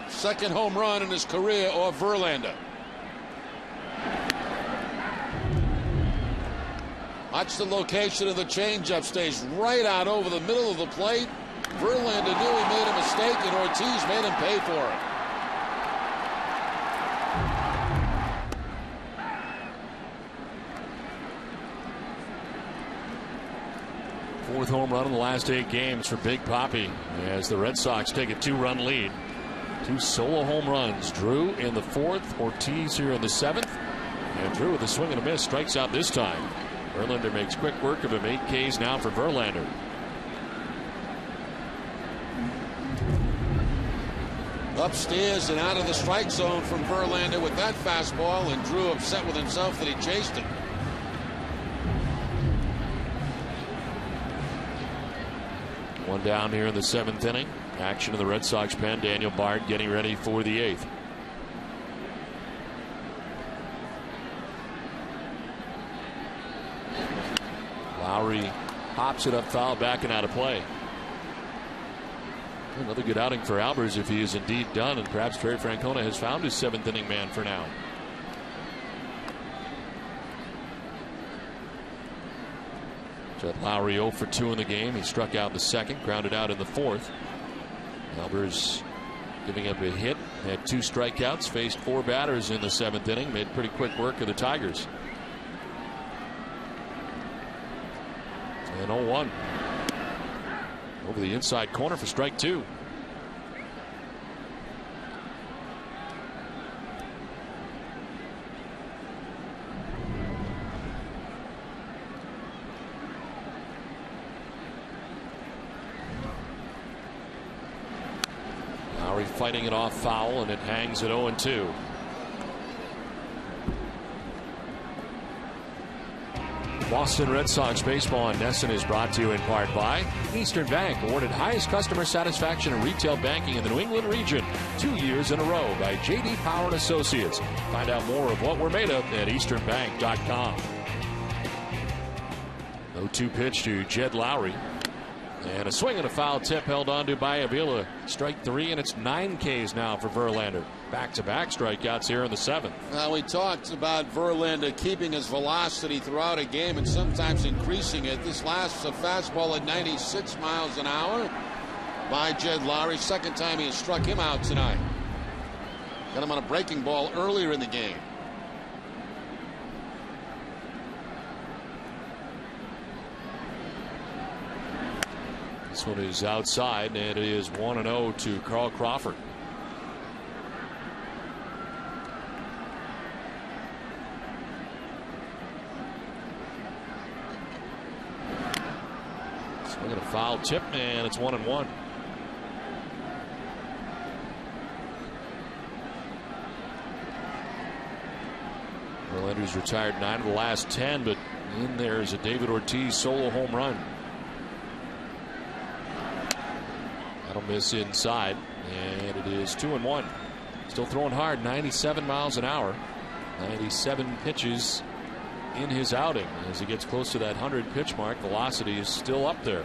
Speaker 2: Second home run in his career off Verlander. Watch the location of the changeup, stays right out over the middle of the plate. Verlander knew he made a mistake, and Ortiz made him pay for it.
Speaker 1: Fourth home run in the last 8 games for Big Papi as the Red Sox take a 2-run lead. 2 solo home runs. Drew in the 4th, Ortiz here in the 7th. And Drew with a swing and a miss strikes out this time. Verlander makes quick work of him. 8 Ks now for Verlander.
Speaker 2: Upstairs and out of the strike zone from Verlander with that fastball, and Drew upset with himself that he chased it.
Speaker 1: One down here in the 7th inning. Action in the Red Sox pen. Daniel Bard getting ready for the 8th. Lowry hops it up foul back and out of play. Another good outing for Albers if he is indeed done, and perhaps Terry Francona has found his 7th inning man for now. Jed Lowry 0 for 2 in the game. He struck out in the 2nd, grounded out in the 4th. Albers giving up a hit, had 2 strikeouts, faced 4 batters in the 7th inning, made pretty quick work of the Tigers. And 0-1. Over the inside corner for strike 2. Lowry fighting it off foul, and it hangs at 0-2. Boston Red Sox baseball on NESN is brought to you in part by Eastern Bank, awarded highest customer satisfaction in retail banking in the New England region 2 years in a row by J.D. Power and Associates. Find out more of what we're made of at easternbank.com. 0-2 pitch to Jed Lowry. And a swing and a foul tip held on to by Avila. Strike 3, and it's 9 Ks now for Verlander. Back-to-back strikeouts here in the 7th.
Speaker 2: Now, we talked about Verlander keeping his velocity throughout a game and sometimes increasing it. This last a fastball at 96 miles an hour by Jed Lowry. 2nd time he has struck him out tonight. Got him on a breaking ball earlier in the game.
Speaker 1: This one is outside, and it is 1-0 to Carl Crawford. Swing and a foul tip, and it's 1-1. Verlander's retired 9 of the last 10, but in there is a David Ortiz solo home run. That'll miss inside, and it is 2-1. Still throwing hard, 97 miles an hour. 97 pitches in his outing. As he gets close to that 100 pitch mark, velocity is still up there.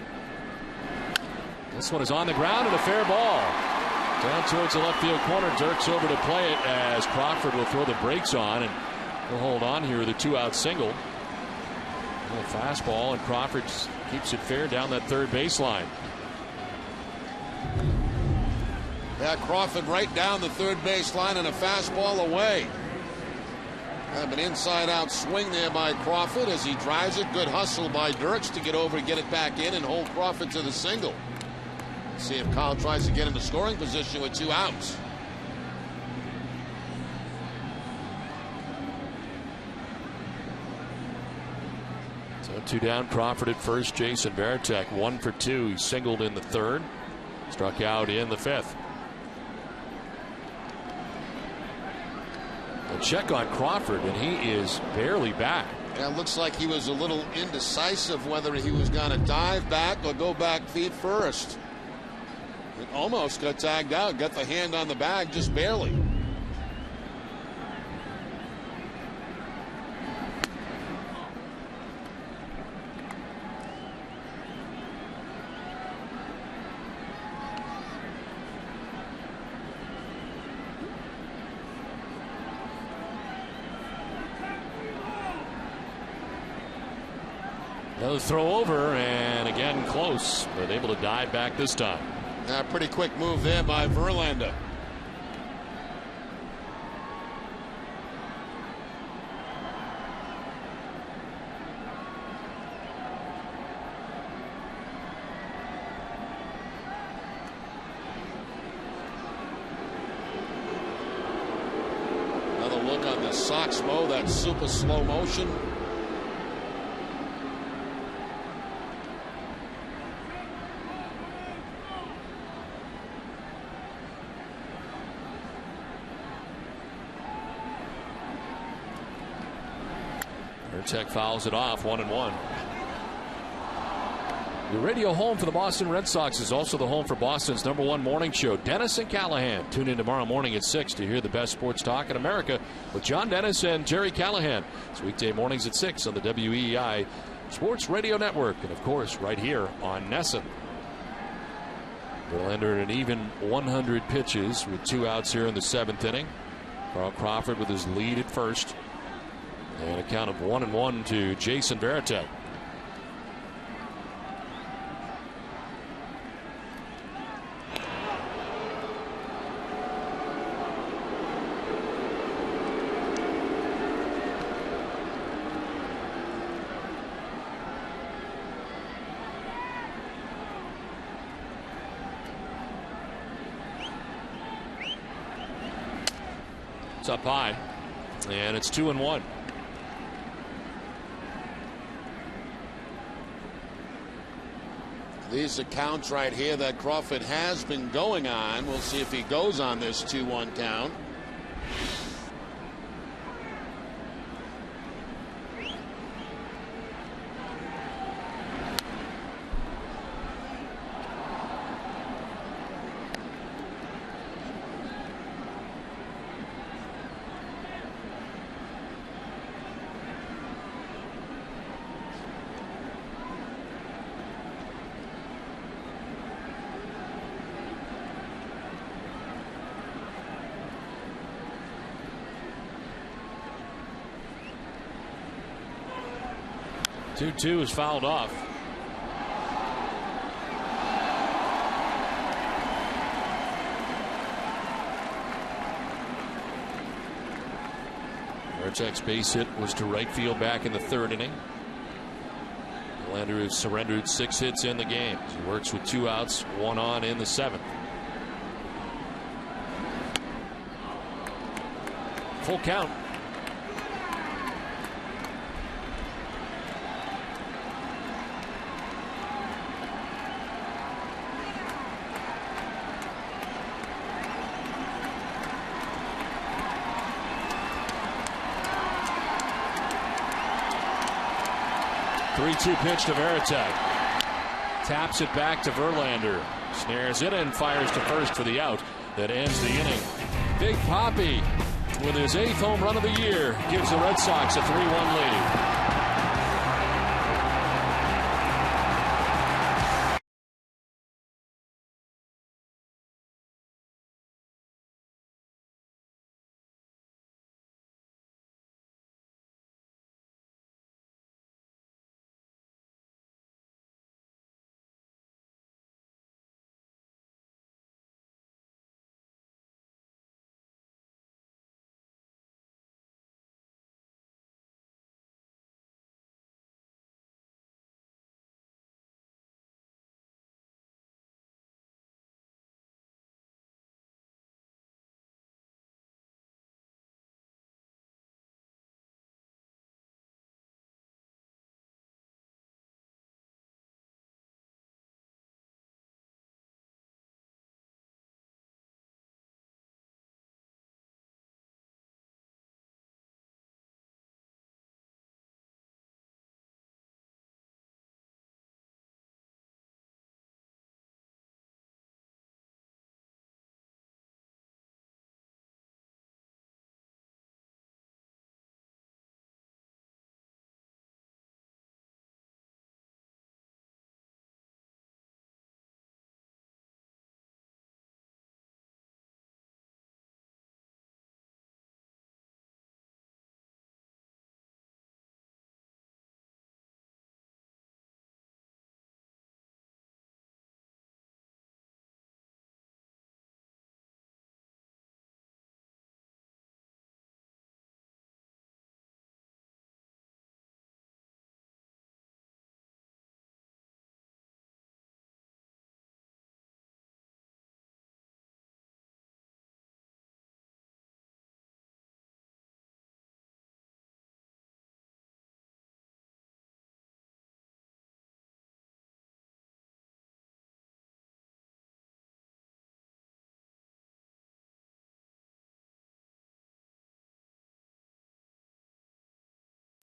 Speaker 1: This one is on the ground and a fair ball. Down towards the left field corner. Dirks over to play it as Crawford will throw the brakes on, and he'll hold on here with a 2-out single. A little fastball, and Crawford keeps it fair down that third baseline.
Speaker 2: Yeah, Crawford right down the third baseline and a fastball away. Kind of an inside-out swing there by Crawford as he drives it. Good hustle by Dirks to get over and get it back in and hold Crawford to the single. Let's see if Kyle tries to get into scoring position with 2 outs.
Speaker 1: So 2 down, Crawford at first. Jason Varitek 1 for 2. He singled in the third, struck out in the fifth. A check on Crawford, and he is barely back.
Speaker 2: Yeah, it looks like he was a little indecisive whether he was going to dive back or go back feet first. It almost got tagged out, got the hand on the bag just barely.
Speaker 1: Another throw over, and again close, but able to dive back this time.
Speaker 2: Yeah, pretty quick move there by Verlander. Another look on the Sox Mo, that super slow motion.
Speaker 1: Tech fouls it off, 1-1. The radio home for the Boston Red Sox is also the home for Boston's #1 morning show, Dennis and Callahan. Tune in tomorrow morning at 6 to hear the best sports talk in America with John Dennis and Jerry Callahan. It's weekday mornings at 6 on the WEEI Sports Radio Network, and of course right here on NESN. Verlander at an even 100 pitches with 2 outs here in the 7th inning. Carl Crawford with his lead at first. And a count of 1-1 to Jason Varitek. It's up high, and it's 2-1.
Speaker 2: These accounts right here that Crawford has been going on. We'll see if he goes on this 2-1 count.
Speaker 1: Two is fouled off. Varitek's base hit was to right field back in the 3rd inning. Verlander has surrendered 6 hits in the game. He works with 2 outs, 1 on in the 7th. Full count. Three-two pitch to Veritek. Taps it back to Verlander. Snares it and fires to first for the out. That ends the inning. Big Papi, with his 8th home run of the year, gives the Red Sox a 3-1 lead.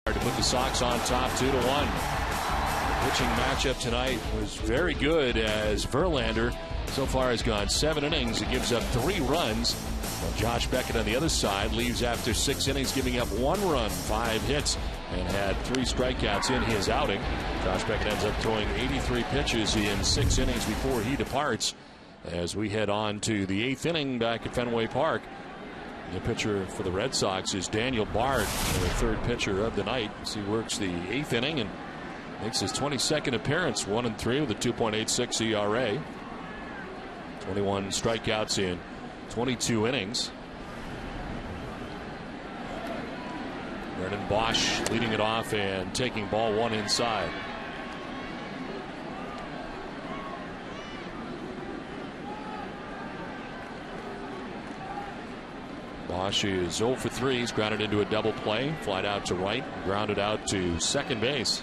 Speaker 1: To put the Sox on top 2-1. The pitching matchup tonight was very good as Verlander so far has gone 7 innings. He gives up 3 runs. While Josh Beckett on the other side leaves after 6 innings, giving up 1 run, 5 hits, and had 3 strikeouts in his outing. Josh Beckett ends up throwing 83 pitches in 6 innings before he departs. As we head on to the 8th inning back at Fenway Park. The pitcher for the Red Sox is Daniel Bard, the 3rd pitcher of the night. As he works the 8th inning and makes his 22nd appearance, 1-3 with a 2.86 ERA. 21 strikeouts in 22 innings. Brennan Bosch leading it off and taking ball 1 inside. Bosch is 0 for 3. He's grounded into a double play, flied out to right, grounded out to second base.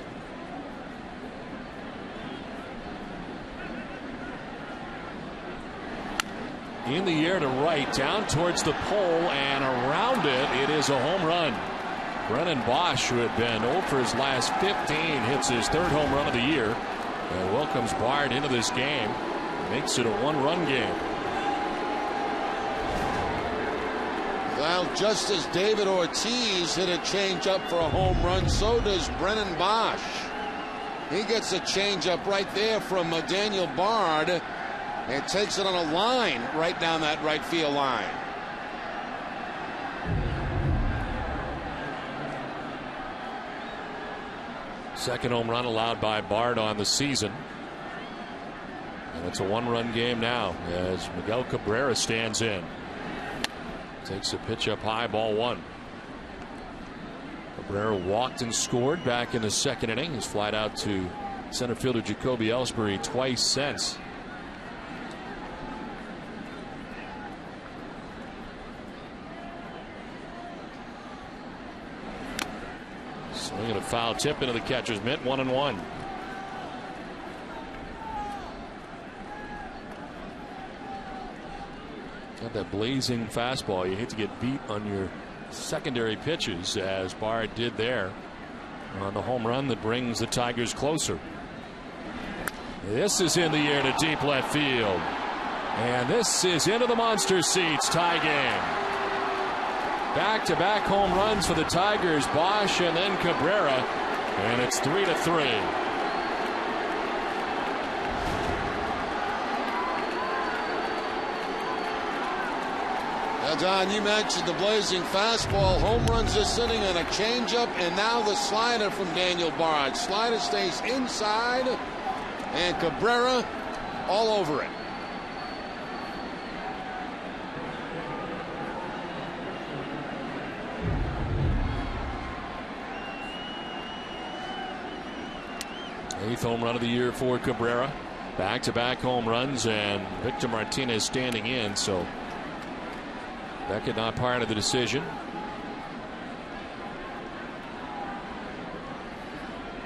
Speaker 1: In the air to right, down towards the pole, and around it, it is a home run. Brennan Bosch, who had been 0 for his last 15, hits his 3rd home run of the year and welcomes Bard into this game. Makes it a 1-run game.
Speaker 2: Well, just as David Ortiz hit a changeup for a home run, so does Brennan Bosch. He gets a changeup right there from Daniel Bard and takes it on a line right down that right field line.
Speaker 1: Second home run allowed by Bard on the season. And it's a 1-run game now as Miguel Cabrera stands in. Takes a pitch up high, ball 1. Cabrera walked and scored back in the second inning. He's flied out to center fielder Jacoby Ellsbury twice since. Swinging a foul tip into the catcher's mitt, 1-1. Got that blazing fastball. You hate to get beat on your secondary pitches, as Bard did there on the home run that brings the Tigers closer. This is in the air to deep left field. And this is into the monster seats. Tie game. Back-to-back home runs for the Tigers, Bosch and then Cabrera, and it's 3-3.
Speaker 2: Now, Don, you mentioned the blazing fastball, home runs this inning, and a changeup, and now the slider from Daniel Bard. Slider stays inside, and Cabrera all over it.
Speaker 1: Eighth home run of the year for Cabrera. Back-to-back home runs, and Victor Martinez standing in, so Beckett not part of the decision.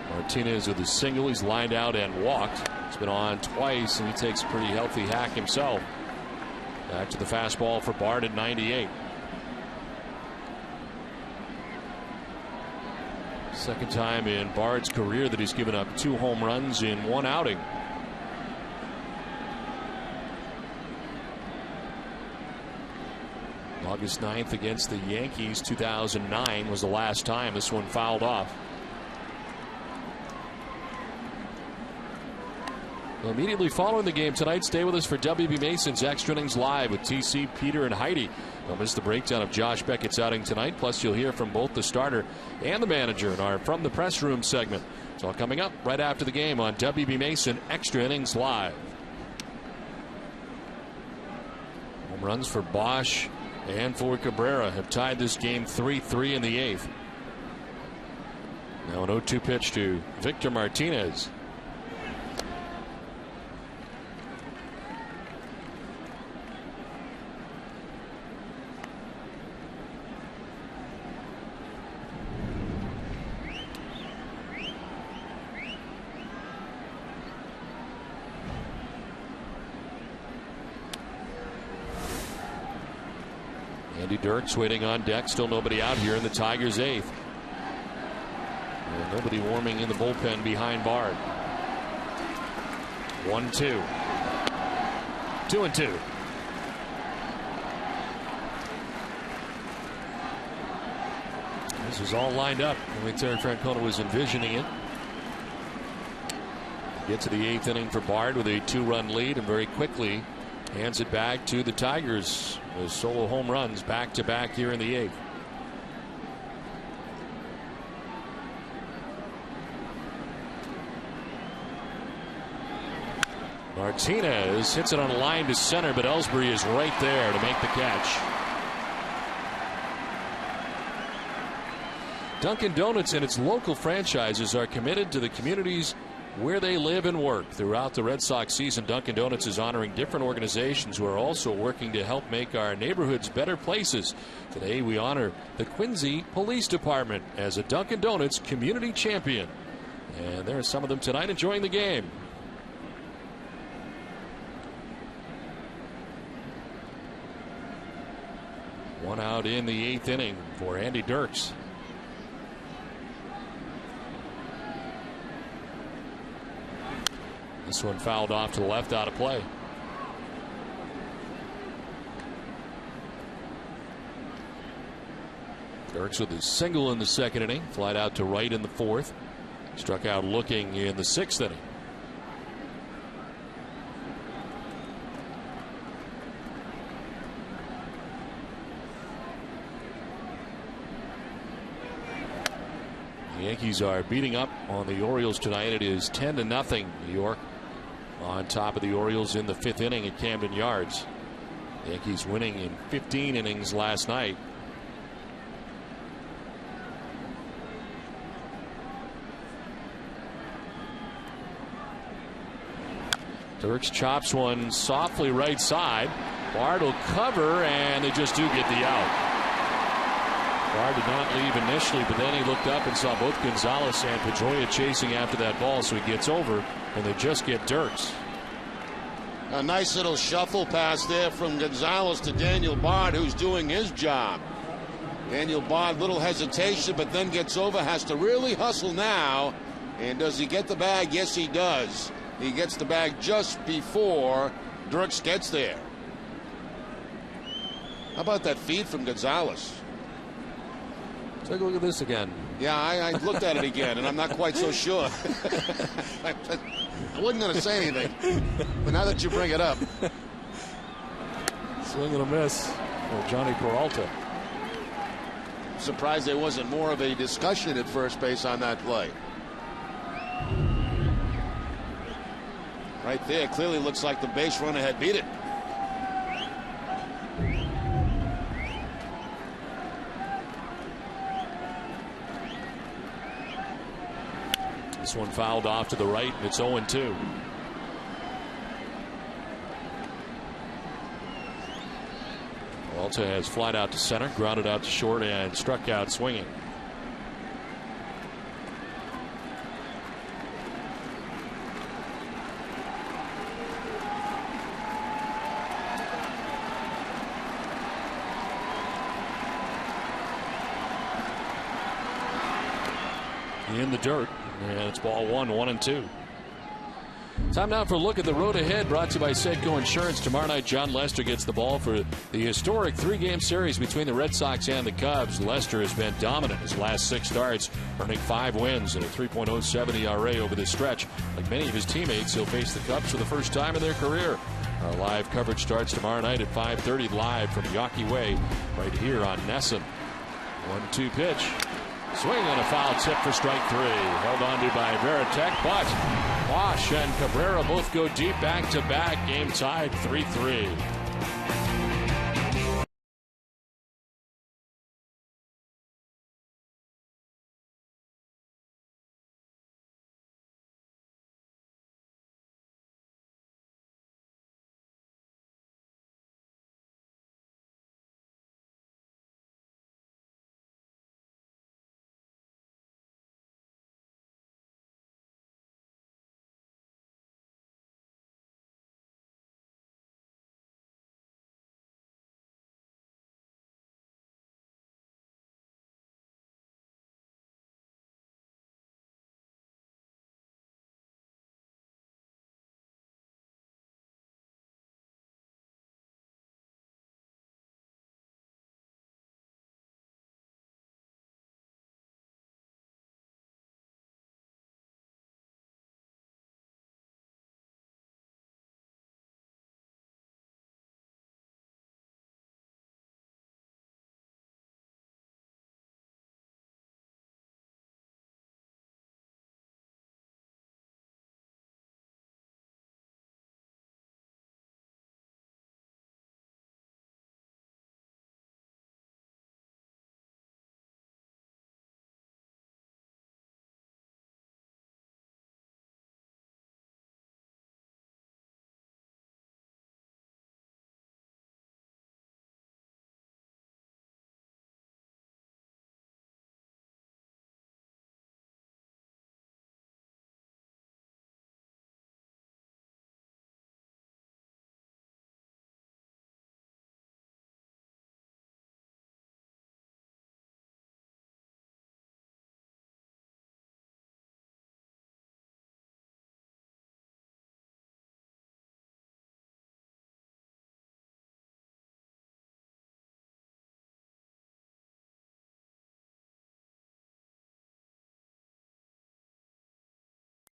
Speaker 1: Martinez with a single. He's lined out and walked. He's been on twice, and he takes a pretty healthy hack himself. Back to the fastball for Bard at 98. Second time in Bard's career that he's given up 2 home runs in 1 outing. August 9th against the Yankees, 2009 was the last time this one fouled off. Well, immediately following the game tonight, stay with us for WB Mason's Extra Innings Live with TC, Peter, and Heidi. Don't miss the breakdown of Josh Beckett's outing tonight. Plus, you'll hear from both the starter and the manager in our From the Press Room segment. It's all coming up right after the game on WB Mason Extra Innings Live. Home runs for Bosch and for Cabrera have tied this game 3-3 in the 8th. Now an 0-2 pitch to Victor Martinez. Andy Dirks waiting on deck. Still nobody out here in the Tigers' 8th. And nobody warming in the bullpen behind Bard. 1-2. 2-2. This was all lined up the way Terry Francona was envisioning it. Get to the 8th inning for Bard with a 2-run lead, and very quickly hands it back to the Tigers. With solo home runs back-to-back here in the 8th. Martinez hits it on a line to center, but Ellsbury is right there to make the catch. Dunkin' Donuts and its local franchises are committed to the communities where they live and work. Throughout the Red Sox season, Dunkin' Donuts is honoring different organizations who are also working to help make our neighborhoods better places. Today we honor the Quincy Police Department as a Dunkin' Donuts community champion. And there are some of them tonight enjoying the game. One out in the 8th inning for Andy Dirks. This one fouled off to the left, out of play. Dirks with a single in the second inning, flied out to right in the 4th. Struck out looking in the 6th inning. The Yankees are beating up on the Orioles tonight. It is 10-0 New York on top of the Orioles in the 5th inning at Camden Yards. The Yankees winning in 15 innings last night. Dirks chops one softly right side. Bard will cover, and they just do get the out. Bard did not leave initially, but then he looked up and saw both Gonzalez and Pedroia chasing after that ball, so he gets over, and they just get Dirks.
Speaker 2: A nice little shuffle pass there from Gonzalez to Daniel Bard, who's doing his job. Daniel Bard, little hesitation, but then gets over, has to really hustle now. And does he get the bag? Yes, he does. He gets the bag just before Dirks gets there. How about that feed from Gonzalez?
Speaker 1: Take a look at this again.
Speaker 2: Yeah, I looked at it again, and I'm not quite so sure. I wasn't going to say anything, but now that you bring it up.
Speaker 1: Swing and a miss for Johnny Peralta.
Speaker 2: Surprised there wasn't more of a discussion at first base on that play. Right there, clearly looks like the base runner had beat it.
Speaker 1: This one fouled off to the right, and it's 0-2. Peralta has flied out to center, grounded out to short, and struck out swinging. In the dirt, and it's ball 1-1-2. Time now for a look at the road ahead, brought to you by Sedco Insurance. Tomorrow night, John Lester gets the ball for the historic 3-game series between the Red Sox and the Cubs. Lester has been dominant his last 6 starts, earning 5 wins and a 3.07 ERA over this stretch. Like many of his teammates, he'll face the Cubs for the first time in their career. Our live coverage starts tomorrow night at 5:30 live from Yawkey Way, right here on Nesson. 1-2 pitch. Swing and a foul tip for strike 3. Held on to by Veritek, but Bosch and Cabrera both go deep back-to-back. Game tied 3-3.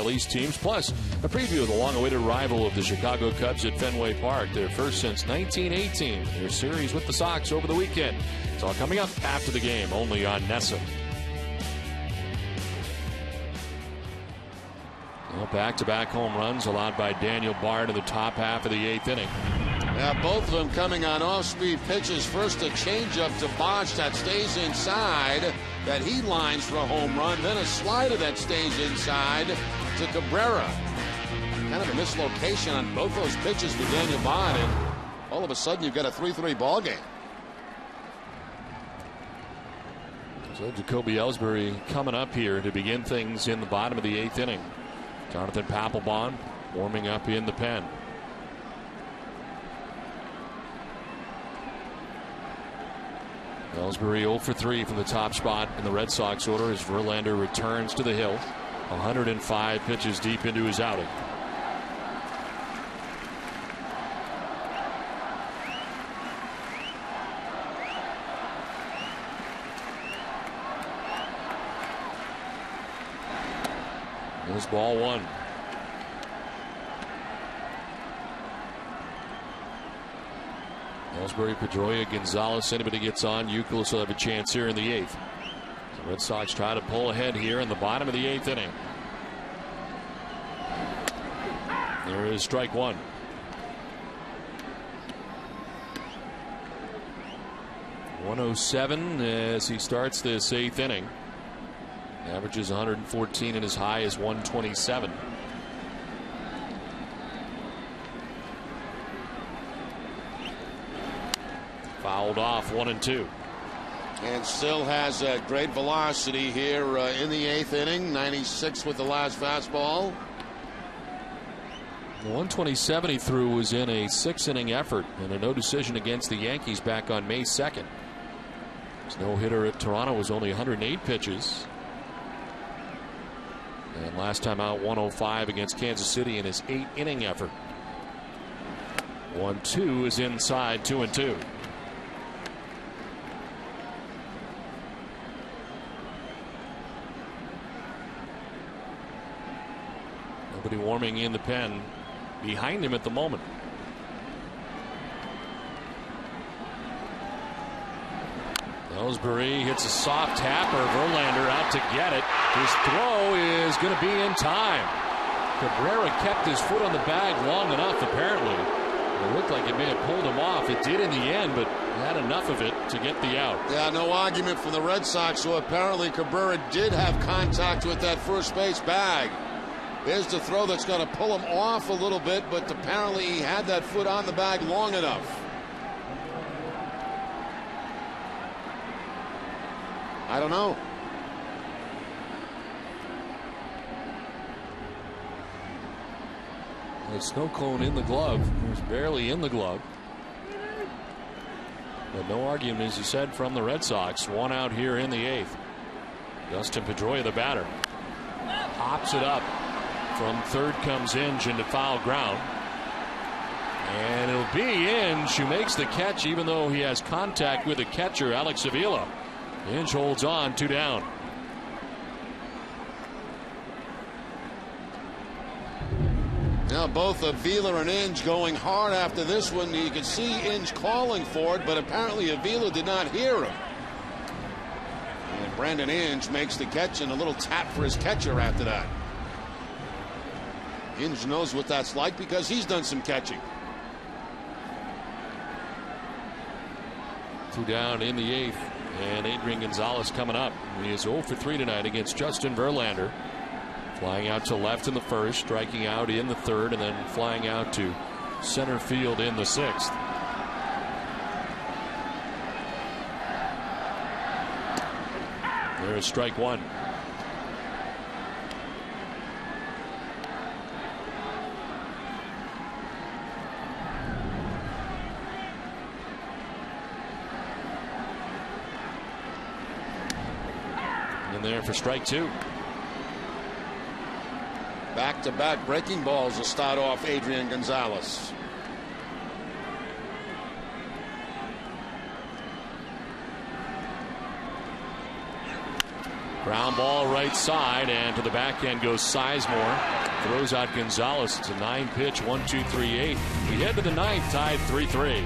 Speaker 1: East teams, plus a preview of the long-awaited rival of the Chicago Cubs at Fenway Park, their first since 1918, their series with the Sox over the weekend. It's all coming up after the game, only on Nesson. Well, back-to-back home runs allowed by Daniel Bard in the top half of the 8th inning.
Speaker 2: Now both of them coming on off-speed pitches. First a changeup to Bosch that stays inside, that he lines for a home run. Then a slider that stays inside to Cabrera. kind of a mislocation on both those pitches for Daniel Bond, and all of a sudden you've got a 3-3 ball game.
Speaker 1: So Jacoby Ellsbury coming up here to begin things in the bottom of the 8th inning. Jonathan Papelbon warming up in the pen. Ellsbury 0 for 3 from the top spot in the Red Sox order as Verlander returns to the hill. 105 pitches deep into his outing. There's ball 1. Ellsbury, Pedroia, Gonzalez, anybody gets on, Youkilis will have a chance here in the 8th. The Red Sox try to pull ahead here in the bottom of the 8th inning. There is strike 1. .107 as he starts this 8th inning. Averages 114 and as high as 127. Fouled off 1-2.
Speaker 2: And still has great velocity here in the 8th inning. 96 with the last fastball.
Speaker 1: The 127 he threw was in a 6-inning effort and a no decision against the Yankees back on May 2nd. His no-hitter at Toronto was only 108 pitches. And last time out 105 against Kansas City in his 8-inning effort. 1-2 is inside, 2-2. Nobody warming in the pen behind him at the moment. Ellsbury hits a soft tapper. Verlander out to get it. His throw is going to be in time. Cabrera kept his foot on the bag long enough, apparently. It looked like it may have pulled him off. It did in the end, but had enough of it to get the out.
Speaker 2: Yeah, no argument from the Red Sox. So apparently Cabrera did have contact with that first base bag. There's the throw that's going to pull him off a little bit, but apparently he had that foot on the bag long enough. I don't know.
Speaker 1: The snow cone in the glove. It was barely in the glove. But no argument, as you said, from the Red Sox. One out here in the 8th. Dustin Pedroia, the batter, pops it up. From third comes Inge into foul ground. And it'll be Inge who makes the catch, even though he has contact with the catcher, Alex Avila. Inge holds on, 2 down.
Speaker 2: Now both Avila and Inge going hard after this one. You can see Inge calling for it, but apparently Avila did not hear him. And Brandon Inge makes the catch and a little tap for his catcher after that. Inge knows what that's like because he's done some catching.
Speaker 1: 2 down in the 8th. And Adrian Gonzalez coming up. He is 0 for 3 tonight against Justin Verlander. Flying out to left in the first, striking out in the third, and then flying out to center field in the 6th. There's strike 1. There for strike 2.
Speaker 2: Back-to-back breaking balls to start off Adrian Gonzalez.
Speaker 1: Ground ball right side, and to the back end goes Sizemore. Throws out Gonzalez. It's a 9-pitch 1-2-3-8. We head to the 9th, tied 3-3.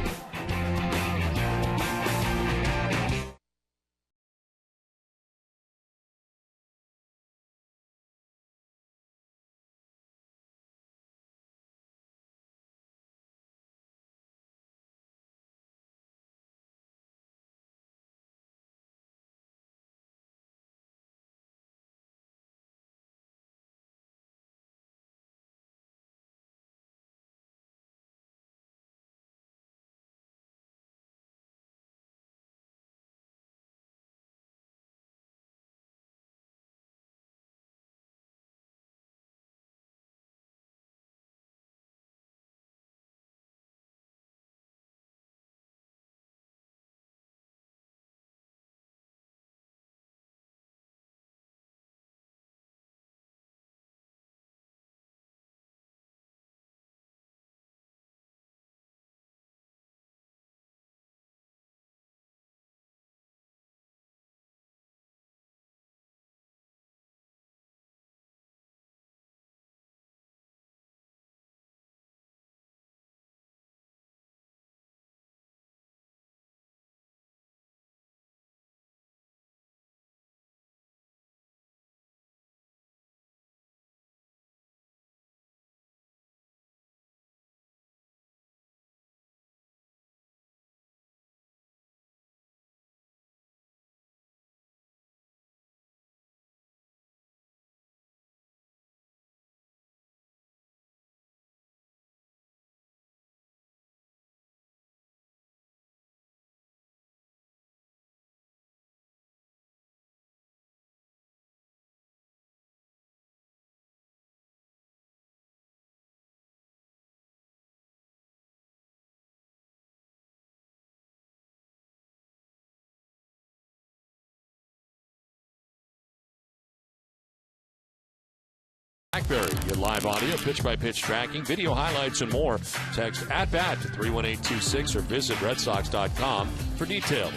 Speaker 1: BlackBerry. Get live audio, pitch-by-pitch tracking, video highlights, and more. Text at bat to 31826 or visit redsox.com for details.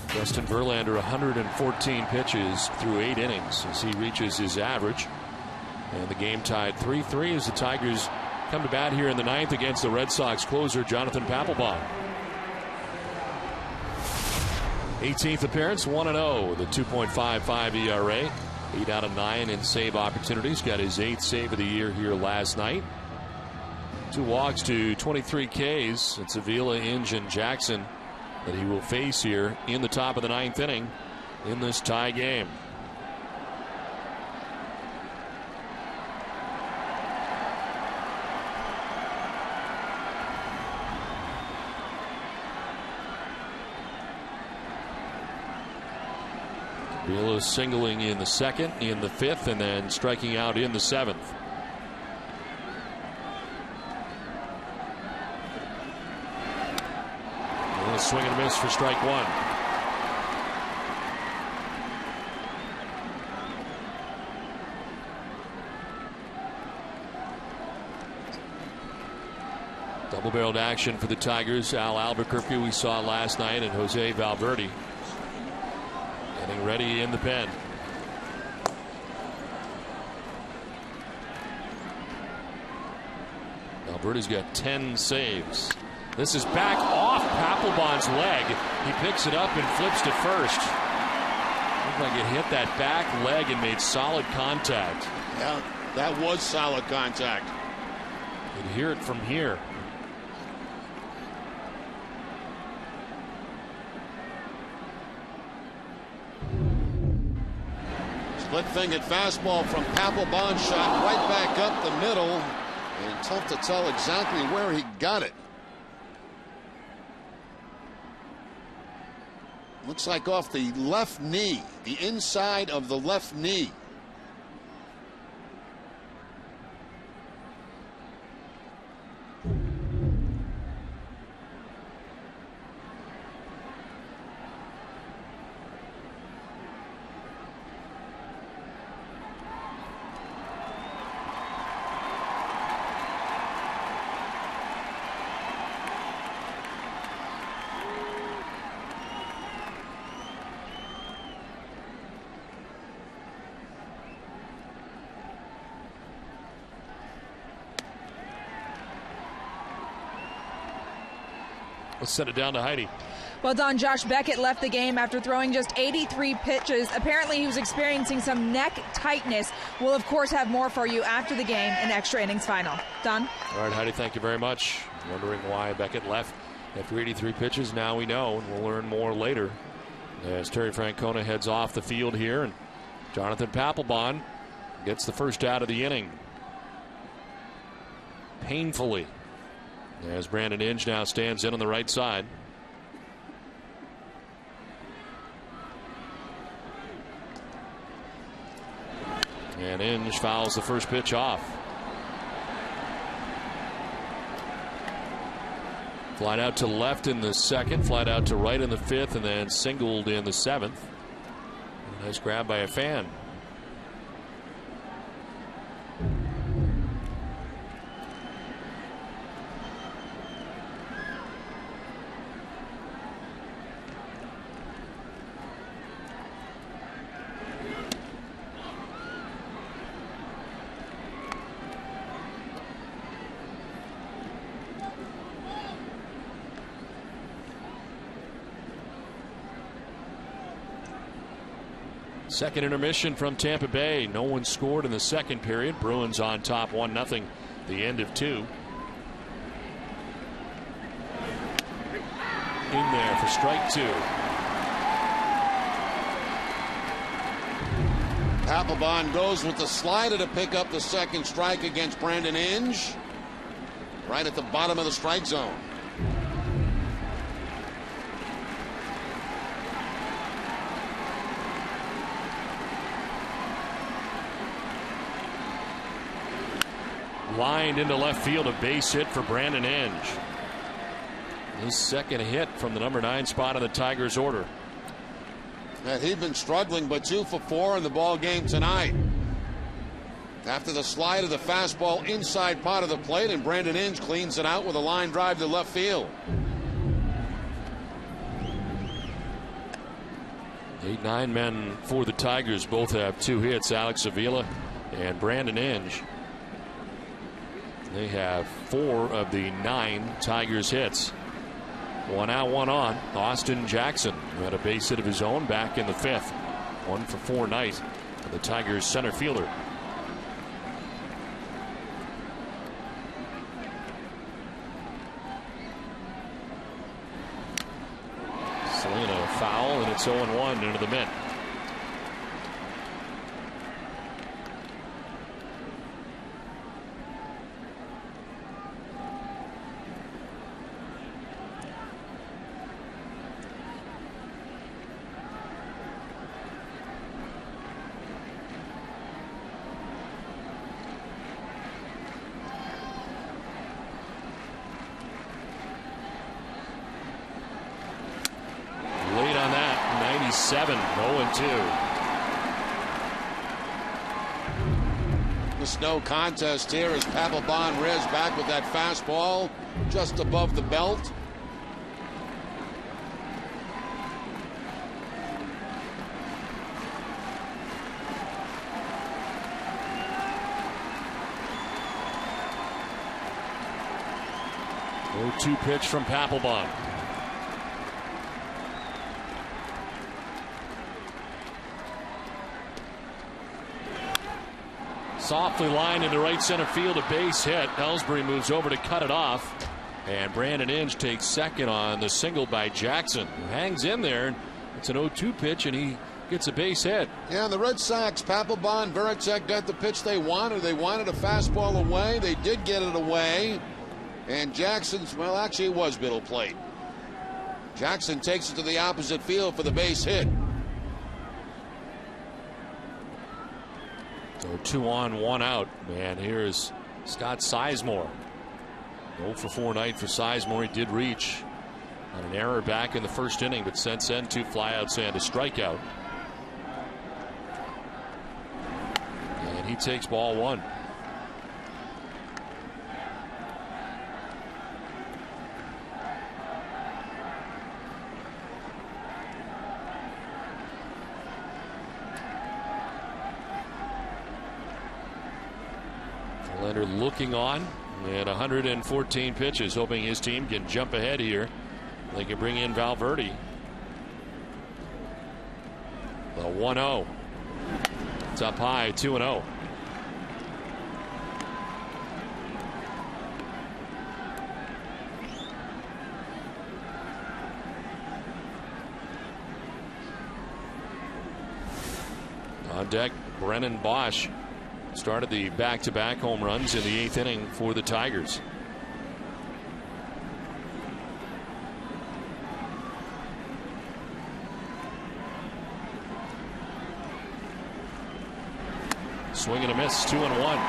Speaker 1: Justin Verlander, 114 pitches through 8 innings as he reaches his average. And the game tied 3-3 as the Tigers come to bat here in the 9th against the Red Sox closer, Jonathan Papelbon. 18th appearance, 1-0 with a 2.55 ERA. 8 out of 9 in save opportunities. Got his 8th save of the year here last night. 2 walks to 23 Ks. It's Avila, Inge, and Jackson that he will face here in the top of the 9th inning in this tie game. Avila singling in the 2nd, in the 5th, and then striking out in the 7th. A swing and a miss for strike 1. Double-barreled action for the Tigers. Al Albuquerque we saw last night, and Jose Valverde getting ready in the pen. Valverde's got 10 saves. This is back off Papelbon's leg. He picks it up and flips to first. Looked like it hit that back leg and made solid contact.
Speaker 2: Yeah, that was solid contact.
Speaker 1: You can hear it from here.
Speaker 2: Split-fingered fastball from Papelbon, shot right back up the middle. And tough to tell exactly where he got it. Looks like off the left knee, the inside of the left knee.
Speaker 1: Let's send it down to Heidi.
Speaker 4: Well, Don, Josh Beckett left the game after throwing just 83 pitches. Apparently, he was experiencing some neck tightness. We'll, of course, have more for you after the game in Extra Innings Final. Don?
Speaker 1: All right, Heidi, thank you very much. Wondering why Beckett left after 83 pitches. Now we know, and we'll learn more later as Terry Francona heads off the field here, and Jonathan Papelbon gets the first out of the inning. Painfully. As Brandon Inge now stands in on the right side. And Inge fouls the first pitch off. Flied out to left in the 2nd, flied out to right in the 5th, and then singled in the 7th. Nice grab by a fan. Second intermission from Tampa Bay. No one scored in the 2nd period. Bruins on top 1-0. The end of 2. In there for strike 2.
Speaker 2: Papelbon goes with the slider to pick up the 2nd strike against Brandon Inge. Right at the bottom of the strike zone.
Speaker 1: Lined into left field, a base hit for Brandon Inge. His 2nd hit from the number 9 spot in the Tigers order.
Speaker 2: And he'd been struggling, but 2 for 4 in the ball game tonight. After the slide of the fastball inside part of the plate, and Brandon Inge cleans it out with a line drive to left field.
Speaker 1: 8-9 men for the Tigers. Both have 2 hits. Alex Avila and Brandon Inge. They have 4 of the 9 Tigers hits. 1 out, 1 on. Austin Jackson, who had a base hit of his own back in the 5th. 1 for 4 night. The Tigers center fielder. Selena foul, and it's 0-1 into the mid. Late on that, 97, 0-2.
Speaker 2: There's no contest here as Papelbon rears back with that fastball just above the belt.
Speaker 1: No 2 pitch from Papelbon. Softly lined into right center field, a base hit. Ellsbury moves over to cut it off. And Brandon Inge takes second on the single by Jackson, who hangs in there. It's an 0-2 pitch, and he gets a base hit.
Speaker 2: Yeah, the Red Sox, Papelbon, Veritek got the pitch they wanted. They wanted a fastball away. They did get it away. And Jackson's, well, actually it was middle plate. Jackson takes it to the opposite field for the base hit.
Speaker 1: So 2 on, 1 out. And here's Scott Sizemore. 0 for 4 night for Sizemore. He did reach on an error back in the first inning, but since then 2 flyouts and a strikeout. And he takes ball 1. Leonard looking on at 114 pitches, hoping his team can jump ahead here. They can bring in Valverde. The 1-0. It's up high, 2-0. On deck, Brennan Bosch started the back-to-back home runs in the 8th inning for the Tigers. Swing and a miss, 2-1.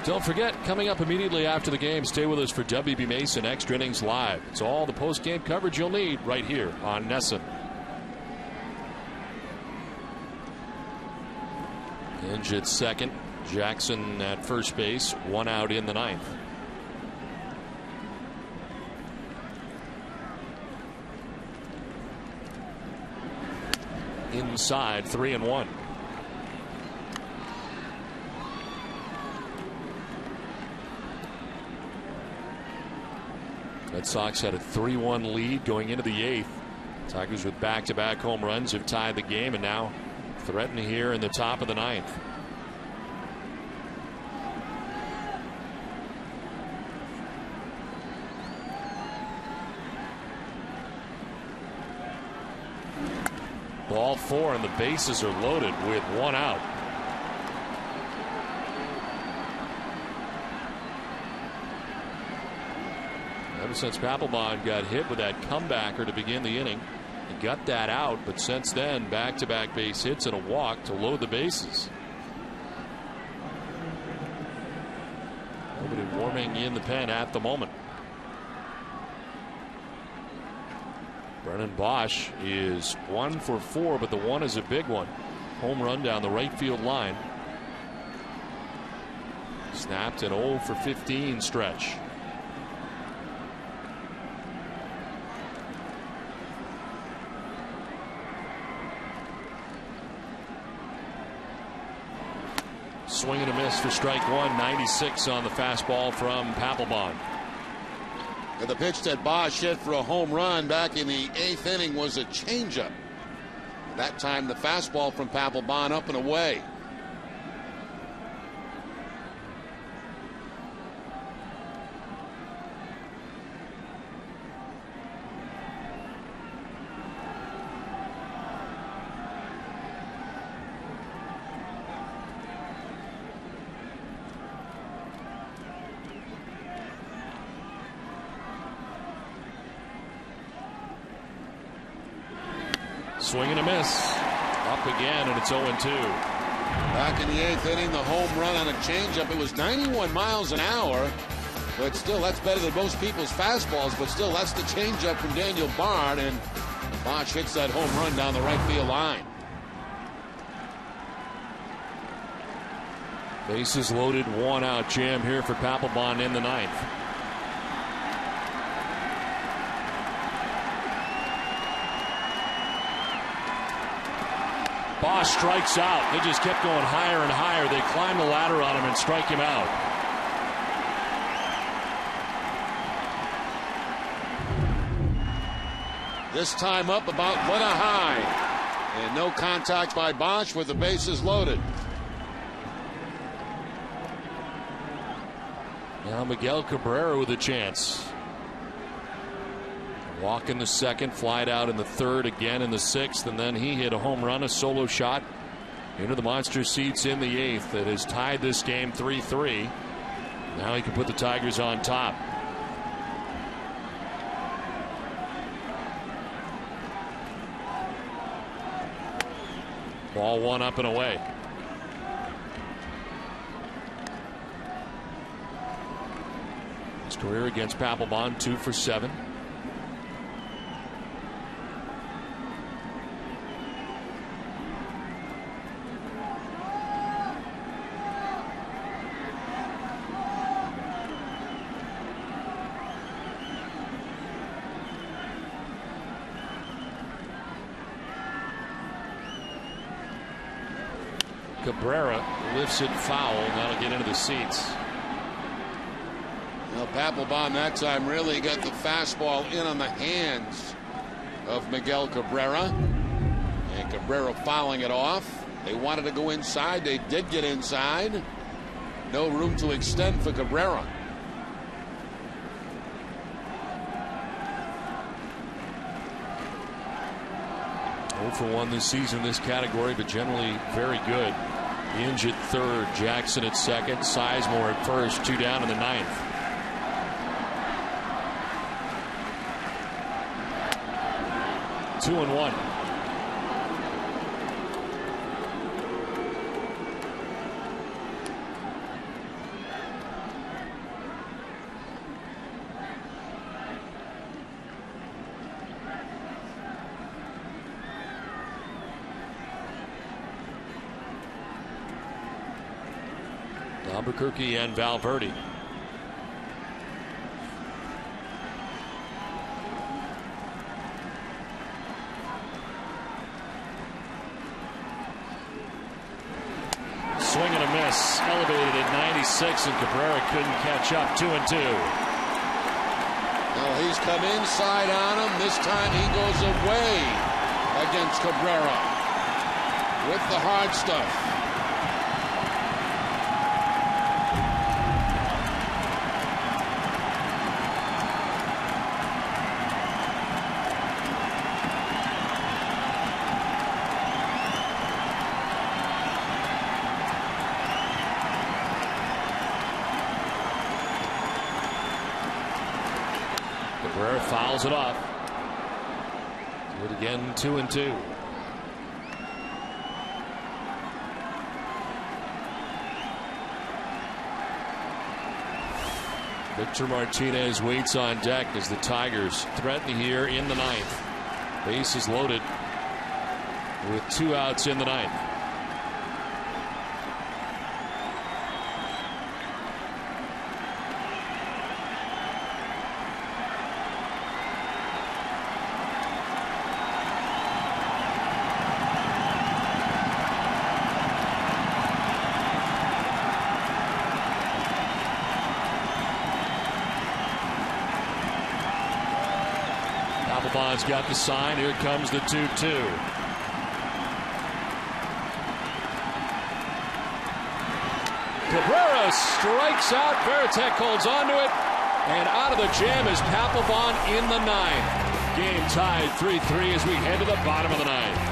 Speaker 1: Don't forget, coming up immediately after the game, stay with us for WB Mason Extra Innings Live. It's all the post-game coverage you'll need right here on NESN. Inge at second, Jackson at first base, 1 out in the 9th. Inside, 3-1. Red Sox had a 3-1 lead going into the 8th. Tigers with back-to-back home runs have tied the game and now threaten here in the top of the 9th. Ball 4 and the bases are loaded with 1 out. Ever since Papelbon got hit with that comebacker to begin the inning, he got that out, but since then, back-to-back base hits and a walk to load the bases. Nobody warming in the pen at the moment. Brennan Bosch is 1 for 4, but the one is a big one. Home run down the right field line. Snapped an 0 for 15 stretch. Swing and a miss for strike one. 96 on the fastball from Papelbon.
Speaker 2: And the pitch that Bosch hit for a home run back in the 8th inning was a changeup. That time the fastball from Papelbon up and away.
Speaker 1: Swing and a miss. Up again, and it's 0-2.
Speaker 2: Back in the 8th inning, the home run on a changeup. It was 91 miles an hour, but still, that's better than most people's fastballs. But still, that's the changeup from Daniel Bard, and Bosch hits that home run down the right field line.
Speaker 1: Bases loaded, 1-out jam here for Papelbon in the 9th. Bosch strikes out. They just kept going higher and higher. They climb the ladder on him and strike him out.
Speaker 2: This time up about 1 high. And no contact by Bosch with the bases loaded.
Speaker 1: Now Miguel Cabrera with a chance. Walk in the 2nd, flied out in the 3rd, again in the 6th, and then he hit a home run, a solo shot into the monster seats in the 8th that has tied this game 3-3. Now he can put the Tigers on top. Ball 1 up and away. His career against Papelbon, 2 for 7. Cabrera lifts it foul. That'll get into the seats.
Speaker 2: Now Papelbon that time really got the fastball in on the hands of Miguel Cabrera. And Cabrera fouling it off. They wanted to go inside. They did get inside. No room to extend for Cabrera.
Speaker 1: For 1 this season, this category, but generally very good. Inge at 3rd, Jackson at 2nd, Sizemore at 1st, 2 down in the 9th. Two and 1. Albuquerque and Valverde. Swing and a miss. Elevated at 96, and Cabrera couldn't catch up. 2-2.
Speaker 2: Now he's come inside on him. This time he goes away against Cabrera with the hard stuff.
Speaker 1: Cabrera fouls it off. Do it again, 2-2. Victor Martinez waits on deck as the Tigers threaten here in the 9th. Bases loaded with 2 outs in the ninth. Bond's got the sign. Here comes the 2-2. Cabrera strikes out. Veritek holds on to it. And out of the jam is Papelbon in the ninth. Game tied 3-3 as we head to the bottom of the ninth.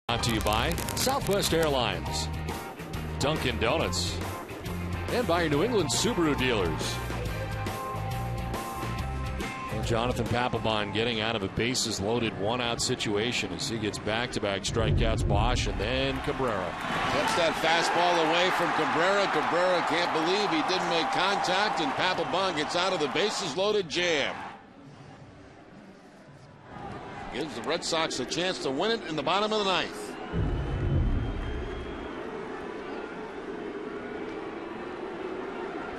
Speaker 1: Brought to you by Southwest Airlines, Dunkin' Donuts, and by your New England Subaru dealers. And Jonathan Papelbon getting out of a bases-loaded one-out situation as he gets back-to-back strikeouts. Bosch and then Cabrera.
Speaker 2: Tips that fastball away from Cabrera. Cabrera can't believe he didn't make contact, and Papelbon gets out of the bases-loaded jam. Gives the Red Sox a chance to win it in the bottom of the ninth.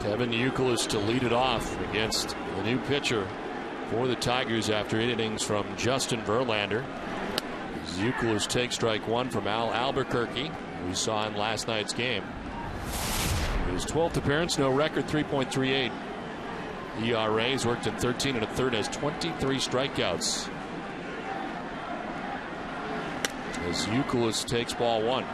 Speaker 1: Kevin Youkilis to lead it off against the new pitcher for the Tigers after 8 innings from Justin Verlander. Youkilis takes strike one from Al Albuquerque. We saw in last night's game. His 12th appearance, no record, 3.38 ERA. He's worked in 13 1/3, has 23 strikeouts. As Youkilis takes ball one.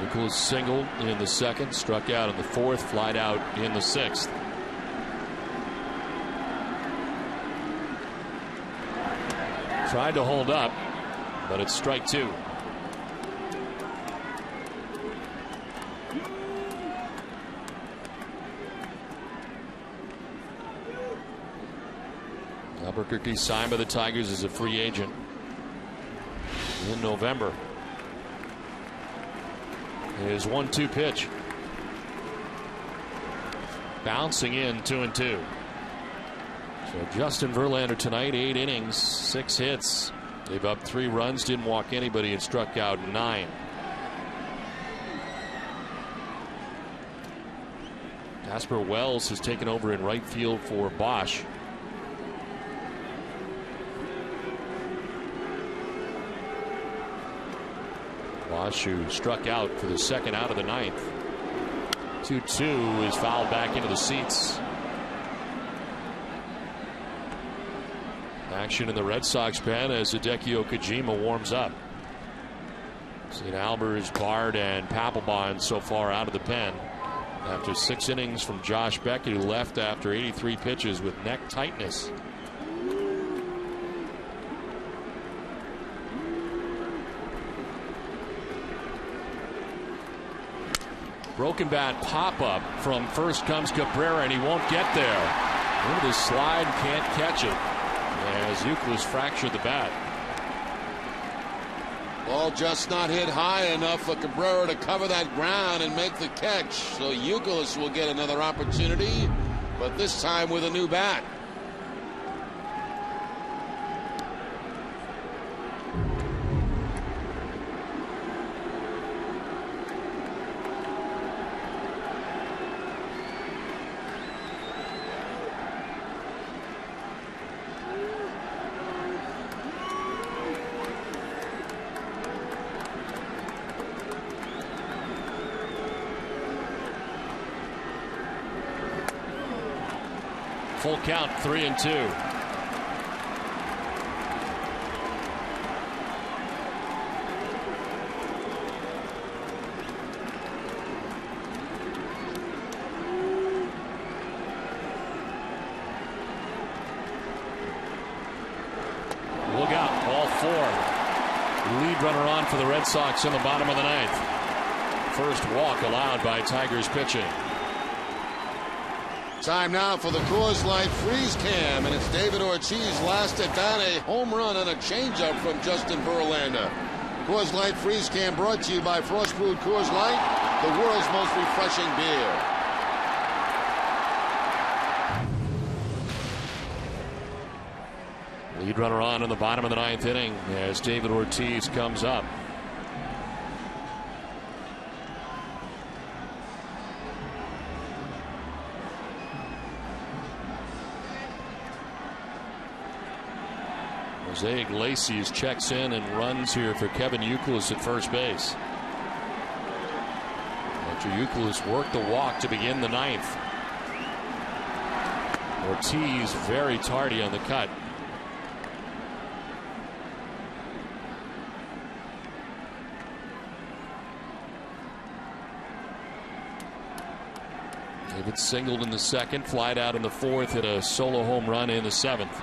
Speaker 1: Youkilis singled in the second, struck out in the fourth, flied out in the sixth. Tried to hold up, but it's strike two. Albuquerque signed by the Tigers as a free agent in November. His 1-2 pitch. Bouncing in 2-2. So Justin Verlander tonight, 8 innings, 6 hits. Gave up 3 runs, didn't walk anybody, and struck out 9. Casper Wells has taken over in right field for Bosch. Bosch, who struck out for the second out of the ninth. 2-2 is fouled back into the seats. Action in the Red Sox pen as Hideki Kojima warms up. St. Albers, Bard, and Papelbon so far out of the pen after 6 innings from Josh Beckett, who left after 83 pitches with neck tightness. Broken bat pop-up from first comes Cabrera, and he won't get there. Into the slide, can't catch it as Youkilis fractured the bat.
Speaker 2: Ball just not hit high enough for Cabrera to cover that ground and make the catch. So Youkilis will get another opportunity, but this time with a new bat.
Speaker 1: Full count, 3-2. Look out, ball 4. Lead runner on for the Red Sox in the bottom of the ninth. First walk allowed by Tigers pitching.
Speaker 2: Time now for the Coors Light Freeze Cam, and it's David Ortiz last at bat, a home run and a changeup from Justin Verlander. Coors Light Freeze Cam brought to you by Frost Brewed Coors Light, the world's most refreshing beer.
Speaker 1: Lead runner on in the bottom of the ninth inning as David Ortiz comes up. Jose Iglesias checks in and runs here for Kevin Youkilis at first base. After Youkilis worked the walk to begin the ninth. Ortiz very tardy on the cut. David singled in the second, flied out in the fourth, hit a solo home run in the seventh.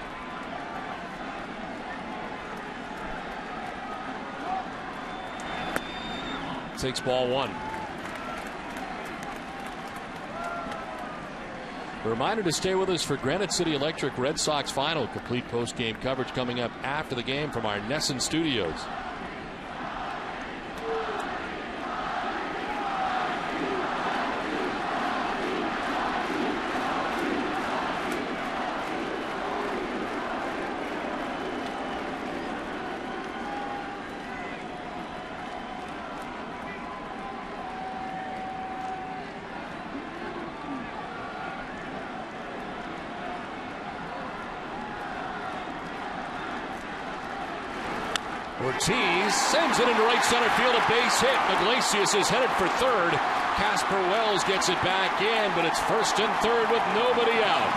Speaker 1: Takes ball 1. A reminder to stay with us for Granite City Electric Red Sox final. Complete post-game coverage coming up after the game from our Nesson studios. Ortiz sends it into right center field, a base hit. Iglesias is headed for third. Casper Wells gets it back in, but it's first and third with nobody out.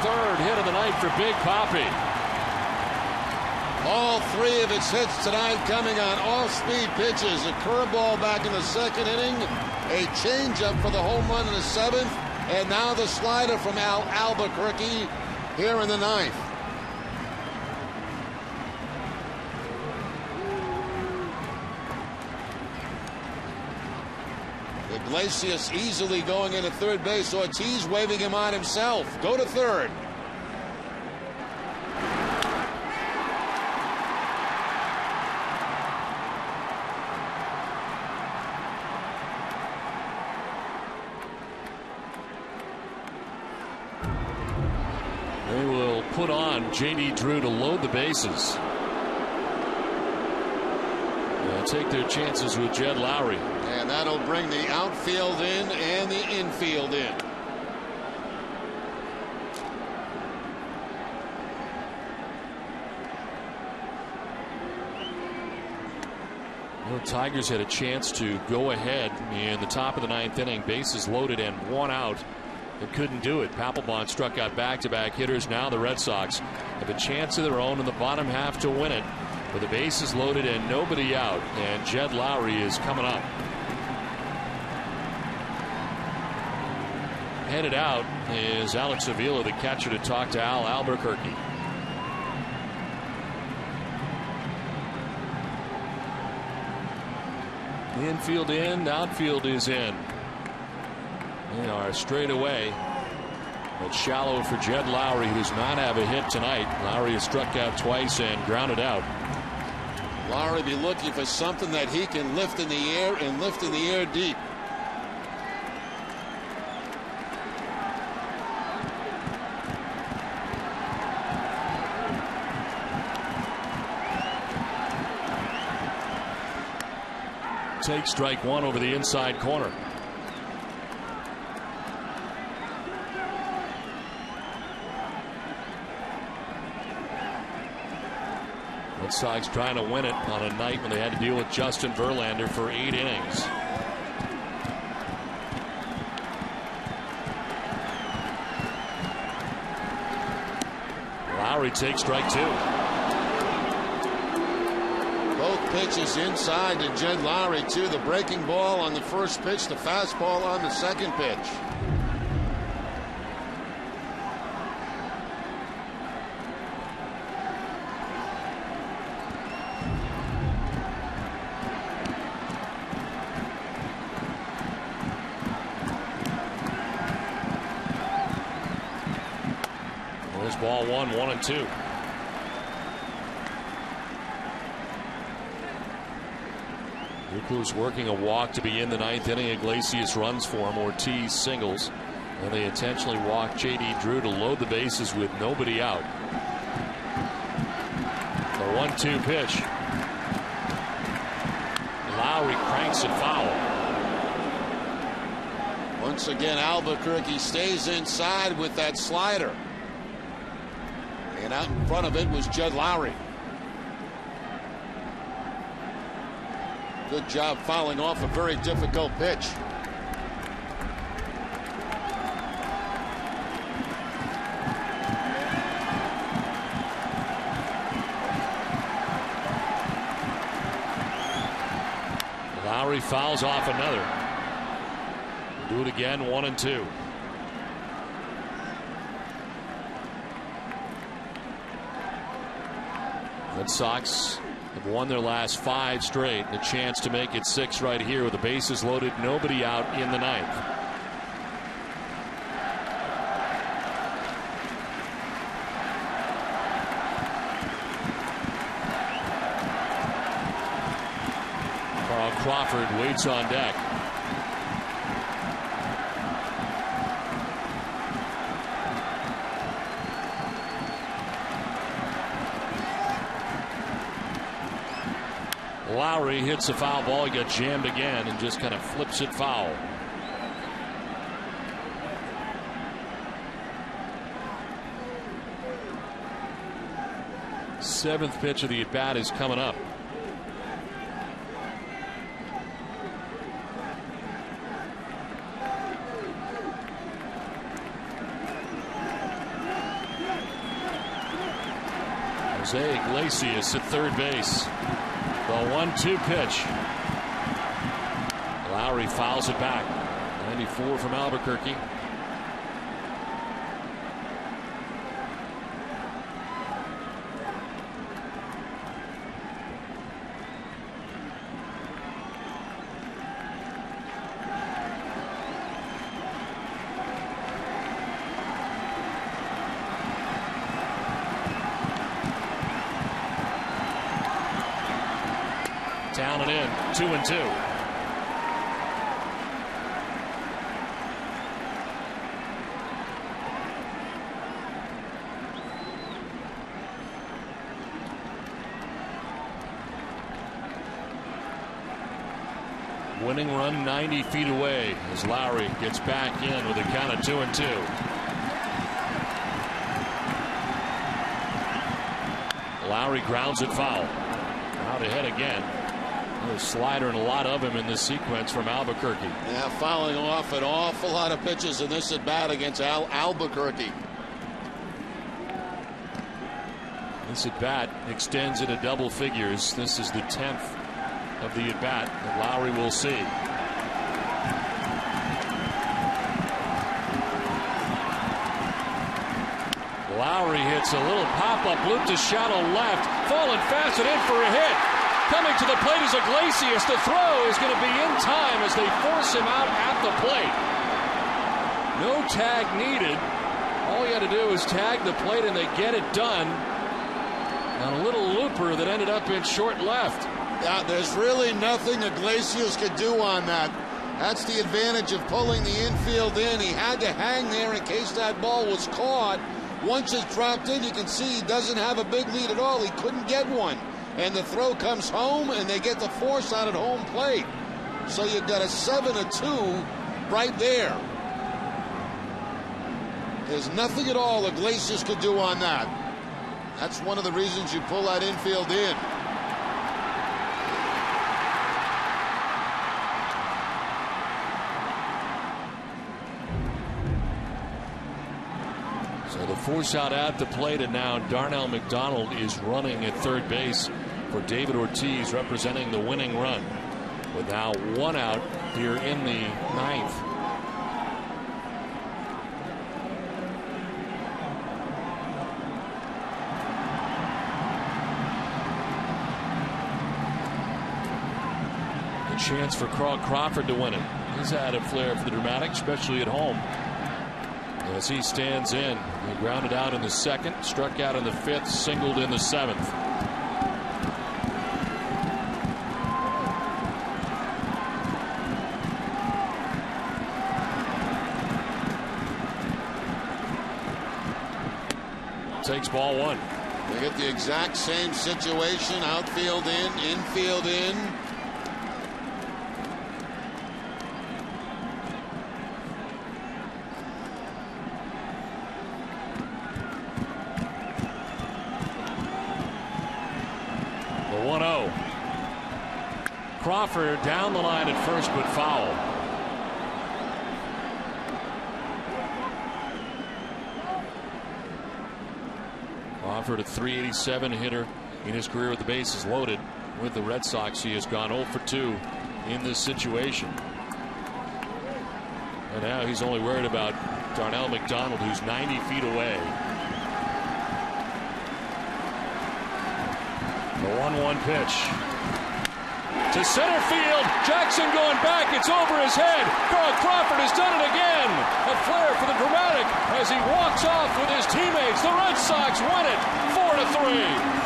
Speaker 1: Third hit of the night for Big Papi.
Speaker 2: All 3 of its hits tonight coming on off-speed pitches. A curveball back in the second inning, a changeup for the home run in the seventh, and now the slider from Albuquerque here in the ninth. Iglesias easily going into third base. Ortiz waving him on himself. Go to third.
Speaker 1: They will put on J.D. Drew to load the bases. They'll take their chances with Jed Lowry.
Speaker 2: And that'll bring the outfield in and the infield in.
Speaker 1: The Tigers had a chance to go ahead in the top of the 9th inning, bases loaded and 1 out. They couldn't do it. Papelbon struck out back-to-back hitters. Now the Red Sox have a chance of their own in the bottom half to win it, with the bases loaded and nobody out. And Jed Lowry is coming up. Headed out is Alex Avila, the catcher, to talk to Al Albuquerque. Infield in, outfield is in. They are straight away, but shallow for Jed Lowry, who does not have a hit tonight. Lowry has struck out twice and grounded out.
Speaker 2: Lowry be looking for something that he can lift in the air and lift in the air deep.
Speaker 1: Take strike 1 over the inside corner. Red Sox trying to win it on a night when they had to deal with Justin Verlander for 8 innings. Lowry takes strike 2.
Speaker 2: Both pitches inside to Jed Lowry, too. The breaking ball on the first pitch, the fastball on the second pitch.
Speaker 1: There's ball 1, 1-2. Buckley's working a walk to be in the 9th inning. Iglesias runs for him. Ortiz singles. And they intentionally walk J.D. Drew to load the bases with nobody out. The 1-2 pitch. Lowry cranks it foul.
Speaker 2: Once again, Albuquerque stays inside with that slider. And out in front of it was Jed Lowry. Good job fouling off a very difficult pitch.
Speaker 1: Lowry fouls off another. Do it again, 1-2. Red Sox have won their last 5 straight, and a chance to make it 6 right here with the bases loaded, nobody out in the 9th. Carl Crawford waits on deck. Lowry hits a foul ball. He got jammed again and just kind of flips it foul. Seventh pitch of the at bat is coming up. Jose Iglesias at third base. The 1-2 pitch. Lowry fouls it back. 94 from Albuquerque. Down and in, 2-2. Winning run 90 feet away as Lowry gets back in with a count of 2-2. Lowry grounds it foul. Out ahead again. A slider and a lot of him in this sequence from Albuquerque.
Speaker 2: Yeah, fouling off an awful lot of pitches in this at-bat against Albuquerque.
Speaker 1: This at-bat extends into double figures. This is the 10th of the at-bat that Lowry will see. Lowry hits a little pop-up loop to shallow left. Falling fast and in for a hit. Coming to the plate is Iglesias. The throw is going to be in time as they force him out at the plate. No tag needed. All you had to do was tag the plate and they get it done on a little looper that ended up in short left.
Speaker 2: Yeah, there's really nothing Iglesias could do on that. That's the advantage of pulling the infield in. He had to hang there in case that ball was caught. Once it's dropped in, you can see he doesn't have a big lead at all. He couldn't get one. And the throw comes home, and they get the force out at home plate. So you've got a 7-2 right there. There's nothing at all Iglesias could do on that. That's one of the reasons you pull that infield in.
Speaker 1: So the force out at the plate, and now Darnell McDonald is running at third base for David Ortiz, representing the winning run. With now one out here in the ninth. A chance for Carl Crawford to win it. He's had a flair for the dramatic, especially at home. As he stands in, he grounded out in the second, struck out in the fifth, singled in the seventh. Takes ball one.
Speaker 2: They get the exact same situation. Outfield in, infield in.
Speaker 1: The 1-0. Crawford down the line at first, but foul. Crawford, a .387 hitter in his career with the bases loaded. With the Red Sox, he has gone 0 for 2 in this situation. And now he's only worried about Darnell McDonald, who's 90 feet away. The 1-1 pitch. To center field. Jackson going back. It's over his head. Carl Crawford has done it again. A flair for the dramatic as he walks off with his teammates. The Red Sox win it 4-3.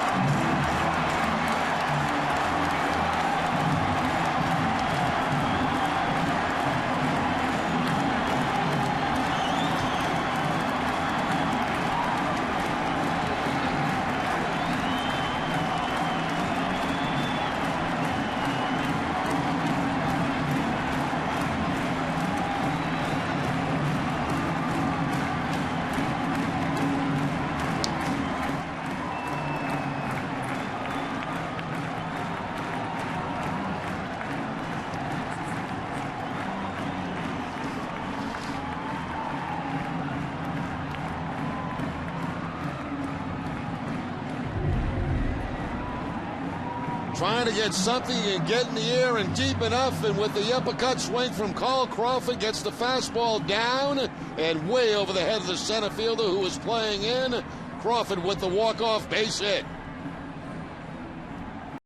Speaker 2: Trying to get something and get in the air and deep enough, and with the uppercut swing from Carl Crawford, gets the fastball down and way over the head of the center fielder who was playing in. Crawford with the walk-off base hit.